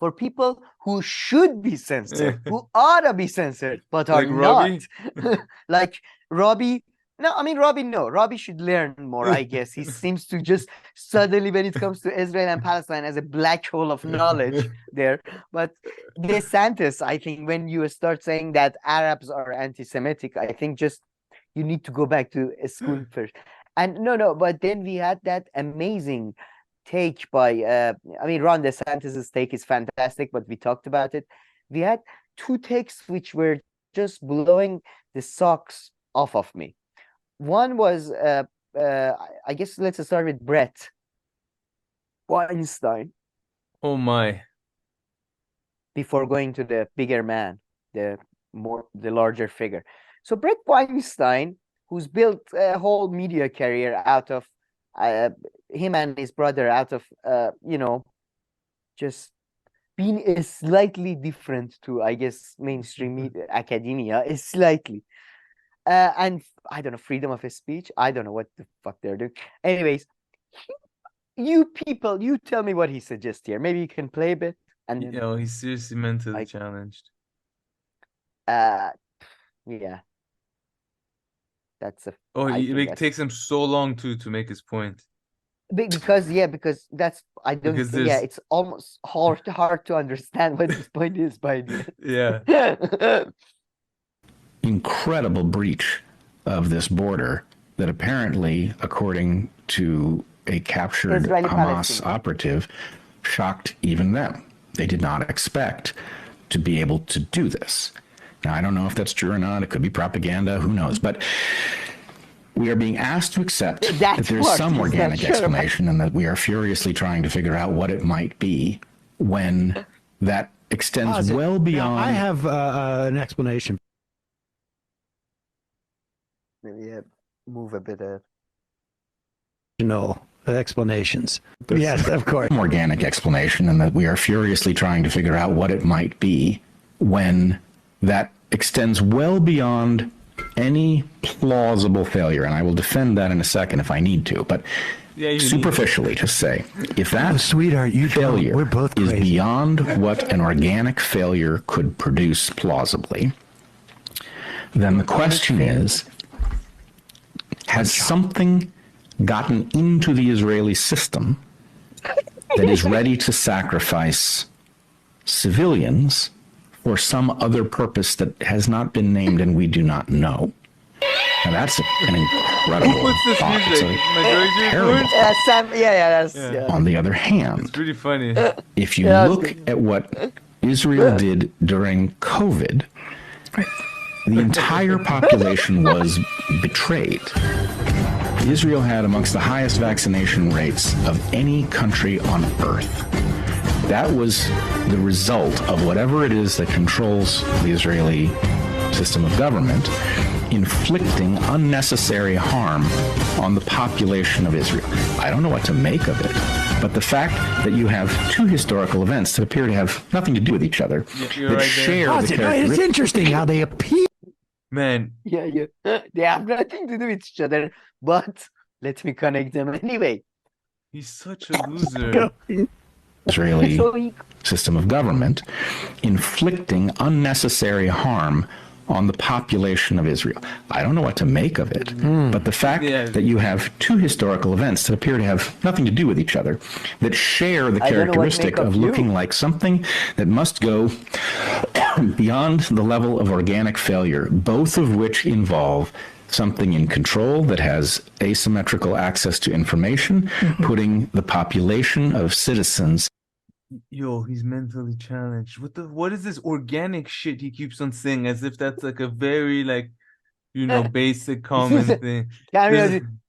for people who should be censored, who ought to be censored, but are Like Robbie? not. Like Robbie. No, I mean, Robbie, no. Robbie should learn more, I guess. He seems to just suddenly, when it comes to Israel and Palestine, as a black hole of knowledge there. But DeSantis, I think, when you start saying that Arabs are anti-Semitic, I think just you need to go back to school first. And no, but then we had that amazing take by, I mean, Ron DeSantis' take is fantastic, but we talked about it. We had two takes which were just blowing the socks off of me. One was, I guess let's start with Bret Weinstein. Oh my. Before going to the bigger man, the larger figure. So Bret Weinstein, who's built a whole media career out of him and his brother, out of, just being slightly different to, I guess, mainstream media, academia, is slightly. And I don't know, freedom of speech. I don't know what the fuck they're doing. Anyways, you people, you tell me what he suggests here. Maybe you can play a bit. And then, he's seriously mentally challenged. Yeah. That's a. It takes him so long to make his point. Because that's it's almost hard to understand what his point is by the Yeah. Incredible breach of this border that apparently, according to a captured Hamas operative, shocked even them. They did not expect to be able to do this. Now, I don't know if that's true or not. It could be propaganda. Who knows? But we are being asked to accept that there's some organic explanation and that we are furiously trying to figure out what it might be when that extends well beyond. Now, I have an explanation. Maybe move a bit. Explanations. Yes, of course. Organic explanation, and that we are furiously trying to figure out what it might be when that extends well beyond any plausible failure. And I will defend that in a second if I need to. But superficially, to say, if that failure we're both is crazy. beyond what an organic failure could produce plausibly, then the question is, has something gotten into the Israeli system that is ready to sacrifice civilians for some other purpose that has not been named and we do not know? Now that's an incredible thought. It's a terrible. On the other hand, it's pretty funny. If you look at what Israel did during COVID, the entire population was betrayed. Israel had amongst the highest vaccination rates of any country on earth. That was the result of whatever it is that controls the Israeli system of government, inflicting unnecessary harm on the population of Israel. I don't know what to make of it, but the fact that you have two historical events that appear to have nothing to do with each other, that share the characteristics. It's interesting how they appear. Man. Yeah. They have nothing to do with each other, but let me connect them anyway. He's such a loser. Israeli system of government, inflicting unnecessary harm on the population of Israel. I don't know what to make of it, but the fact that you have two historical events that appear to have nothing to do with each other, that share the characteristic of looking like something that must go beyond the level of organic failure, both of which involve something in control that has asymmetrical access to information, putting the population of citizens. Yo, he's mentally challenged. What is this organic shit he keeps on saying as if that's like a very basic common thing.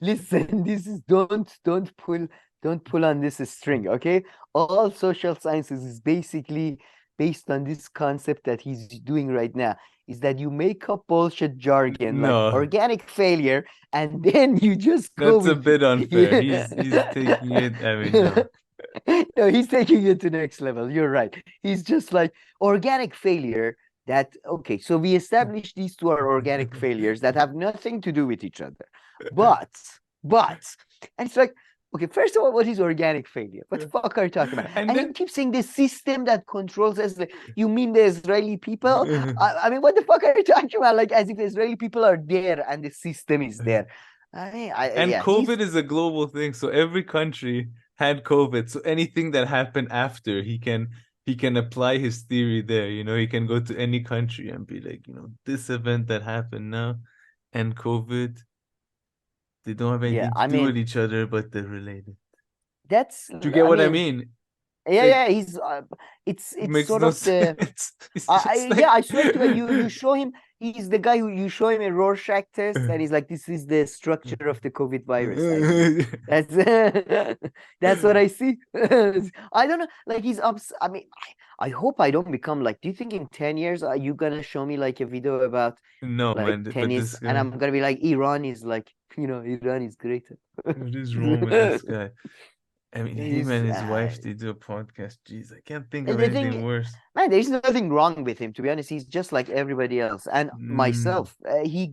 Listen, this is don't pull on this string, okay? All social sciences is basically based on this concept that he's doing right now, is that you make up bullshit jargon like organic failure, and then you just go. That's a bit unfair. He's taking it. I mean, no, he's taking it to the next level. You're right. He's just like organic failure. So we established these two are organic failures that have nothing to do with each other. But, and it's like, Okay, first of all, what is organic failure? What the fuck are you talking about? And then keep saying the system that controls us. You mean the Israeli people? I mean, what the fuck are you talking about? Like, as if the Israeli people are there and the system is there. I mean, and yeah, COVID is a global thing, so every country had COVID. So anything that happened after, he can apply his theory there. You know, he can go to any country and be like, you know, this event that happened now and COVID, they don't have anything to do with each other, but they're related. That's. Do you get what I mean? Yeah, yeah, he's. It's sort of the. Yeah, I swear to you, you show him. He's the guy who you show him a Rorschach test, and he's like, "This is the structure of the COVID virus." That's what I see. I don't know. Like he's I mean, I hope I don't become like. Do you think in 10 years are you gonna show me like a video about like tennis, and I'm gonna be like, Iran is like, you know, Iran is greater. What is wrong with this guy? I mean, him and his wife, they do a podcast. Jeez, I can't think of anything worse. Man, there's nothing wrong with him, to be honest. He's just like everybody else. And myself, he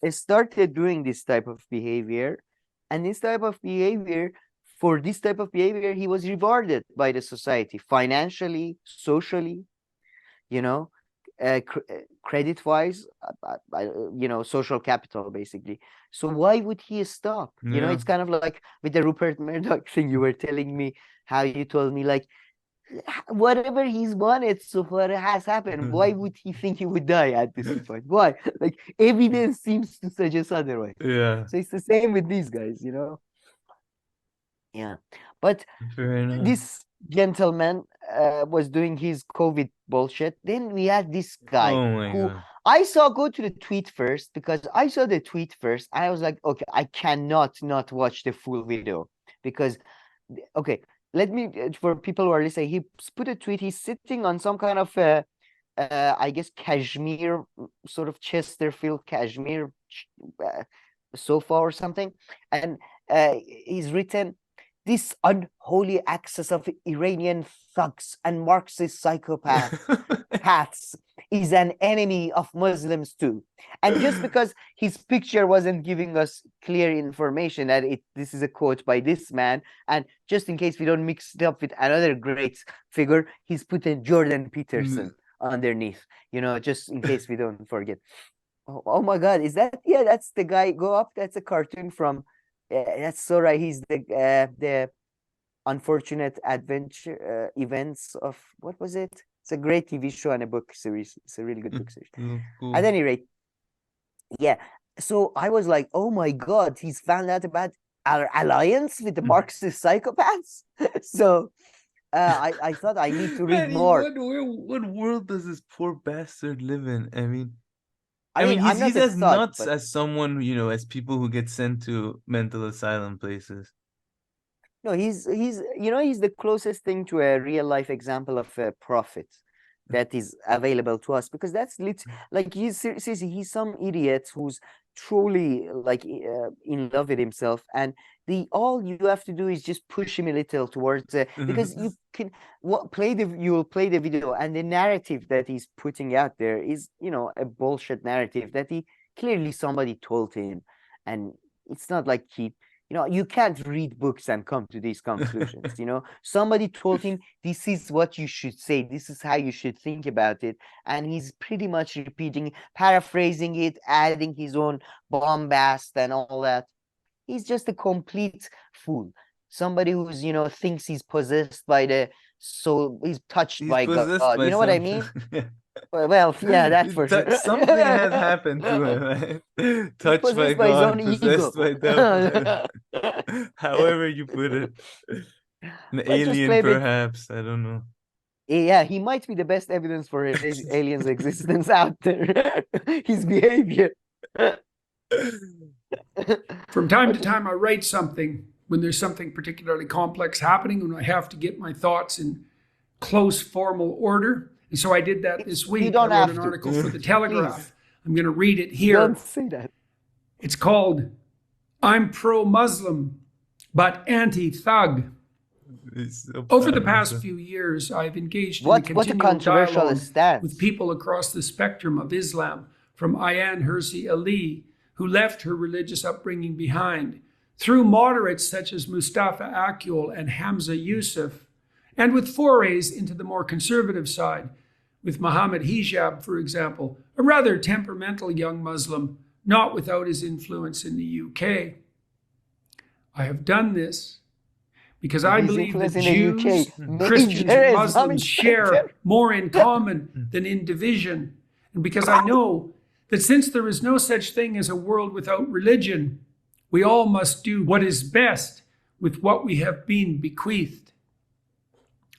started doing this type of behavior. And this type of behavior, for this type of behavior, he was rewarded by the society, financially, socially, you know, credit-wise, you know, social capital, basically. So why would he stop? You know, it's kind of like with the Rupert Murdoch thing you were telling me, how you told me, like, whatever he's wanted so far has happened. Why would he think he would die at this point? Why? Like, evidence seems to suggest otherwise. Yeah. So it's the same with these guys, you know? Yeah. But this gentleman was doing his COVID bullshit. Then we had this guy who I saw go to the tweet first, because I saw the tweet first. I was like, okay, I cannot not watch the full video because, okay, let me, for people who are listening, he put a tweet. He's sitting on some kind of, I guess, cashmere, sort of Chesterfield cashmere sofa or something. And he's written, "This unholy axis of Iranian thugs and Marxist psychopaths is an enemy of Muslims too." And just because his picture wasn't giving us clear information that this is a quote by this man, and just in case we don't mix it up with another great figure, he's put in Jordan Peterson underneath, you know, just in case we don't forget. Oh my God, is that? Yeah, that's the guy. Go up. That's a cartoon from. That's so right. He's the unfortunate adventure events of, what was it? It's a great TV show and a book series. It's a really good book series. At any rate, yeah. So I was like, oh my God, he's found out about our alliance with the Marxist psychopaths. So I thought I need to read more. What world does this poor bastard live in? I mean, he's as nuts as someone, you know, as people who get sent to mental asylum places. No, he's you know, he's the closest thing to a real life example of a prophet that is available to us, because that's like he's some idiot who's truly like in love with himself, and all you have to do is just push him a little towards because you can you will play the video, and the narrative that he's putting out there is, you know, a bullshit narrative that clearly somebody told him, and it's not like you know, you can't read books and come to these conclusions. You know, somebody told him, this is what you should say, this is how you should think about it, and he's pretty much repeating, paraphrasing it, adding his own bombast and all that. He's just a complete fool. Somebody who's, you know, thinks he's possessed by the soul, he's touched by God. You know what I mean? Well, yeah, that's for sure. Something has happened to him, right? Touched by God, possessed by devil. However you put it. An alien, perhaps. I don't know. Yeah, he might be the best evidence for aliens' existence out there. His behavior. From time to time, I write something when there's something particularly complex happening, and I have to get my thoughts in close formal order. And so I did that this week. I wrote an article for the Telegraph. I'm going to read it here. Don't say that. It's called, "I'm pro-Muslim, but anti-thug." Over the past few years, I've engaged in a continual dialogue with people across the spectrum of Islam, from Ayaan Hirsi Ali, who left her religious upbringing behind, through moderates such as Mustafa Akyol and Hamza Yusuf, and with forays into the more conservative side, with Mohammed Hijab, for example, a rather temperamental young Muslim, not without his influence in the UK. I have done this because I believe that Jews, Christians, and Muslims share more in common than in division, and because I know that since there is no such thing as a world without religion, we all must do what is best with what we have been bequeathed.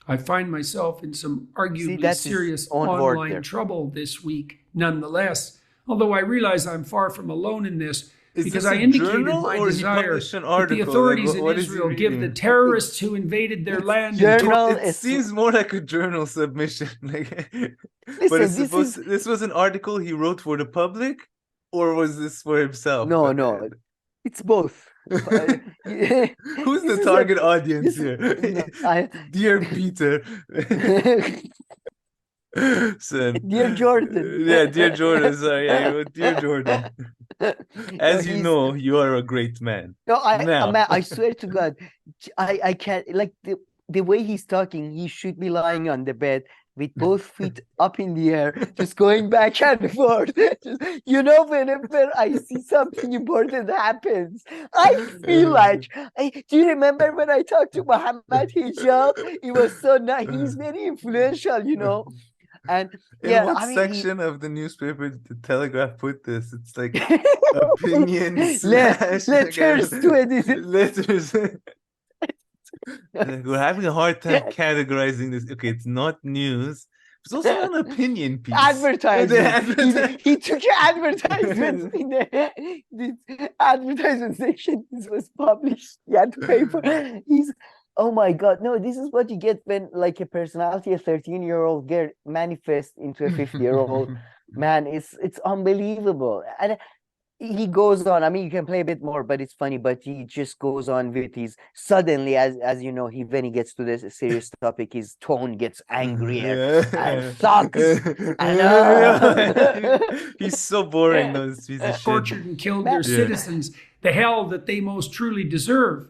I find myself in some arguably serious online trouble this week, nonetheless, although I realize I'm far from alone in this, because I indicated my desire that the authorities in Israel give the terrorists who invaded their land... It seems more like a journal submission. But this was an article he wrote for the public, or was this for himself? No. It's both. Who's the target audience here? Dear Peter. Dear Jordan. Yeah, dear Jordan. Sorry, dear Jordan. As you know, you are a great man. No, I swear to God, I can't, like the way he's talking, he should be lying on the bed with both feet up in the air, just going back and forth. Whenever I see something important happens, I feel like, do you remember when I talked to Mohammed Hijab? It was so nice. He's very influential, And in what section of the newspaper the Telegraph put this? It's like opinions. Letters to edit. Letters. We're having a hard time categorizing this. Okay, it's not news. It's also an opinion piece. Advertisement. He took advertisements in the advertisement section. This was published. He had to pay for. Oh my God! No, this is what you get when, like, a personality, a 13-year-old girl manifests into a 50-year-old man. It's unbelievable. And he goes on. I mean, you can play a bit more, but it's funny. But he just goes on with his, suddenly, as you know, when he gets to this serious topic, his tone gets angrier and sucks. He's so boring, those piece of shit. Tortured and killed their citizens, the hell that they most truly deserve.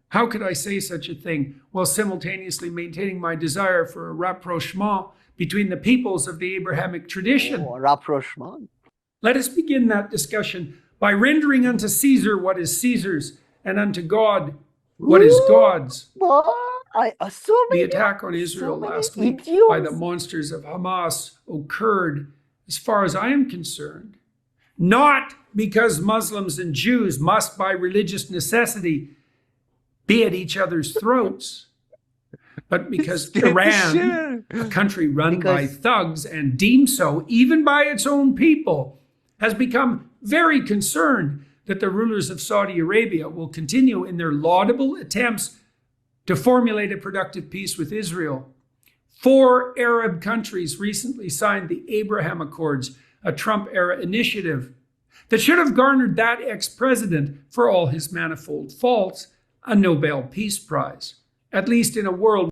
How could I say such a thing while simultaneously maintaining my desire for a rapprochement between the peoples of the Abrahamic tradition? Rapprochement. Let us begin that discussion by rendering unto Caesar what is Caesar's, and unto God what is God's. The attack on Israel last week by the monsters of Hamas occurred, as far as I am concerned, not because Muslims and Jews must, by religious necessity, be at each other's throats, but because Iran, a country run by thugs and deemed so even by its own people, has become very concerned that the rulers of Saudi Arabia will continue in their laudable attempts to formulate a productive peace with Israel. 4 Arab countries recently signed the Abraham Accords, a Trump-era initiative that should have garnered that ex-president, for all his manifold faults, a Nobel Peace Prize, at least in a world.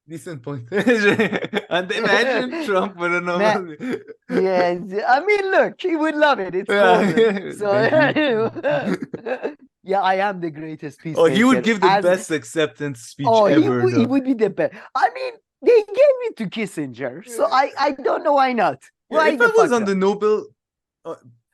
Decent point. And imagine Trump with a Nobel. Yes, I mean, look, he would love it. It's Coleman. So, yeah, I am the greatest peace. Oh, he would give the best acceptance speech ever. He would be the best. I mean, they gave it to Kissinger, so I don't know why not. Yeah, if I was on the Nobel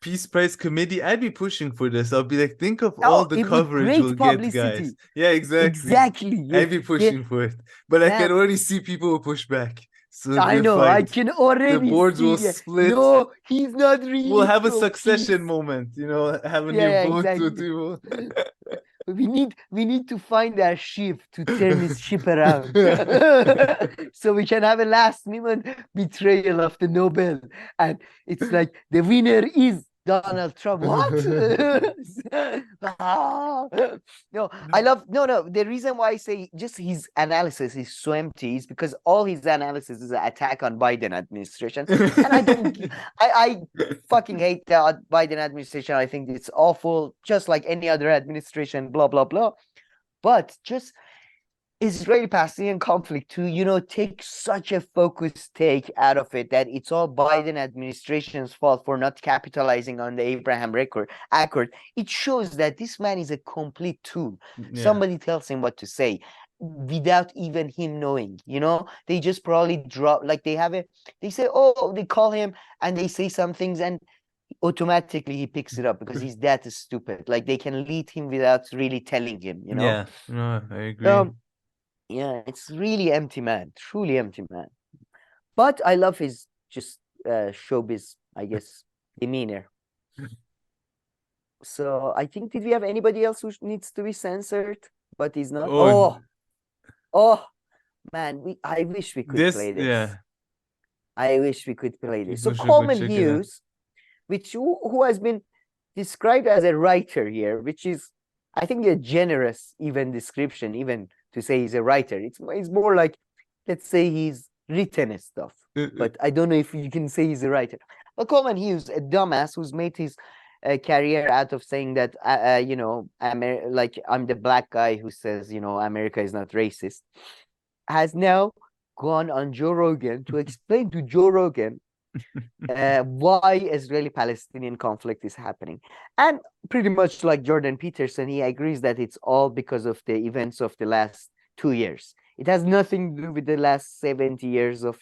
Peace Prize committee, I'd be pushing for this. I'll be like, think of all the coverage we'll get, guys. Yeah, exactly. Yes, I'd be pushing for it. But I can already see people will push back. So I know, I can already the boards see will it. split. No, he's not really. We'll have a succession moment, having your vote to do. We need to find a ship to turn this ship around. So we can have a last minute betrayal of the Nobel. And it's like the winner is Donald Trump. What? The reason why I say just his analysis is so empty is because all his analysis is an attack on Biden administration. And I fucking hate the Biden administration. I think it's awful, just like any other administration, blah, blah, blah. But just Israeli-Palestinian conflict to, take such a focused take out of it that it's all Biden administration's fault for not capitalizing on the Abraham Accord. It shows that this man is a complete tool. Yeah. Somebody tells him what to say without even him knowing, they just probably drop, like they say, oh, they call him and they say some things and automatically he picks it up because he's that stupid. Like they can lead him without really telling him, Yeah, no, I agree. Yeah, it's really empty man, truly empty man. But I love his just showbiz, I guess, demeanor. So I think, did we have anybody else who needs to be censored, but he's not? Oh, man, I wish we could play this. Yeah. I wish we could play this. So People should Coleman check it out. Hughes, who has been described as a writer here, which is, I think, a generous even description, even to say he's a writer. It's more like, let's say he's written stuff, but I don't know if you can say he's a writer. But Coleman Hughes, a dumbass who's made his career out of saying that, like I'm the black guy who says, America is not racist, has now gone on Joe Rogan to explain to Joe Rogan why Israeli-Palestinian conflict is happening. And pretty much like Jordan Peterson, he agrees that it's all because of the events of the last 2 years. It has nothing to do with the last 70 years of,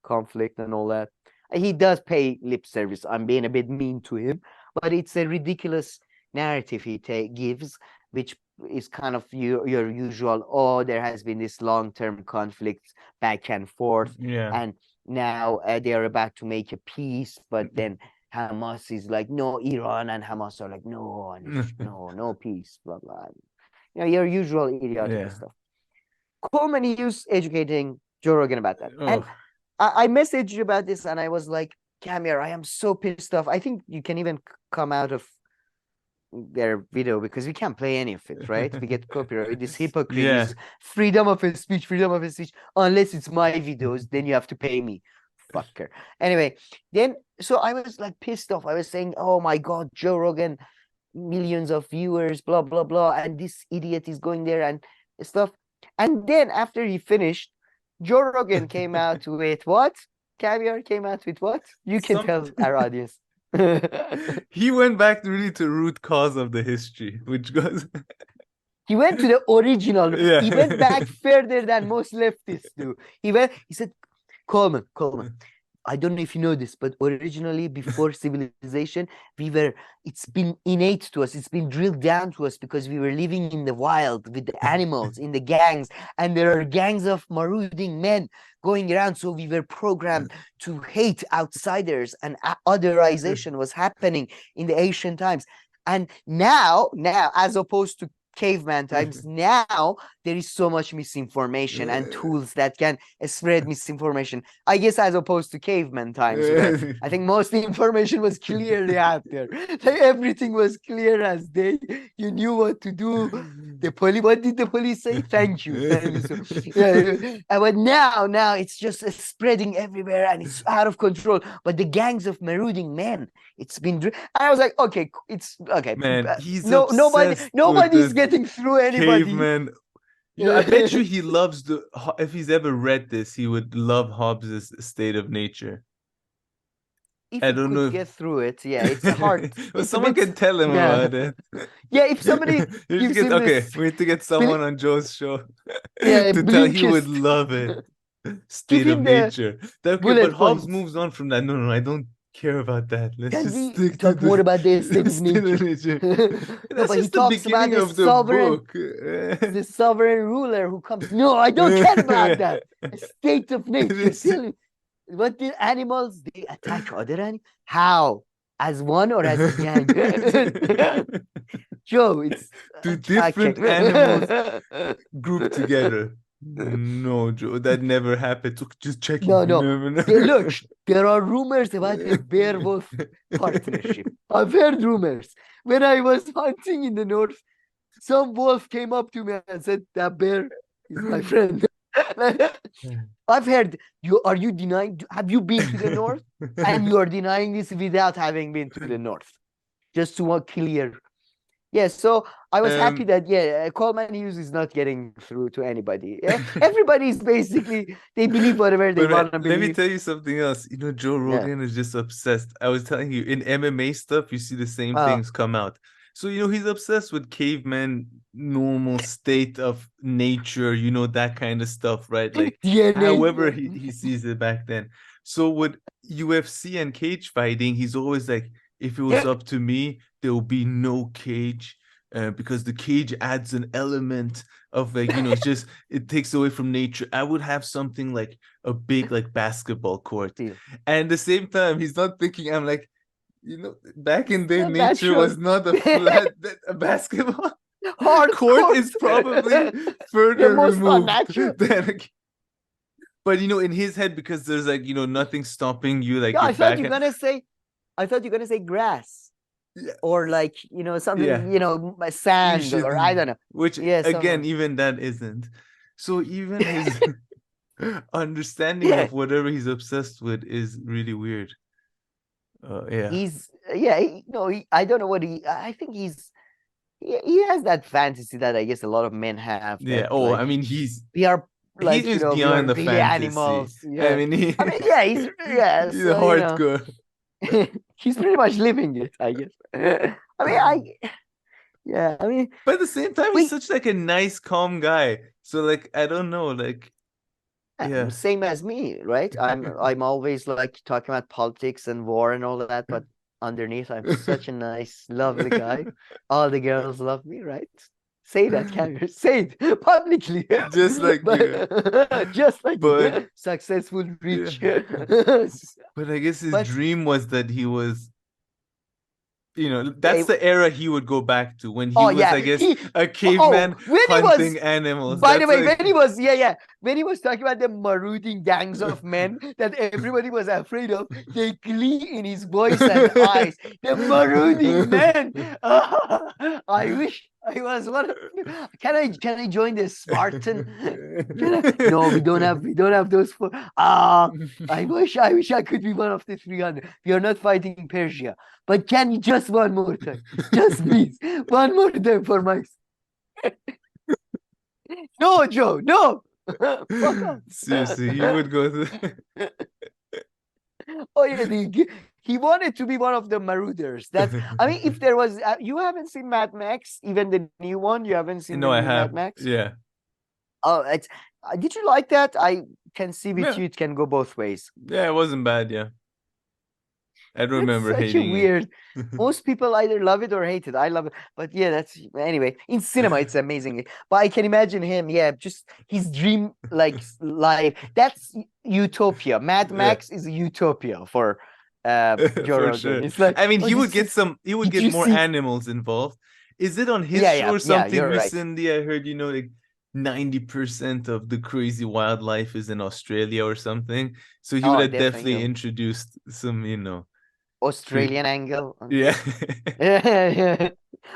conflict and all that. He does pay lip service. I'm being a bit mean to him, but it's a ridiculous narrative he gives, which is kind of your usual, oh, there has been this long-term conflict back and forth. Yeah. And now they are about to make a peace, but then Hamas is like, no, Iran and Hamas are like, no, no peace, blah, blah. Your usual idiotic stuff. Coleman Hughes educating Joe Rogan about that. And I messaged you about this and I was like, Camille, I am so pissed off. I think you can even come out of their video because we can't play any of it, right? We get copyright. This hypocrite is freedom of speech, unless it's my videos, then you have to pay me, fucker. Anyway, then so I was like pissed off. I was saying, oh my god, Joe Rogan, millions of viewers, blah blah blah, and this idiot is going there and stuff. And then after he finished, Joe Rogan came out with what? Caviar came out with what? You can tell our audience. He went back really to root cause of the history, which goes. He went to the original. Yeah. He went back further than most leftists do. He said, Coleman, I don't know if you know this, but originally before civilization, it's been innate to us. It's been drilled down to us because we were living in the wild with the animals, in the gangs, and there are gangs of marauding men going around. So we were programmed to hate outsiders, and otherization was happening in the ancient times. And now, as opposed to caveman times, now there is so much misinformation and tools that can spread misinformation. I guess as opposed to caveman times, where I think most of the information was clearly out there. Like everything was clear as day. You knew what to do. What did the police say? Thank you. But now it's just spreading everywhere and it's out of control. But the gangs of marauding men, it's been. I was like, okay, it's okay. Man, he's nobody's getting through anybody. Caveman. I bet you he loves if he's ever read this, he would love Hobbes's State of Nature. If I don't know. Get through it, it's hard. Well, someone can tell him about it. Yeah, if somebody gives him we need to get someone on Joe's show to tell he would love it. State of Nature. But Hobbes moves on from that. No, I don't care about that. Let's just stick talk more about the State of Nature. That's but just he talks the about beginning of the book. The sovereign ruler who comes. No, I don't care about that. State of Nature. What the animals, they attack other animals? How? As one or as a gang? Joe, it's two different animals grouped together. No, Joe, that never happened. Just checking. No. Look, there are rumors about a bear-wolf partnership. I've heard rumors. When I was hunting in the north, some wolf came up to me and said, that bear is my friend. I've heard are you denying? Have you been to the north? And you are denying this without having been to the north. Just to want clear. Yeah, so I was happy Um, that Coleman Hughes is not getting through to anybody. Everybody's basically they believe whatever they But man, want to let me believe. tell you something else. You know, Joe Yeah. Rogan is just obsessed. I was telling you, in MMA stuff, you see the same Oh. things come out. So, you know, he's obsessed with caveman normal state of nature, you know, that kind of stuff, right? Like, DNA. however he sees it back then. So with UFC and cage fighting, he's always like, if it was up to me, there will be no cage. Because the cage adds an element of like, you know, it's just it takes away from nature. I would have something like a big like basketball court. And at the same time, he's not thinking, I'm like, you know, back in the day, nature was not a flat a basketball court is probably further removed than but you know, in his head, because there's like, you know, nothing stopping you, like Yeah, your I thought back you're gonna say grass. Or like, you know, something, you know, sand or I don't know. Which Yeah, again, even that isn't. So even his understanding of whatever he's obsessed with is really weird. Yeah. I don't know what I think he has that fantasy that I guess a lot of men have. Yeah. That, Oh, like, I mean, we are like, he is you know, we are beyond the really fantasy. animals. Yeah. I mean, he's he's so, hardcore. You know, he's pretty much living it, I guess. I mean, I mean, but at the same time, he's such like a nice, calm guy. So like, I don't know, like, yeah, same as me, right? I'm always like talking about politics and war and all of that, but underneath, I'm such a nice, lovely guy. All the girls love me, right? Say that, Karim. Say it publicly. Just like just like successful, rich. But I guess his dream was that he was, you know, that's the era he would go back to when he was, I guess, a caveman hunting animals. By the way, when he was talking about the marauding gangs of men that everybody was afraid of, the glee in his voice and eyes, the marauding men. I wish I was one of them. Can I join the Spartan? No, we don't have those four. I wish I could be one of the 300. We are not fighting Persia. But can you just one more time? Just please. One more time for my No, Joe, no. Seriously, he would go to Oh yeah, he wanted to be one of the marauders. That's I mean, if there was you haven't seen Mad Max, even the new one, you haven't seen No, the I new have. Mad Max? Yeah. Oh, it's did you like that? I can see with you it can go both ways. Yeah, it wasn't bad, yeah. I don't remember Such a hating weird. it. Most people either love it or hate it. I love it, but yeah, that's anyway. In cinema, it's amazing. But I can imagine him. Yeah, just his dream like life. That's utopia. Mad Max is a utopia for Joe Rogan. Sure. It's like I mean, oh, he would this get is- he would did get you more see- animals involved. Is it on his Yeah, show yeah, or yeah, something you're right. recently? I heard, you know, like 90% of the crazy wildlife is in Australia or something. So he Oh, would have definitely, definitely yeah. introduced some, you know. Australian angle. Yeah. Yeah.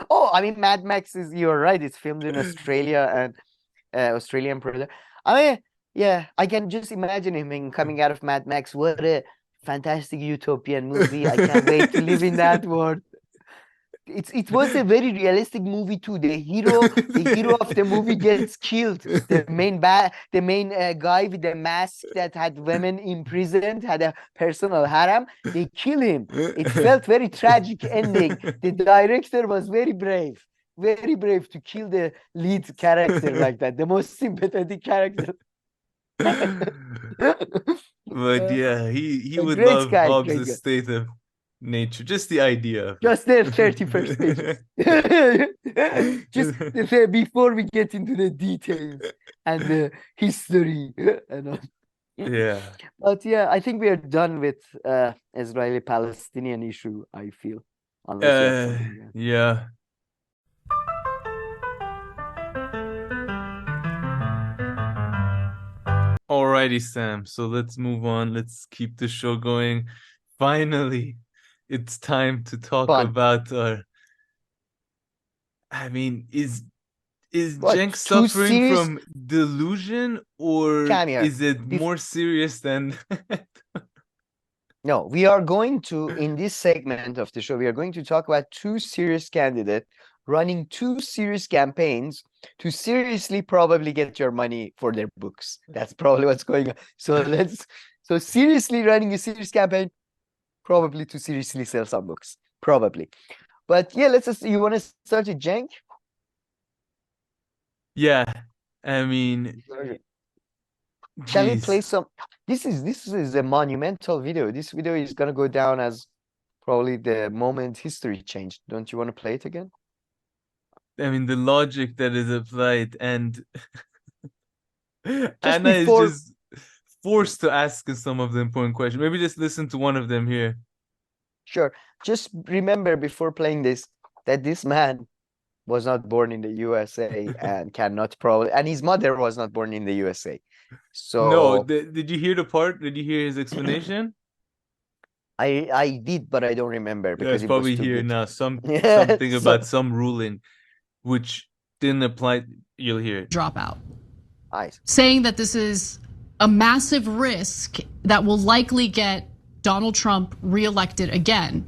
Oh, I mean, Mad Max is. You're right. It's filmed in Australia and Australian product. I mean, yeah, I can just imagine him coming out of Mad Max. What a fantastic utopian movie! I can't wait to live in that world. It was a very realistic movie too. The hero of the movie gets killed. The main guy with the mask that had women imprisoned, had a personal harem. They kill him. It felt very tragic ending. The director was very brave to kill the lead character like that, the most sympathetic character. But yeah, he a would great love guy, Hobbes' great guy. state of nature. Just the idea of it. Just the 31st pages. Just before we get into the details and the history and all. Yeah. But yeah, I think we are done with Israeli-Palestinian issue, I feel. Unless you have something. Yeah. Alrighty, Sam. So let's move on. Let's keep the show going. Finally, it's time to talk about our. I mean, is Cenk suffering from delusion, or is it more serious than? No, we are going to, in this segment of the show, we are going to talk about two serious candidates running 2 serious campaigns to seriously probably get your money for their books. That's probably what's going on. So seriously running a serious campaign, probably to seriously sell some books, probably. But yeah, you want to start with Cenk? Yeah, I mean, shall we play some? This is a monumental video. This video is gonna go down as probably the moment history changed. Don't you want to play it again? I mean, the logic that is applied, and Anna before- is just forced to ask us some of the important questions. Maybe just listen to one of them here. Sure. Just remember before playing this that this man was not born in the USA and cannot probably, and his mother was not born in the USA. So No, did you hear the part? Did you hear his explanation? I did, but I don't remember Yeah, because it's it probably was too here good. now. Yeah, Something about some ruling which didn't apply. You'll hear it. Dropout. Nice. Saying that this is a massive risk that will likely get Donald Trump reelected again.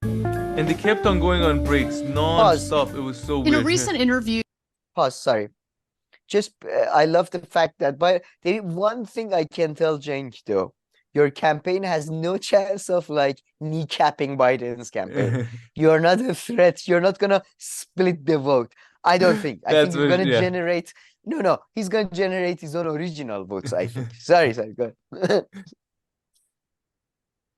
And they kept on going on breaks non-stop. It was so In weird. a recent interview. Pause, sorry. Just, I love the fact that, but one thing I can tell Cenk though, your campaign has no chance of like kneecapping Biden's campaign. You're not a threat. You're not gonna split the vote. I don't think. I think he's gonna generate. No, he's gonna generate his own original votes. I think. Sorry, go ahead.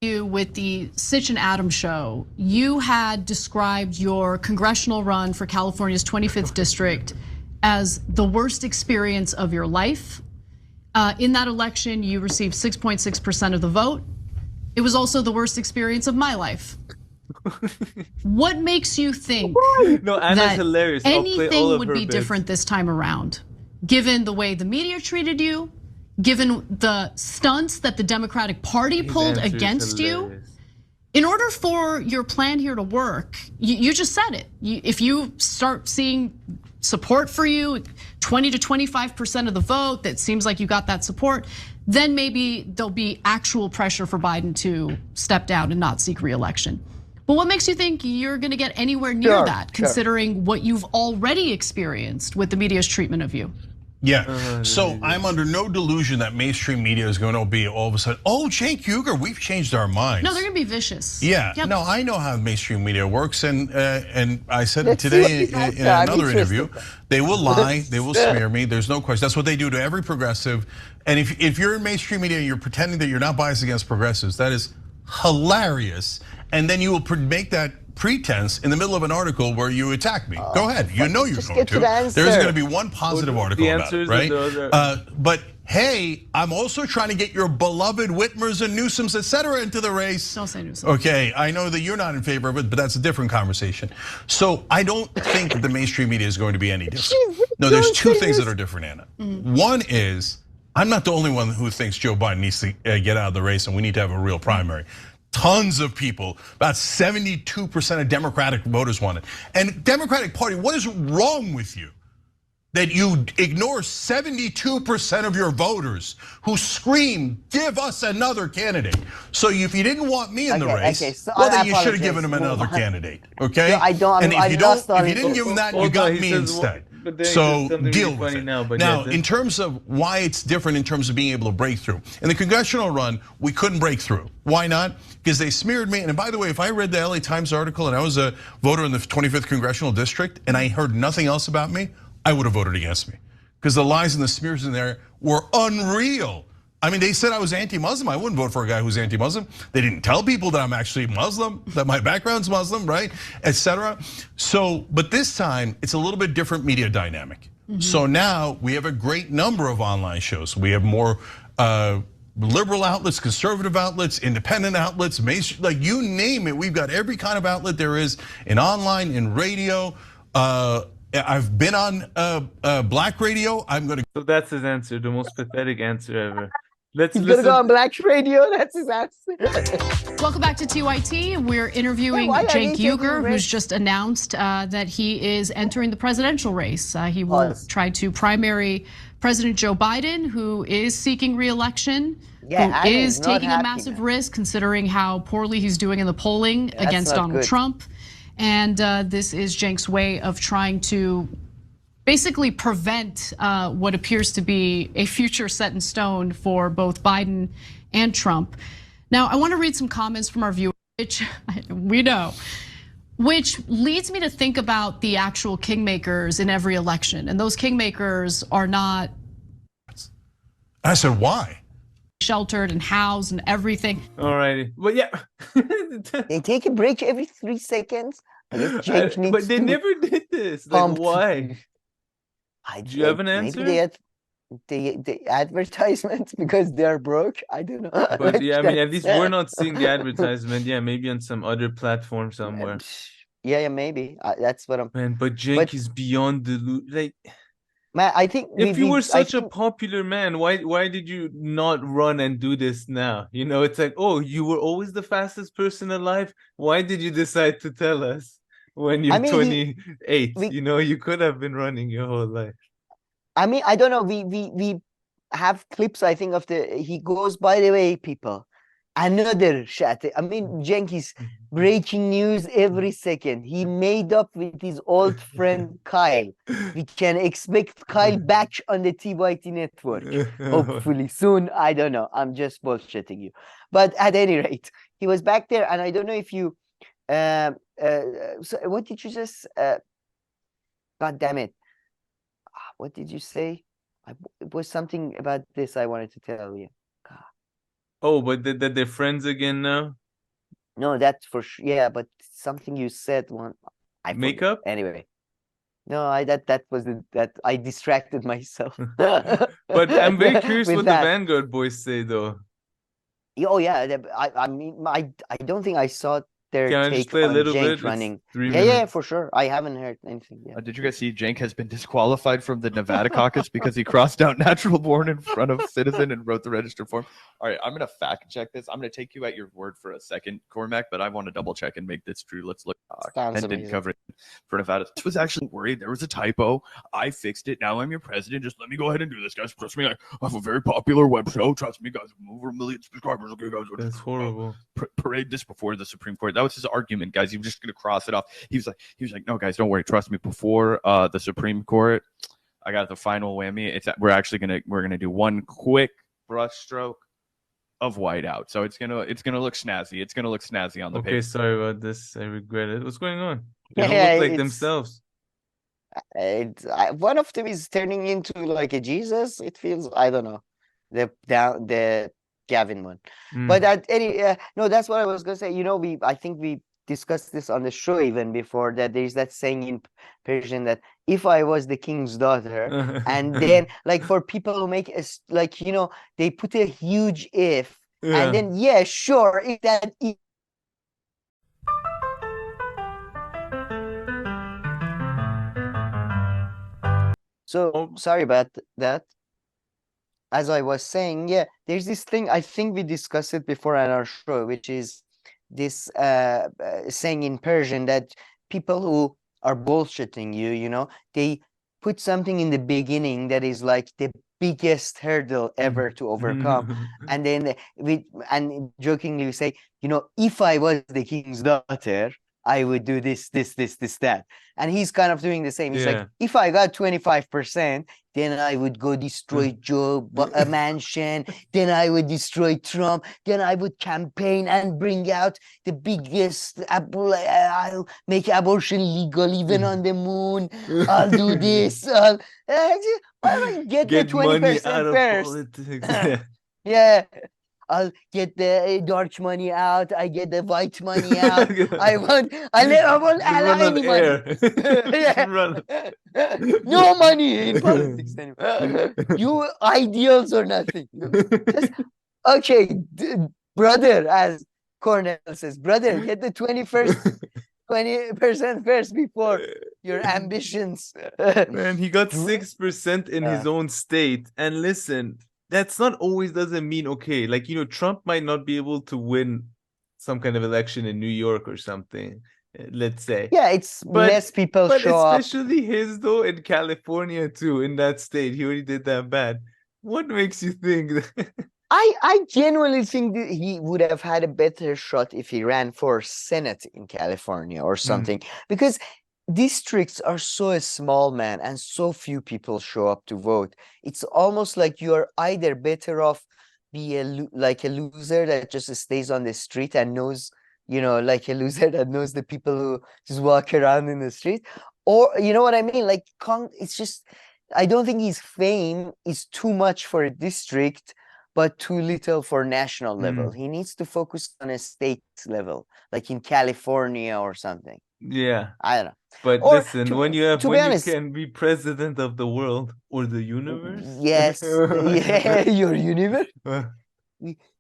With the Sitch and Adams show, you had described your congressional run for California's 25th district as the worst experience of your life. In that election, you received 6.6% of the vote. It was also the worst experience of my life. What makes you think that hilarious. anything would be different this time around, given the way the media treated you, given the stunts that the Democratic Party pulled against you? In order for your plan here to work, you just said it. If you start seeing support for you, 20 to 25% of the vote, that seems like you got that support, then maybe there'll be actual pressure for Biden to step down and not seek re-election. But what makes you think you're gonna get anywhere near that, considering what you've already experienced with the media's treatment of you? Yeah, so I'm under no delusion that mainstream media is going to be all of a sudden, oh, Cenk Uygur, we've changed our minds. No, they're gonna be vicious. Yeah, no, I know how mainstream media works, and I said it today in another interview. They will lie, they will smear me. There's no question. That's what they do to every progressive. And if you're in mainstream media and you're pretending that you're not biased against progressives, that is hilarious. And then you will make that pretense in the middle of an article where you attack me. Go ahead. You know you're going to. There isn't going to be one positive article about it, right? But hey, I'm also trying to get your beloved Whitmers and Newsoms, etc., into the race. Don't say Newsom. Okay, I know that you're not in favor of it, but that's a different conversation. So I don't think that the mainstream media is going to be any different. No, there's two things that are different, Anna. One is, I'm not the only one who thinks Joe Biden needs to get out of the race and we need to have a real primary. Tons of people, about 72% of Democratic voters want it. And Democratic Party, what is wrong with you? That you ignore 72% of your voters who scream, give us another candidate. So if you didn't want me in the race, well then you should have given him another candidate, okay? No, I don't. And if you didn't give him that, you got me instead. So deal with it. Now, in terms of why it's different in terms of being able to break through. In the congressional run, we couldn't break through. Why not? Because they smeared me. And by the way, if I read the LA Times article and I was a voter in the 25th congressional district and I heard nothing else about me, I would have voted against me. Because the lies and the smears in there were unreal. I mean, they said I was anti-Muslim. I wouldn't vote for a guy who's anti-Muslim. They didn't tell people that I'm actually Muslim, that my background's Muslim, right, etc. So, but this time, it's a little bit different media dynamic. So now we have a great number of online shows. We have more liberal outlets, conservative outlets, independent outlets, like you name it. We've got every kind of outlet there is in online, in radio. I've been on black radio. I'm gonna. So that's his answer, the most pathetic answer ever. He's gonna go on black radio. That's his answer. Welcome back to TYT. We're interviewing Cenk Uygur, who's just announced that he is entering the presidential race. He will try to primary President Joe Biden, who is seeking re-election, who is taking a massive risk considering how poorly he's doing in the polling against Donald Trump. And this is Cenk's way of trying to basically prevent what appears to be a future set in stone for both Biden and Trump. Now, I want to read some comments from our viewers, which we know, which leads me to think about the actual kingmakers in every election. And those kingmakers are not. I said, why? Sheltered and housed and everything. Alrighty, well, yeah. They take a break every 3 seconds. I guess Cenk needs but they to never did this. Like, why? Do you have an answer? Maybe the advertisement because they're broke. I don't know. But yeah, I mean, at least we're not seeing the advertisement. Yeah, maybe on some other platform somewhere. Yeah, maybe. That's what I'm. Man, but Cenk is beyond the like. Man, I think if you were such a popular man, why did you not run and do this now? You know, it's like, oh, you were always the fastest person alive. Why did you decide to tell us when you're 28? You know, you could have been running your whole life. I mean, I don't know. We have clips, I think, of he goes, by the way, people, another shot. I mean, Cenk is breaking news every second. He made up with his old friend Kyle. We can expect Kyle back on the TYT network. Hopefully soon. I don't know. I'm just bullshitting you. But at any rate, he was back there, and I don't know if you so what did you just God damn it. What did you say? It was something about this I wanted to tell you. Oh, but that they're friends again now? No, that's for sure. Yeah, but something you said one. Makeup? Anyway, no, that was that I distracted myself. But I'm very curious what the Vanguard boys say, though. Oh yeah, I mean, I don't think I saw their Can I take just play a on little Cenk bit? running. It's 3 Yeah, minutes. for sure. I haven't heard anything yet. Did you guys see Cenk has been disqualified from the Nevada caucus because he crossed out natural born in front of citizen and wrote the registered form? All right, I'm going to fact check this. I'm going to take you at your word for a second, Cormac, but I want to double check and make this true. Let's look. Sounds And didn't amazing. cover it for Nevada. I was actually worried there was a typo. I fixed it. Now I'm your president. Just let me go ahead and do this, guys. Trust me. I have a very popular web show. Trust me, guys. I'm over 1 million subscribers. Okay, guys. That's horrible. Parade this before the Supreme Court. That was his argument, guys. He was just going to cross it off. He was like, no, guys, don't worry. Trust me. Before the Supreme Court, I got the final whammy. We're gonna do one quick brush stroke of whiteout. So it's gonna look snazzy. It's gonna look snazzy on the Okay, page. sorry about this. I regret it. What's going on? They don't Yeah, look like it's- themselves. One of them is turning into like a Jesus. It feels, I don't know, the Gavin one. But at any no, that's what I was gonna say. You know, I think we discussed this on the show even before, that there's that saying in Persian that if I was the king's daughter, and then like for people who make like, you know, they put a huge if, and then sure, if that. So sorry about that. As I was saying, there's this thing, I think we discussed it before on our show, which is this saying in Persian that people who are bullshitting you, you know, they put something in the beginning that is like the biggest hurdle ever to overcome. And then and jokingly we say, you know, if I was the king's daughter, I would do this, that. And he's kind of doing the same. He's like, if I got 25%, then I would go destroy Joe Manchin. Then I would destroy Trump. Then I would campaign and bring out the biggest. I'll make abortion legal even on the moon. I'll do this. I'll get the 20% first. Yeah. I'll get the dark money out. I get the white money out. I won't allow any money. No money in politics anymore. You ideals or nothing. Okay, brother, as Cornel says, brother, get the 20% first before your ambitions. Man, he got 6% in his own state. And listen, that's not always doesn't mean okay. Like, you know, Trump might not be able to win some kind of election in New York or something, let's say. Yeah, less people show up. But especially his, though, in California, too, in that state. He already did that bad. What makes you think that? I genuinely think that he would have had a better shot if he ran for Senate in California or something, because districts are so small, man, and so few people show up to vote. It's almost like you're either better off be like a loser that just stays on the street and knows, like a loser that knows the people who just walk around in the street, or you know what I mean? Like, it's just, I don't think his fame is too much for a district, but too little for national level. He needs to focus on a state level, like in California or something. Yeah. I don't know. But Or listen, when you honest, can be president of the world or the universe. yes, yeah, your universe.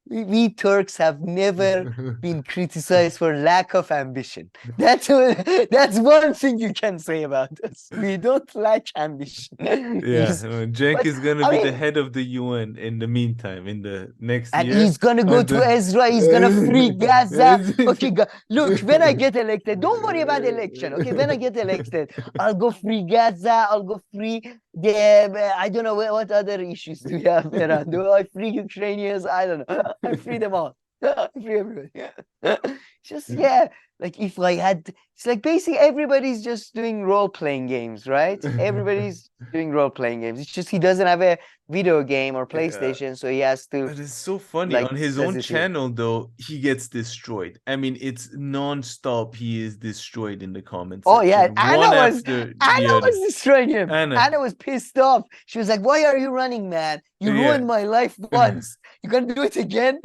We Turks have never been criticized for lack of ambition. That's one thing you can say about us. We don't lack ambition. Yeah, Cenk is gonna be the head of the UN in the meantime, in the next and year. he's gonna go to Israel. He's gonna free Gaza. Okay, look, when I get elected, don't worry about the election. Okay, when I get elected, I'll go free Gaza. I'll go free I don't know what other issues do we have around. Do I free Ukrainians? I don't know. I free them all. I free everybody. Just like if I had, it's like basically everybody's just doing role-playing games, right? Everybody's doing role-playing games. It's just he doesn't have a video game or PlayStation, so he has to. But it's so funny, like, on his own channel though, he gets destroyed. I mean, it's non-stop. He is destroyed in the comments. Oh yeah, section, Anna was destroying him. Anna. Anna was pissed off. She was like, "Why are you running, man? You ruined my life once. You gonna do it again?"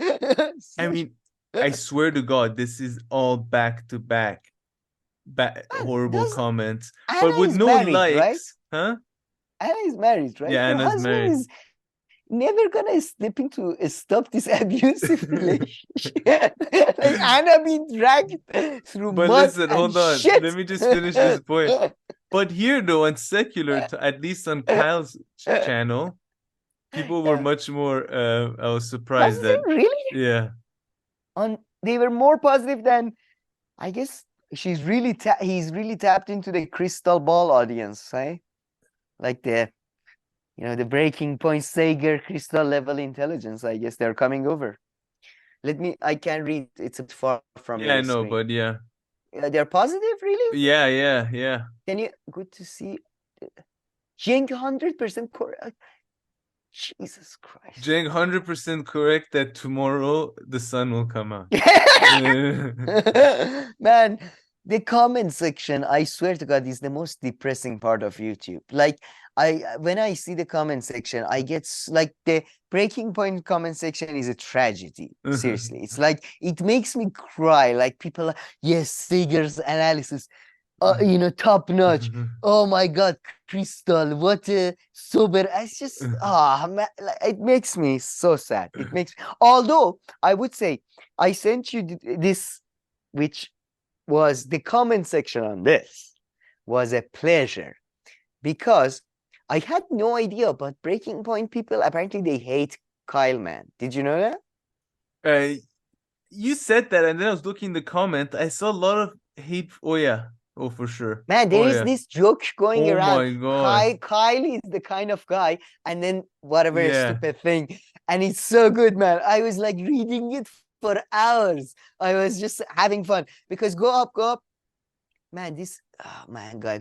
I mean, I swear to God, this is all back to back, horrible comments, Anna but with is no married, likes, right? Huh? Anna is married, right? Yeah, Her Anna's husband married. is never gonna step into stop this abusive relationship. Like Anna being dragged through But mud listen, and hold on. shit. Let me just finish this point. But here, though, on secular, at least on Kyle's channel, people were much more. I was surprised that. Really? Yeah. They were more positive than, I guess. He's really tapped into the crystal ball audience, right? Like the breaking point Sager crystal level intelligence. I guess they're coming over. I can read. It's far from me. Yeah, I know, but yeah. They're positive, really? Yeah. Can you? Good to see. Cenk 100% correct. Jesus Christ. Cenk 100% correct that tomorrow the sun will come out. Man, the comment section, I swear to God, is the most depressing part of YouTube. Like, when I see the comment section, I get like the breaking point comment section is a tragedy. Seriously, it's like it makes me cry. Like people, yes, Sager's analysis, top notch. Oh my God, Crystal, what a sober. It's just man, like, it makes me so sad. It makes. Although I would say I sent you this, which was the comment section on this was a pleasure, because I had no idea about breaking point people. Apparently they hate Kyle, man. Did you know that? You said that, and then I was looking in the comment. I saw a lot of hate. Oh yeah. Oh, for sure. Man, there is this joke going around. Oh my God. Kyle is the kind of guy, and then whatever stupid thing. And it's so good, man. I was like reading it for hours. I was just having fun, because go up. Man,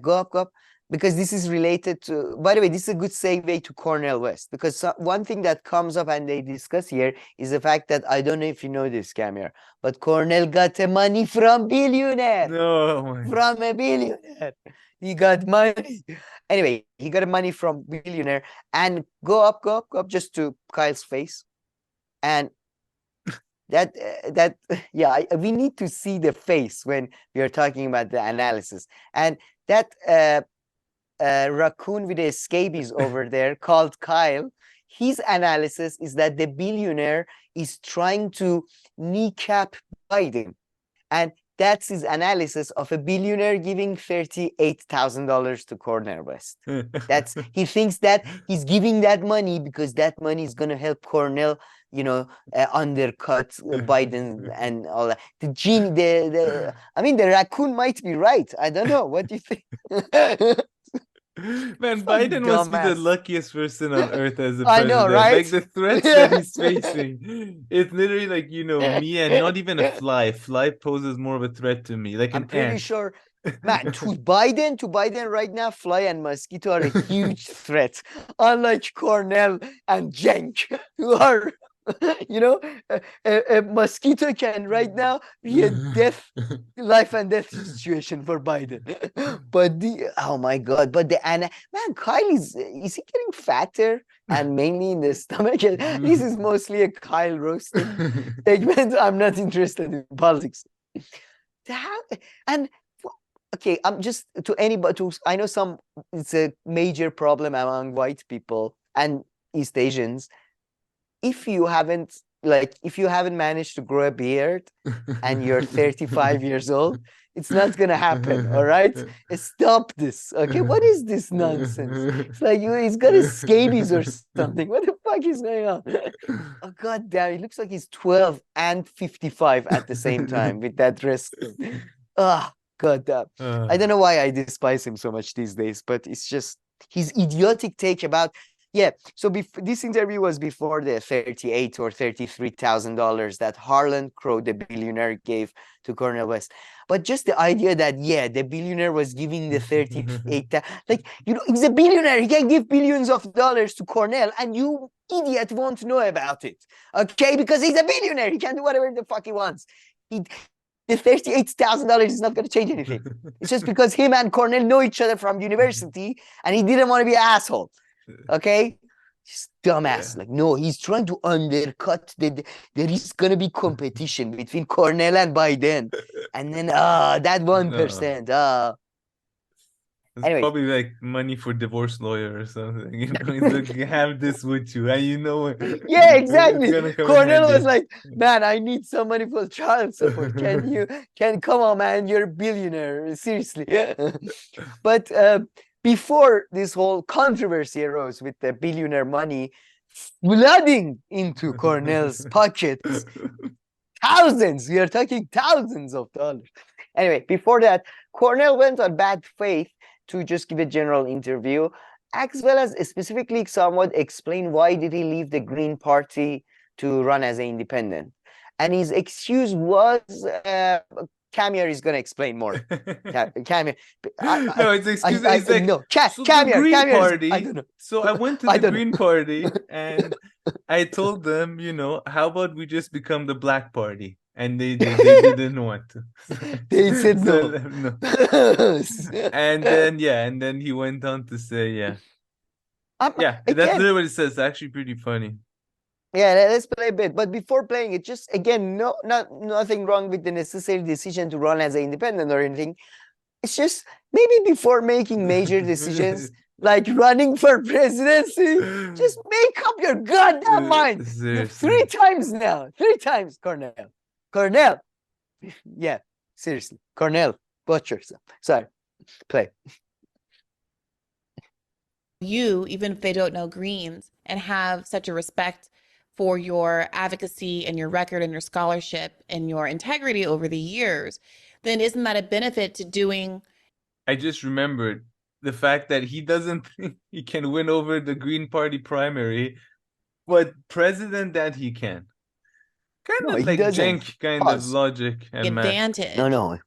go up. Because this is related to, by the way, this is a good segue to Cornell West, because one thing that comes up and they discuss here is the fact that, I don't know if you know this, Camille, but Cornell got the money from billionaire. No. From a billionaire. He got money. Anyway, he got money from billionaire, and go up just to Kyle's face. And we need to see the face when we are talking about the analysis. And that raccoon with the scabies over there called Kyle, his analysis is that the billionaire is trying to kneecap Biden, and that's his analysis of a billionaire giving $38,000 to Cornel West. He thinks that he's giving that money because that money is going to help Cornell, undercut Biden and all that. The raccoon might be right. I don't know. What do you think? Man, Biden must be the luckiest person on earth as a president. I know, right? Like the threats that he's facing. It's literally like, you know, me and not even a fly. Fly poses more of a threat to me. Like I'm pretty sure, man, to Biden right now, fly and mosquito are a huge threat. Unlike Cornell and Cenk, who are, you know, a mosquito can right now be a life and death situation for Biden. But oh my God, but man, Kyle is he getting fatter and mainly in the stomach? This is mostly a Kyle roasting segment. I'm not interested in politics. And okay, I'm just to anybody, I know it's a major problem among white people and East Asians. If you haven't managed to grow a beard and you're 35 years old, it's not gonna happen. All right, stop this. Okay, what is this nonsense? It's like he's got a scabies or something. What the fuck is going on? Oh God damn! It looks like he's 12 and 55 at the same time with that dress. Ah, God damn! I don't know why I despise him so much these days, but it's just his idiotic take about. Yeah, so this interview was before the $38,000 or $33,000 that Harlan Crow, the billionaire, gave to Cornel West. But just the idea that, yeah, the billionaire was giving the 38,000, like, you know, he's a billionaire. He can give billions of dollars to Cornell, and you idiot won't know about it, okay? Because he's a billionaire. He can do whatever the fuck he wants. The $38,000 is not going to change anything. It's just because him and Cornell know each other from university, and he didn't want to be an asshole. Okay, just dumbass. Yeah. Like, no, he's trying to undercut there is gonna be competition between Cornell and Biden, and then that 1%. It's anyway, probably like money for divorce lawyer or something. You know, he's like, have this with you, and you know. Yeah, exactly. Cornell was like, man, I need some money for child support. Come on, man, you're a billionaire, seriously. But before this whole controversy arose with the billionaire money flooding into Cornell's pockets, we are talking thousands of dollars. Anyway, before that, Cornell went on bad faith to just give a general interview, as well as specifically somewhat explain why did he leave the Green Party to run as an independent. And his excuse was Camille is going to explain more. Camille. No, it's excuse. It's like, no. Green Party. I don't know. So I went to the Green Party and I told them, you know, how about we just become the Black Party? And they didn't want to. They said no. And then he went on to say, that's literally what it says. It's actually pretty funny. Yeah, let's play a bit. But before playing it, just again, nothing wrong with the necessary decision to run as an independent or anything. It's just maybe before making major decisions like running for presidency, just make up your goddamn mind. Seriously. 3 times now. 3 times, Cornell. Yeah, seriously. Cornell, watch yourself. Sorry. Play. You, even if they don't know Greens, and have such a respect for your advocacy and your record and your scholarship and your integrity over the years, then isn't that a benefit to doing? I just remembered the fact that he doesn't think he can win over the Green Party primary, but president that he can. Kind of like Cenk kind of logic and advantage. No.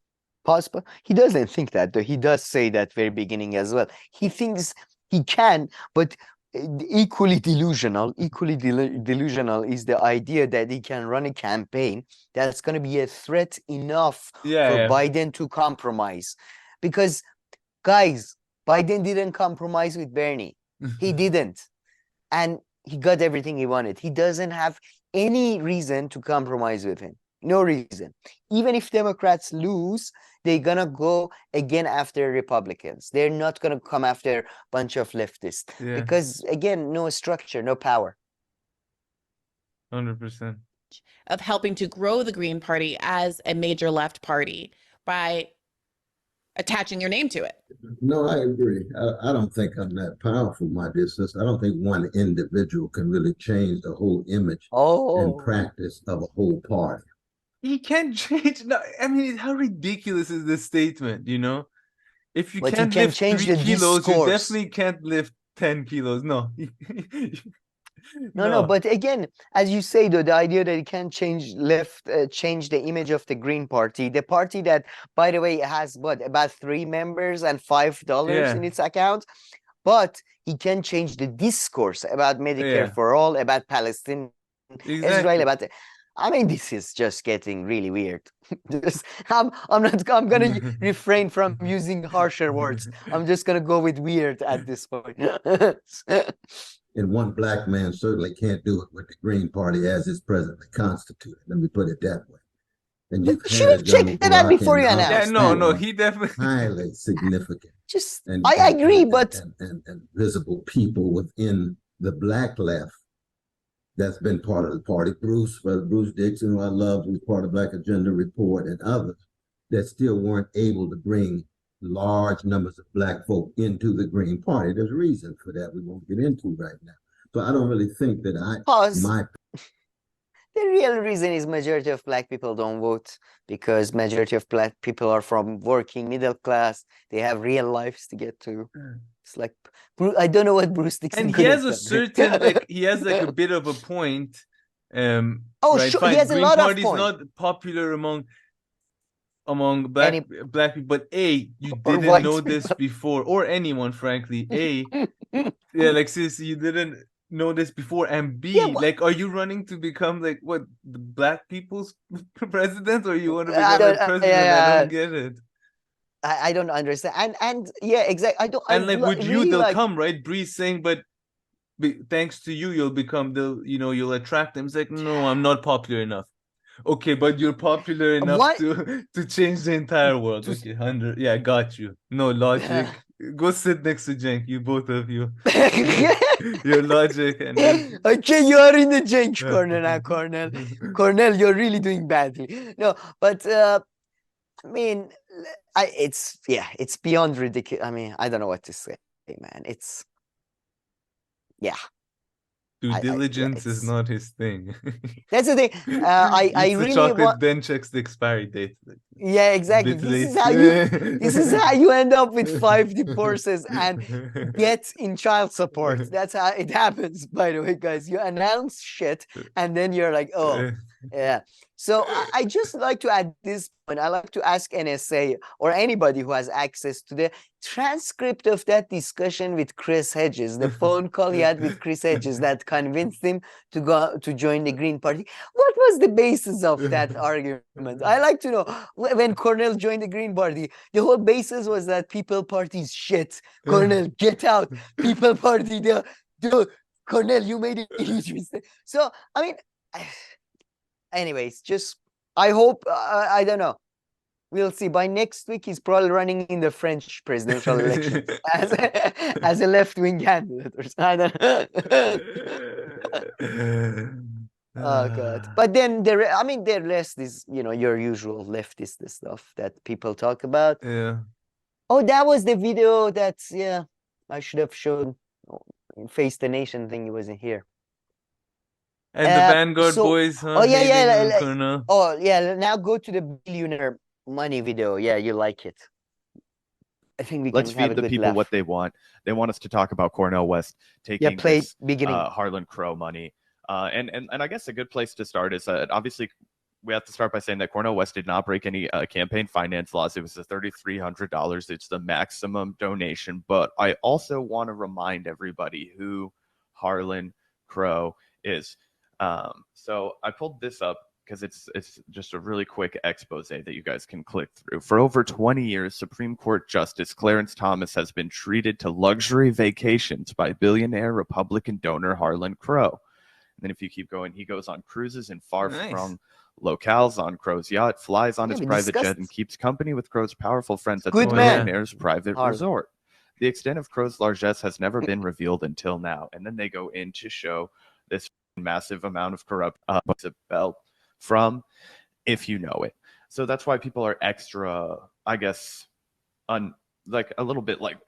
Pause. He doesn't think that, though. He does say that very beginning as well. He thinks he can, but equally delusional is the idea that he can run a campaign that's going to be a threat enough for Biden to compromise. Because, guys, Biden didn't compromise with Bernie. He didn't. And he got everything he wanted. He doesn't have any reason to compromise with him. No reason. Even if Democrats lose, they're gonna go again after Republicans. They're not gonna come after a bunch of leftists because, again, no structure, no power. 100%. Of helping to grow the Green Party as a major left party by attaching your name to it. No, I agree. I don't think I'm that powerful, my dear sister. I don't think one individual can really change the whole image and practice of a whole party. He can't change. No, I mean, how ridiculous is this statement, you know? If you But can't you can lift change 3 the kilos, you discourse. definitely can't lift 10 kilos. No. No, but again, as you say, though, the idea that it can change change the image of the Green Party, the party that, by the way, has what, about 3 members and $5 in its account, but he can change the discourse about Medicare for all, about Palestine, Israel, about I mean, this is just getting really weird. I'm gonna refrain from using harsher words. I'm just gonna go with weird at this point. And one black man certainly can't do it with the Green Party as it's presently constituted. Let me put it that way. And you should have checked that out before you announced. Yeah, no, he definitely highly significant. I agree, but and visible people within the black left that's been part of the party. Bruce Dixon, who I love, who's part of Black Agenda Report, and others that still weren't able to bring large numbers of black folk into the Green Party. There's a reason for that we won't get into right now. So I don't really think that the real reason is majority of black people don't vote because majority of black people are from working middle class. They have real lives to get to. It's like, I don't know what Bruce Dixon. And he has a certain, he has a bit of a point. Right? Sure, he has Green a lot Party's of points. Not popular among black people, but you didn't know this before, or anyone, frankly. Yeah, like seriously, you didn't know this before, and B, like, are you running to become like what, the black people's president, or you want to become a president? I don't get it. I don't understand, and yeah, exactly. I don't. And like with you, really they'll come, right? Bree's saying, but thanks to you, you'll become you'll attract them. It's like, no, I'm not popular enough. Okay, but you're popular enough to change the entire world. Okay, 100. Yeah, got you. No logic. Go sit next to Cenk, you both of you. Your logic and then... Okay, you are in the Cenk corner now, Cornel. Cornel, you're really doing badly. No, but I mean, it's beyond ridiculous. I mean, I don't know what to say, man. It's due diligence is not his thing. That's the thing. I really chocolate, then checks the expiry date. Yeah, exactly. This is how you end up with 5 divorces and get in child support. That's how it happens, by the way, guys. You announce shit and then you're like, oh, yeah. So I just like to, at this point, I like to ask NSA or anybody who has access to the transcript of that discussion with Chris Hedges, the phone call he had with Chris Hedges that convinced him to go to join the Green Party. What was the basis of that argument? I like to know. When Cornel joined the Green Party, the whole basis was that People Party is shit. Cornel, get out. People Party, Cornel, you made a huge mistake. So, I mean, anyways, just, I hope, I don't know. We'll see. By next week, he's probably running in the French presidential election as a left-wing candidate or something. I don't know. Oh God! But then the rest is, your usual leftist stuff that people talk about. Yeah. Oh, that was the video that I should have shown. Face the Nation thing. He wasn't here. And the Vanguard boys, huh? Oh yeah. Now go to the billionaire money video. Yeah, you like it. I think we Let's can have feed a the good people laugh. what they want. They want us to talk about Cornell West taking this, Harlan Crow money. And I guess a good place to start is obviously we have to start by saying that Cornell West did not break any campaign finance laws. It was the $3,300. It's the maximum donation. But I also want to remind everybody who Harlan Crow is. So I pulled this up because it's just a really quick expose that you guys can click through. For over 20 years, Supreme Court Justice Clarence Thomas has been treated to luxury vacations by billionaire Republican donor Harlan Crow. And then if you keep going, he goes on cruises in far-flung locales on Crow's yacht, flies on his private jet, and keeps company with Crow's powerful friends at the billionaire's private resort. The extent of Crow's largesse has never been revealed until now. And then they go in to show this massive amount of corrupt belt from, if you know it. So that's why people are extra, I guess, like a little bit like,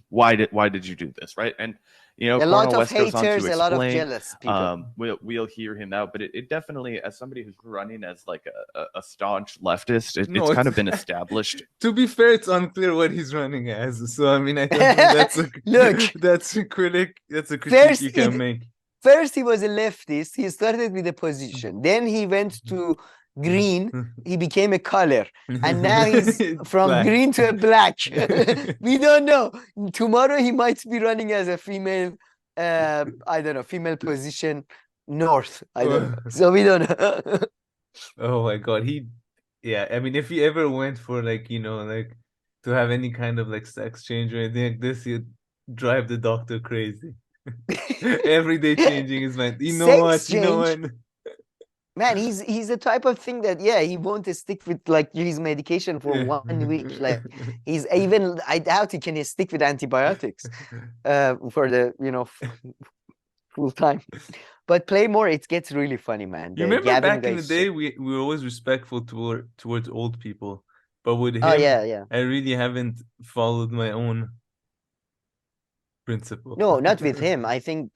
why did you do this, right? And You know, a lot Cornel of West goes on to haters, a lot of explain, jealous people. We'll hear him out, but it definitely, as somebody who's running as like a staunch leftist, it's kind of been established. To be fair, it's unclear what he's running as. So I mean, I don't think that's a Look, that's a critic. That's a critique you can make. First, he was a leftist. He started with a position. Then he went to green. He became a color. And now he's from Black. green to a black. We don't know. Tomorrow he might be running as a female, I don't know, female position north. I don't know. So we don't know. Oh my God. Yeah, I mean, if he ever went for like, like to have any kind of like sex change or anything like this, he'd drive the doctor crazy. Every day changing his mind. You know Sex what? You know change? what? Man, he's the type of thing that, yeah, he won't stick with like his medication for 1 week. Like he's even, I doubt he can stick with antibiotics for the, full time. But play more, it gets really funny, man. You remember back in the day, we were always respectful towards old people. But with him, yeah. I really haven't followed my own principle. No, not with him. I think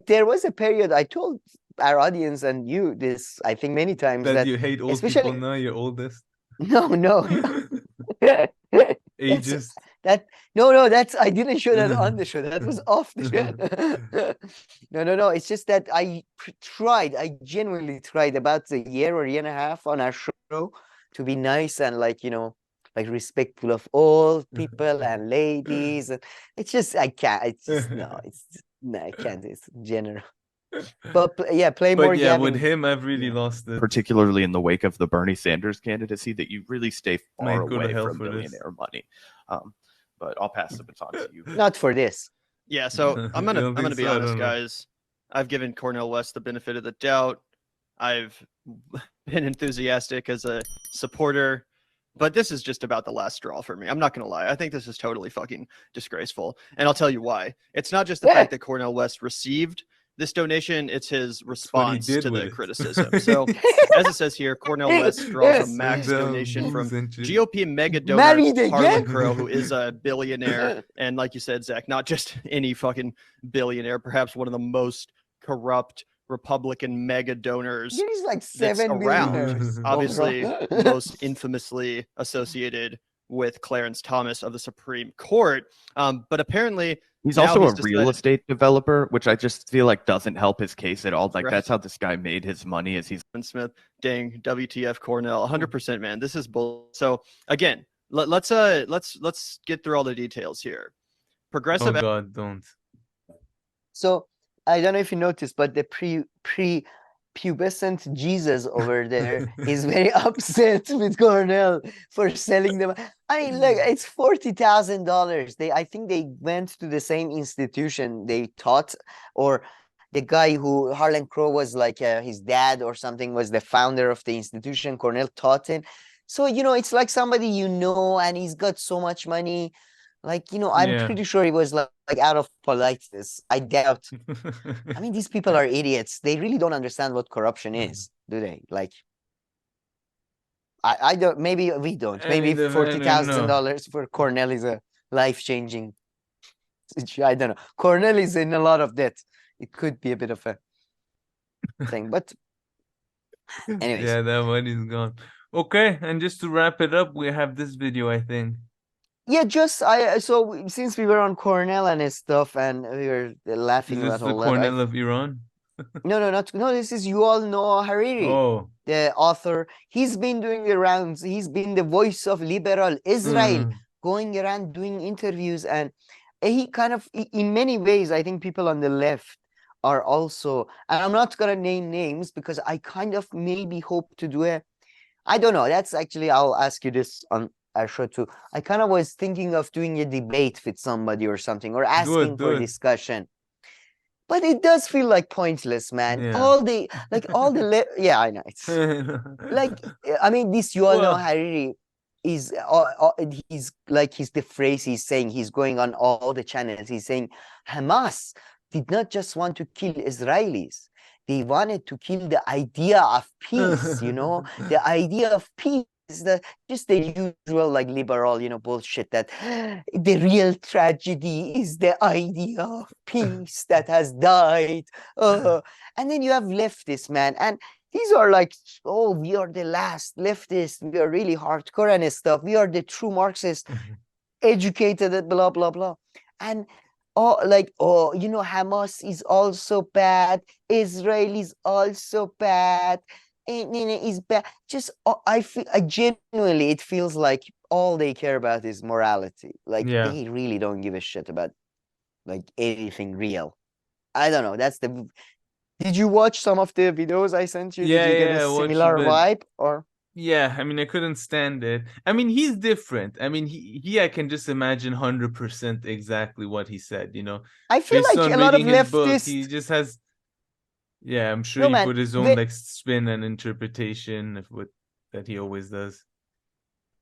there was a period I told our audience and you this, I think many times, that that you hate old people now, you're oldest. No. Ageist. That's I didn't show that on the show. That was off the show. No. It's just that I genuinely tried about a year or year and a half on our show to be nice and like respectful of all people and ladies. And it's just I can't. It's just I can't. It's general. But yeah, play more. But yeah, Gavin. with him, I've really lost it. Particularly in the wake of the Bernie Sanders candidacy, that you really stay far Might go to away hell from for this. billionaire money. But I'll pass the baton to you. Not for this. Yeah, so I'm You gonna don't think be so? I honest, don't know. guys. I've given Cornel West the benefit of the doubt. I've been enthusiastic as a supporter, but this is just about the last straw for me. I'm not gonna lie. I think this is totally fucking disgraceful, and I'll tell you why. It's not just the fact that Cornel West received this donation, it's his response to the criticism. So, as it says here, Cornel West draws a max donation from GOP mega donor Harlan Crow, who is a billionaire. And like you said, Zach, not just any fucking billionaire, perhaps one of the most corrupt Republican mega donors He's like that's 7 around. billionaires. Obviously, most infamously associated with Clarence Thomas of the Supreme Court. But apparently, He's now also a decided- real estate developer, which I just feel like doesn't help his case at all. Like Right. that's how this guy made his money. Is he's Smith, dang, WTF Cornell, 100%, man. This is bull. So again, let's get through all the details here. Progressive. Oh God, don't. So I don't know if you noticed, but the pubescent Jesus over there is very upset with Cornell for selling them. I mean, look, it's $40,000. I think they went to the same institution they taught, or the guy who Harlan Crow was like his dad or something was the founder of the institution. Cornell taught him. So, it's like somebody and he's got so much money. Like, I'm pretty sure he was like out of politeness. I doubt. I mean, these people are idiots. They really don't understand what corruption is, do they? Like, I don't. Maybe we don't. Maybe $40,000 for Cornell is a life-changing. I don't know. Cornell is in a lot of debt. It could be a bit of a thing, but anyways. Yeah, that money's gone. Okay, and just to wrap it up, we have this video, I think. Yeah, so since we were on Cornell and stuff, and we were laughing Is this about the all Cornell of Iran? No. This is Yuval Noah Harari, the author. He's been doing the rounds. He's been the voice of liberal Israel, going around doing interviews, and he kind of, in many ways, I think people on the left are also. And I'm not gonna name names because I kind of maybe hope to do I don't know. That's actually, I'll ask you this on our show too. I kind of was thinking of doing a debate with somebody or something, or asking for discussion. But it does feel like pointless, man. Yeah. Yeah, I know. It's like, I mean, this Yuval Noah Harari is, he's the phrase he's saying, he's going on all the channels. He's saying Hamas did not just want to kill Israelis. They wanted to kill the idea of peace, the idea of peace. the just the usual like liberal, bullshit that the real tragedy is the idea of peace that has died. And then you have leftists, man, and these are like, oh, we are the last leftists. We are really hardcore and stuff. We are the true Marxists, educated, blah blah blah, and Hamas is also bad. Israel is also bad. Is bad. Just I genuinely, it feels like all they care about is morality. Like they really don't give a shit about like anything real. I don't know. That's the. Did you watch some of the videos I sent you? Yeah, Did you get a similar vibe or? Yeah, I mean, I couldn't stand it. I mean, he's different. I mean, he I can just imagine 100% exactly what he said, I feel Based like on a lot of reading his book, leftists. he just has, I'm sure No, he man, put his own like spin and interpretation of what that he always does.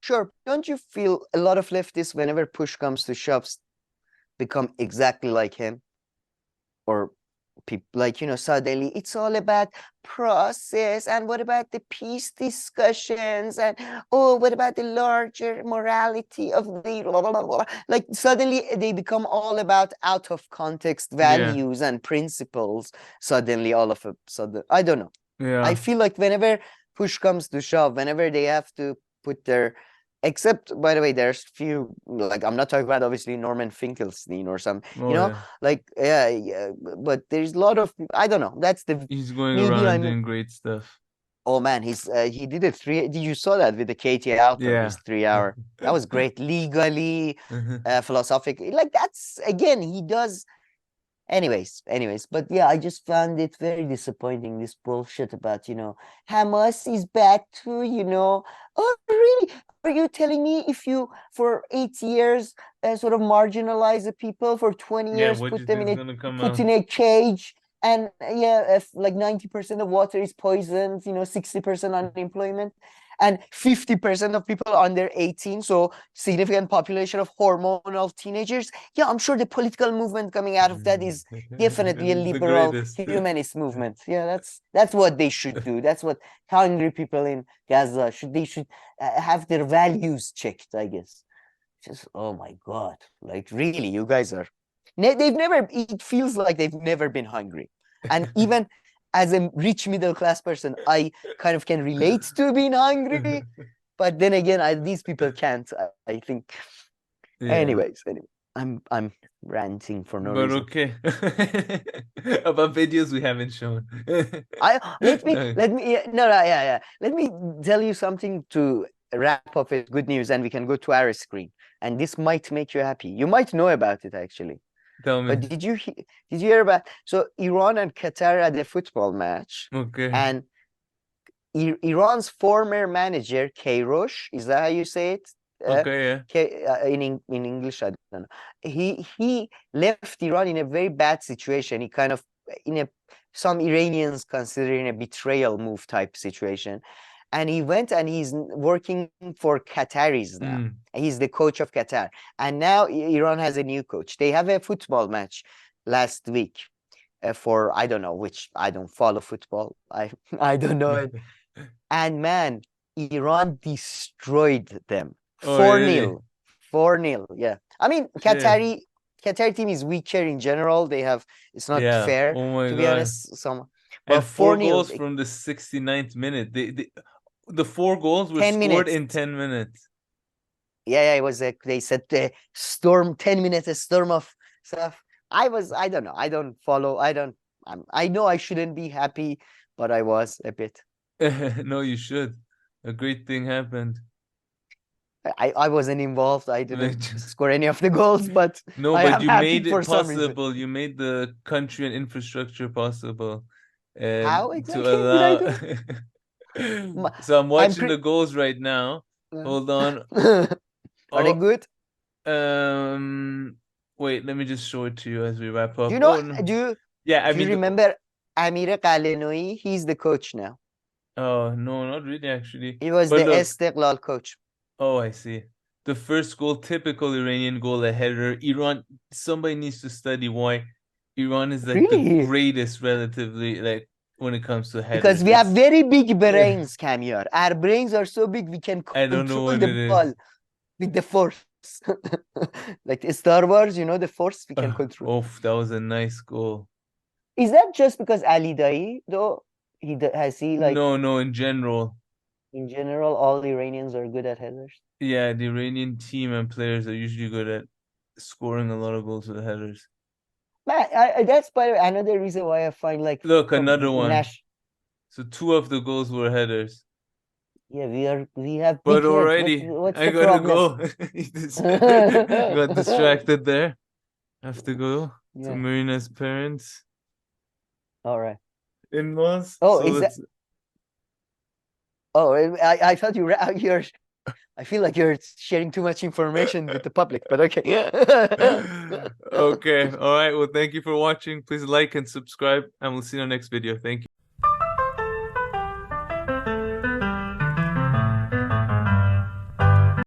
Sure. Don't you feel a lot of leftists, whenever push comes to shove, become exactly like him? Or people like, suddenly it's all about process, and what about the peace discussions, and what about the larger morality of the blah, blah, blah, blah. Like suddenly they become all about out of context values and principles. Suddenly all of a sudden, I don't know. I feel like whenever push comes to shove, whenever they have to put their, except, by the way, there's few, like, I'm not talking about obviously Norman Finkelstein or some, but there's a lot of, I don't know. That's the, he's going around and doing great stuff. Oh man, he did it did you saw that with the Katie Alper, his 3 hour? That was great. Legally, philosophically, like that's, again, he does. Anyways, but yeah, I just found it very disappointing, this bullshit about, Hamas is bad too, Oh, really? Are you telling me if you, for 8 years, sort of marginalize the people, for 20 years, put them in a cage, and if like 90% of water is poisoned, 60% unemployment, and 50% of people under 18, so significant population of hormonal teenagers. Yeah, I'm sure the political movement coming out of that is definitely a liberal humanist movement. Yeah, that's what they should do. That's what hungry people in Gaza should have their values checked, I guess. Just, oh my God, like really, you guys are, it feels like they've never been hungry. And even as a rich middle class person, I kind of can relate to being hungry, but then again, these people can't. I think. Anyways, I'm ranting for no reason. But okay, about videos we haven't shown. Let me tell you something to wrap up with good news, and we can go to our screen. And this might make you happy. You might know about it actually. Tell me. But did you hear about, so Iran and Qatar had a football match? Okay. And Iran's former manager, Kairosh, is that how you say it? Okay, yeah. In English, I don't know. He left Iran in a very bad situation. He kind of, some Iranians considering a betrayal move type situation. And he went and he's working for Qataris now. He's the coach of Qatar. And now Iran has a new coach. They have a football match last week for, I don't know which, I don't follow football. I don't know it. And man, Iran destroyed them. 4-0. 4-0, yeah. I mean, Qatar team is weaker in general. They have, it's not fair, to be honest. But 4 goals from the 69th minute. The 4 goals were scored in 10 minutes. Yeah, it was they said storm, 10 minutes, a storm of stuff. I don't know. I don't follow. I know I shouldn't be happy, but I was a bit. No, you should. A great thing happened. I wasn't involved. I didn't score any of the goals, but no, but you made it possible. You made the country and infrastructure possible. How exactly to allow... did I do? So I'm watching the goals right now. Hold on. Are they good? Wait, let me just show it to you as we wrap up. Do you know? Do you remember Amir Qalenoui? He's the coach now. Oh no, not really actually. He was the Istiqlal coach. Oh, I see. The first goal, typical Iranian goal, a header. Iran. Somebody needs to study why Iran is like the greatest relatively, like when it comes to headers. Because we have very big brains, Cam here. Our brains are so big we can I don't know control what the it ball is. with the force. Like Star Wars, you know, the force we can control. Oof, that was a nice goal. Is that just because Ali Dai, though? Has he like No, in general. in general all Iranians are good at headers? Yeah, the Iranian team and players are usually good at scoring a lot of goals with headers. Man, that's another reason why I find like Look, another one. Nash. So 2 of the goals were headers. Yeah, we have But big already, heads. What's I the gotta problem? go. Got distracted there. Have to go Yeah. to Marina's parents. All right. In-laws. Oh, So is that? let's- Oh, I thought you're. I feel like you're sharing too much information with the public, but okay. Okay. All right. Well, thank you for watching. Please like and subscribe, and we'll see you in our next video. Thank you.